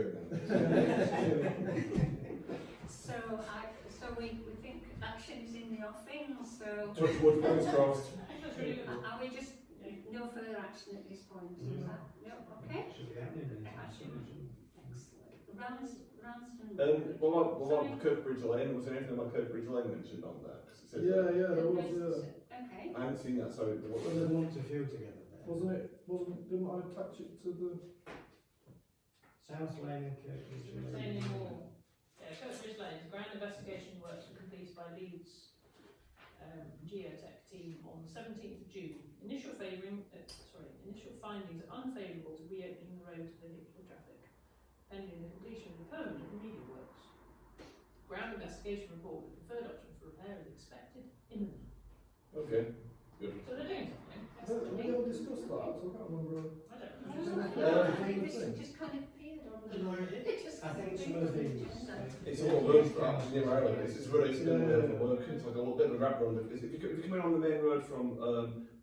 So we think action is in the offing. So Touch wood, fingers crossed. are we just no further action at this point? Is that no? Okay. Should be happening then. Excellent. Ramsden. About Kirkbridge Lane, was there anything about Kirkbridge Lane mentioned on there? 'Cause it says Yeah, there was, Okay. I haven't seen that, sorry. Well, they lumped a few together there. Didn't I attach it to the... South Lane and Kirkbridge Say Lane. any more? Yeah, Kirkbridge Lane, ground investigation works were completed by Leeds Geotech team on the 17th of June. Initial findings are unfavourable to reopening the road to vehicular traffic, pending the completion of the permanent remedial works. Ground investigation report with preferred option for repair is expected imminently. Okay, good. So they're doing something. That's We the never discussed that, so I can't remember. I don't I know. don't know. It just kind of appeared on the. I think some of these. It's a little road for us near Ireland. It's very extended for work. It's like a little bit of a wrap road. If you come in on the main road from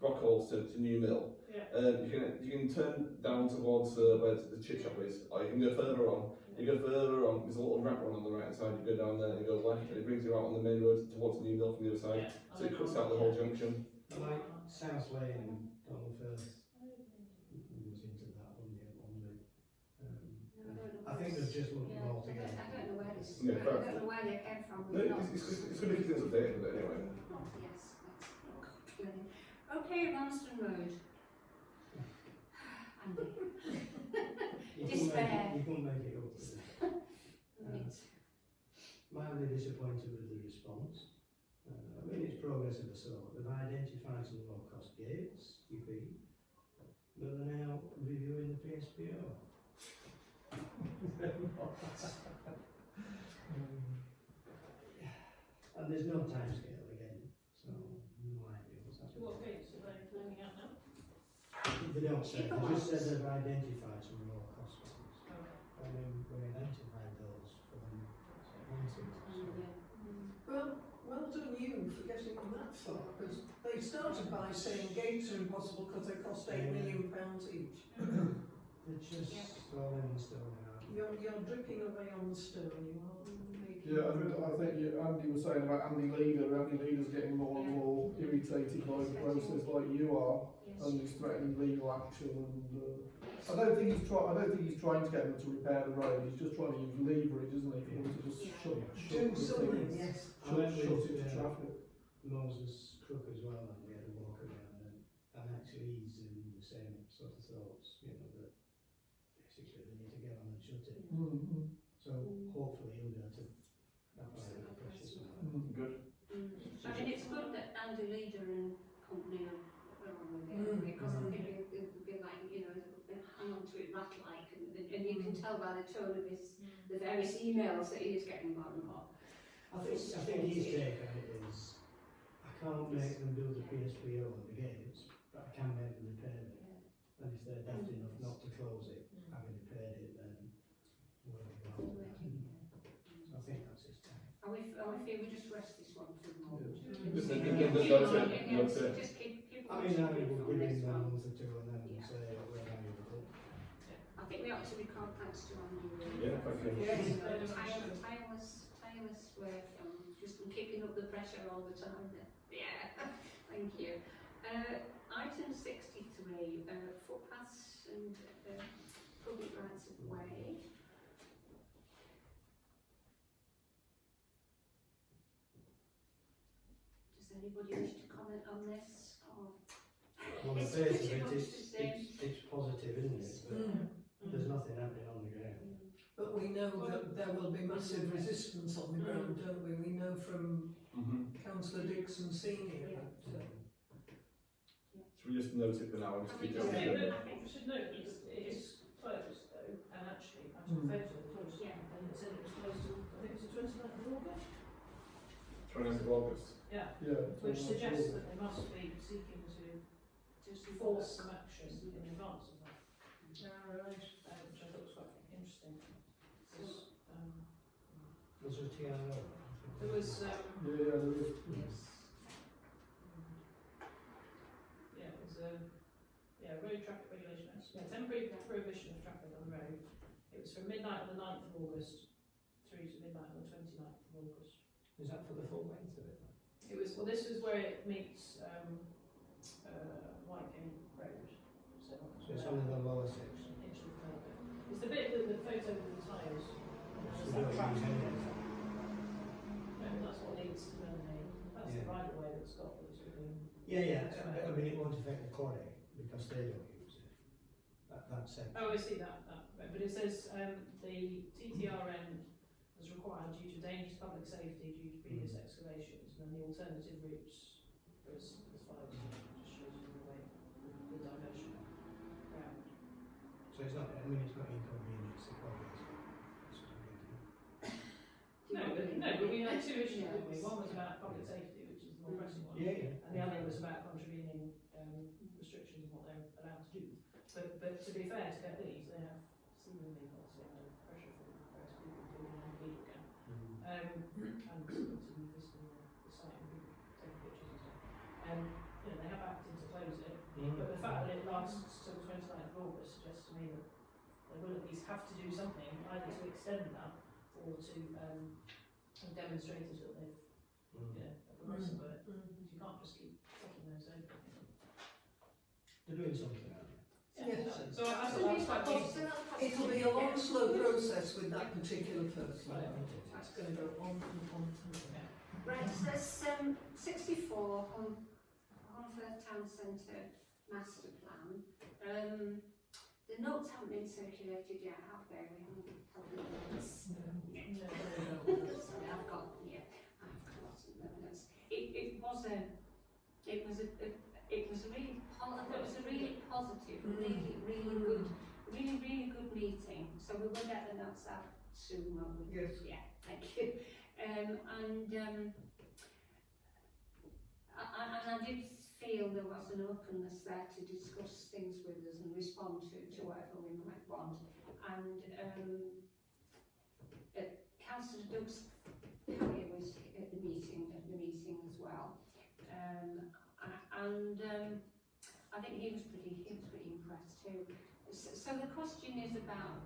Brockholes to New Mill, Yeah. you can turn down towards where the chip shop is, or you can go further on. You go further on. There's a little wrap road on the right hand side. You go down there and you go left, and it brings you out on the main road towards New Mill from the other side. Yeah. So it cuts out the whole junction. Like South Lane and Donald Firth was into that on the I think they've just looked them all together. I don't know where this. Yeah, I don't know where they came from. No, it's good to keep things updated with it anyway. Oh, yes, that's brilliant. Okay, Ramsden Road. Andy. Despair. You couldn't make it up. Right. Mildly disappointed with the response. I mean, it's progress of the sort. They've identified some low-cost gates, but they're now reviewing the PSPO. And there's no time scale again, so no idea what's happening. What gates are they looking at now? They don't say, they just said they've identified some low-cost ones. Okay. And then we identified those for them. Well done you for getting them that far, because they started by saying gates are impossible because they cost £8 million each. They're just throwing the stone out. You're dripping away on the stone, you are. Yeah, I think Andy was saying about Andy Leader. Andy Leader's getting more and more irritated by the process, like you are. Yes. and he's threatening legal action. And I don't think he's trying to get them to repair the road. He's just trying to use leverage, isn't he, for them to just shut Do the something, thing, yes. I went shut with, it to traffic. Moses Crook as well, and we had a walk around, and actually he's in the same sort of thoughts, you know, that basically they need to get on and shut it. Mm-hmm. So hopefully he'll be able to apply that pressure somehow. Good. I mean, it's good that Andy Leader and company are on with it, because I think it'll be like, you know, hang on to it rat-like, and you can tell by the tone of the various emails that he is getting more and more. I think his take on it is, I can't make them build a PSPO on the gates, but I can make them repair it. And if they're daft enough not to close it, having repaired it, then we'll go on with that. So I think that's his take. Are we feel we just rest this one for the moment? Just Just keep I mean, I on will give this him a one. month or two and then say where I am with it. I think we ought to record thanks to Andy. Yeah, thank you. Tireless work and just keeping up the pressure all the time. Yeah, thank you. Item 63, footpaths and public rights of way. Does anybody wish to comment on this? Or On the It's face pretty of much it, the same. it's positive, isn't it? But there's nothing happening on the ground. But we know that there will be massive resistance on the ground, don't we? We know from Councillor Dixon Senior that Should we just note it for now and just keep I going? think we should note that it is closed though, and actually, I took a photo of the closed, and it said it was closed till, I think it was the 29th of August. 29th of August. Yeah, Yeah. which suggests that they must be seeking to just force some action in advance of that, right. which I thought was quite interesting. Because, Was there a TRO? there was, Yeah, there is. Yes. yeah, it was road traffic regulation, temporary prohibition of traffic on the road. It was from midnight on the 9th of August through to midnight on the 29th of August. Is that for the full length of it? It was, well, this is where it meets Wyking Road. So So it's only the lower section. It's the bit that the photo with the tyres. So There's you that don't track. use any of that. No, that's what leads to Melanie. That's the Yeah. right of way that's got the sort of. Yeah. I mean, it won't affect the quarry because they don't use it. That section. Oh, I see that. But it says the TTRN was required due to dangerous public safety due to previous excavations, and then the alternative routes was as follows. Just shows you the way the diversion round. So it's not. I mean, it's not inconvenience. The quarry is. But we had two issues, didn't we? One was about public safety, which is the more pressing one, Yeah. and the other was about contravening restrictions and what they're allowed to do. But to be fair to get these, they have seemingly not seen under pressure from various people doing it illegal again. And continue visiting the site and taking pictures and stuff. You know, they have acted to close it, but the fact that it lasts till the 29th of August suggests to me that they will at least have to do something, either to extend that or to have demonstrated that they've, you know, progressed by it. You can't just keep taking those over. They're doing something, aren't they? Yes. So I thought that's quite useful. It'll be a long, slow process with that particular person. That's going to go on and on and on. Right, so there's 64 on Holmfirth Town Centre Master Plan. The notes haven't been circulated yet, have they? We haven't had the notes. Sorry, I've got lots of notes. It was a really positive, really good meeting. So we will get the notes out soon, won't we? Yes. Yeah, thank you. And I did feel there was an openness there to discuss things with us and respond to whatever we might want. And Councillor Doug's Carrier was at the meeting as well. I think he was pretty impressed too. So the question is about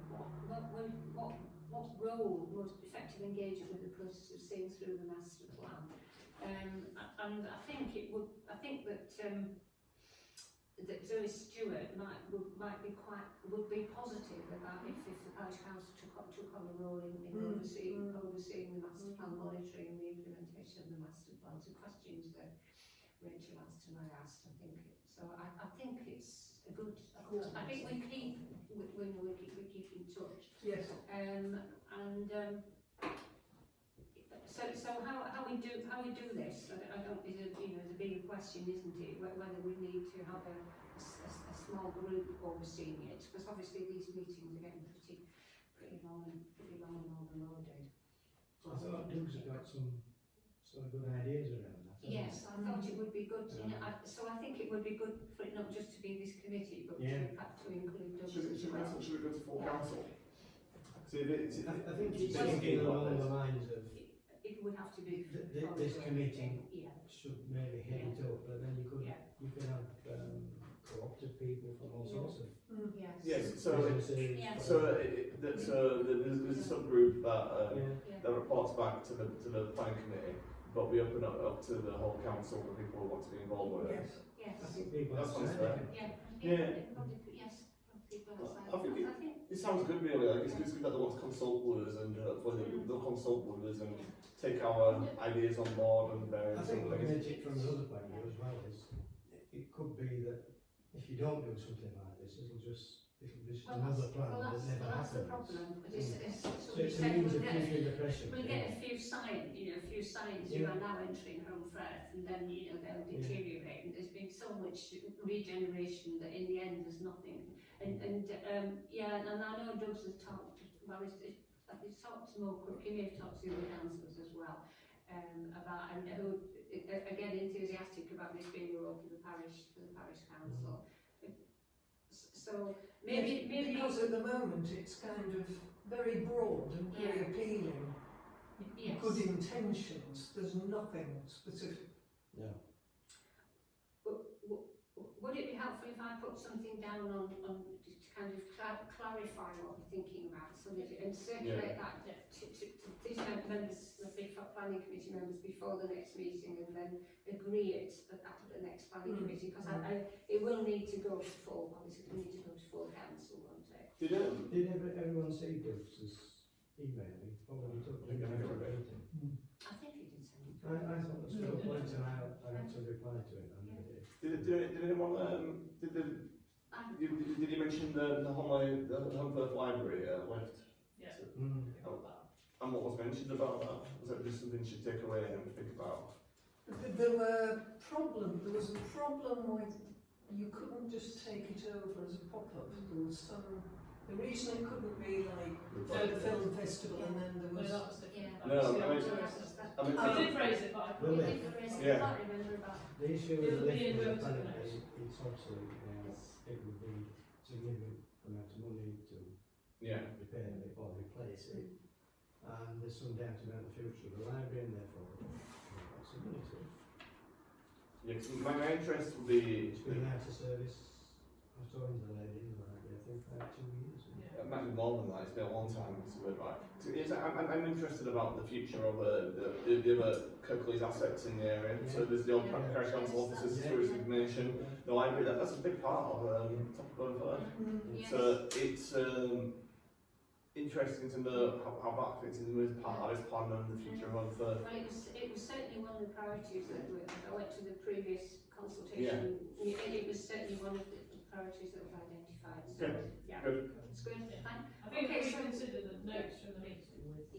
what role most effective engagement with the process of seeing through the master plan. And I think that that Zoe Stewart would be positive about if the parish council took on a role in overseeing the master plan, monitoring the implementation of the master plan. So questions that Rachel asked and I asked, I think. So I think it's a good. I think we keep in touch. Yes. So how we do this? I don't is a the bigger question, isn't it? Whether we need to have a small group overseeing it, because obviously these meetings are getting pretty long and overloaded. I thought Doug's got some sort of good ideas around that. Yes, I thought it would be good. So I think it would be good for it not just to be this committee, but to include Doug. Should we go to full council? So if it's, I think it's thinking along the lines of it would have to be this committee yeah. should maybe head it up, but then you could have co-opted people from all sorts of yes. So businesses. there's a subgroup that reports back to the planning committee, but we open it up to the whole council for people who want to be involved with it. Yes. I think people That have sounds said fair. Yes. I think it sounds good, really. Like it's good that they want to consult with us, and they'll consult with us and take our ideas on board and various I think things. looking at it from another point of view as well is it could be that if you don't do something like this, it'll just another plan that never that's the happens. problem. So it's a means of keeping the pressure. We'll get a few signs, who are now entering Home Firth, and then they'll deteriorate. And there's been so much regeneration that in the end there's nothing. And I know Doug's has talked. Well, he's talked to Mo Crook. He may have talked to the other councillors as well about and who again enthusiastic about this being a role for the parish council. So maybe because at the moment it's kind of very broad and very appealing. Yes. Good intentions. There's nothing specific. Yeah. Would it be helpful if I put something down on to kind of clarify what we're thinking about, so that and circulate that to these members, the big planning committee members, before the next meeting, and then agree it at the next planning committee, because it will need to go to full. Obviously, it will need to go to full council, won't it? Did everyone see Doug's email? He probably took it. I think he did send it. I thought there was still a point, and I had to reply to it. Did anyone did you mention the Home Firth Library lift? Yeah. And what was mentioned about that? Was that just something you should take away and think about? There was a problem with you couldn't just take it over as a pop-up. There was the reason it couldn't be like the film festival, and then there was. I did raise it, but I can't remember about. The issue with the lift is apparently it's obviously it would be significant amount of money to repair it or replace it, and there's some doubt about the future of the library, and therefore lots of money to it. Yeah, cause my interest would be. It's been out of service. I was talking to the lady in the library, I think about 2 years. It might be more than that. It's been a long time. It's a bit right. I'm interested about the future of the other Kirklees assets in the area. So there's the old parish council offices, tourism information, the library. That's a big part of top of going forward. So it's interesting to know how that fits in with part of this plan and the future of Firth. Well, it was certainly one of the priorities that I went to the previous consultation. It was certainly one of the priorities that was identified. So, Good. Yeah. Good. It's good. Fine. I think we consider the notes from the meeting with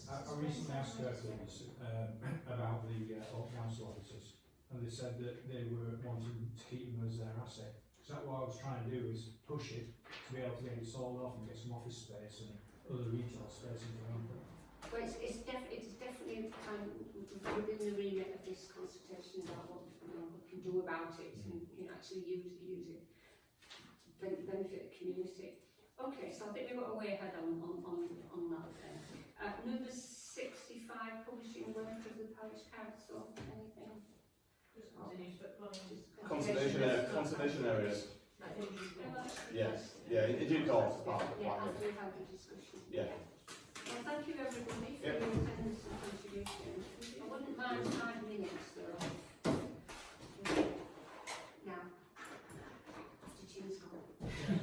I recently asked Kirklees about the old council officers, and they said that they were wanting to keep them as their asset. So that's what I was trying to do, is push it to be able to get it sold off and get some office space and other retail space in the company. Well, it's definitely within the remit of this consultation about what we can do about it and actually use it to benefit the community. Okay, so I think we've got a way ahead on that then. Number 65, publishing work of the parish council. Anything? Conservation areas. Yeah, in due course. Yeah, after we've had the discussion. Yeah. Well, thank you everybody for your attendance and contribution. I wouldn't mind 5 minutes though.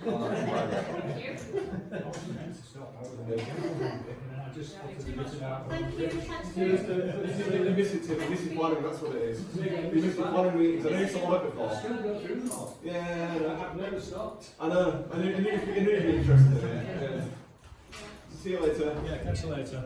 Thank you. I wasn't meant to stop, I was and then I just offered a bit about. Thank you, thanks for This is planning, that's what it is. This is planning meetings, I've seen some of it before. Still go through them all. Yeah, I've never stopped. I know. I knew you'd be interested in it. See you later. Yeah, catch you later.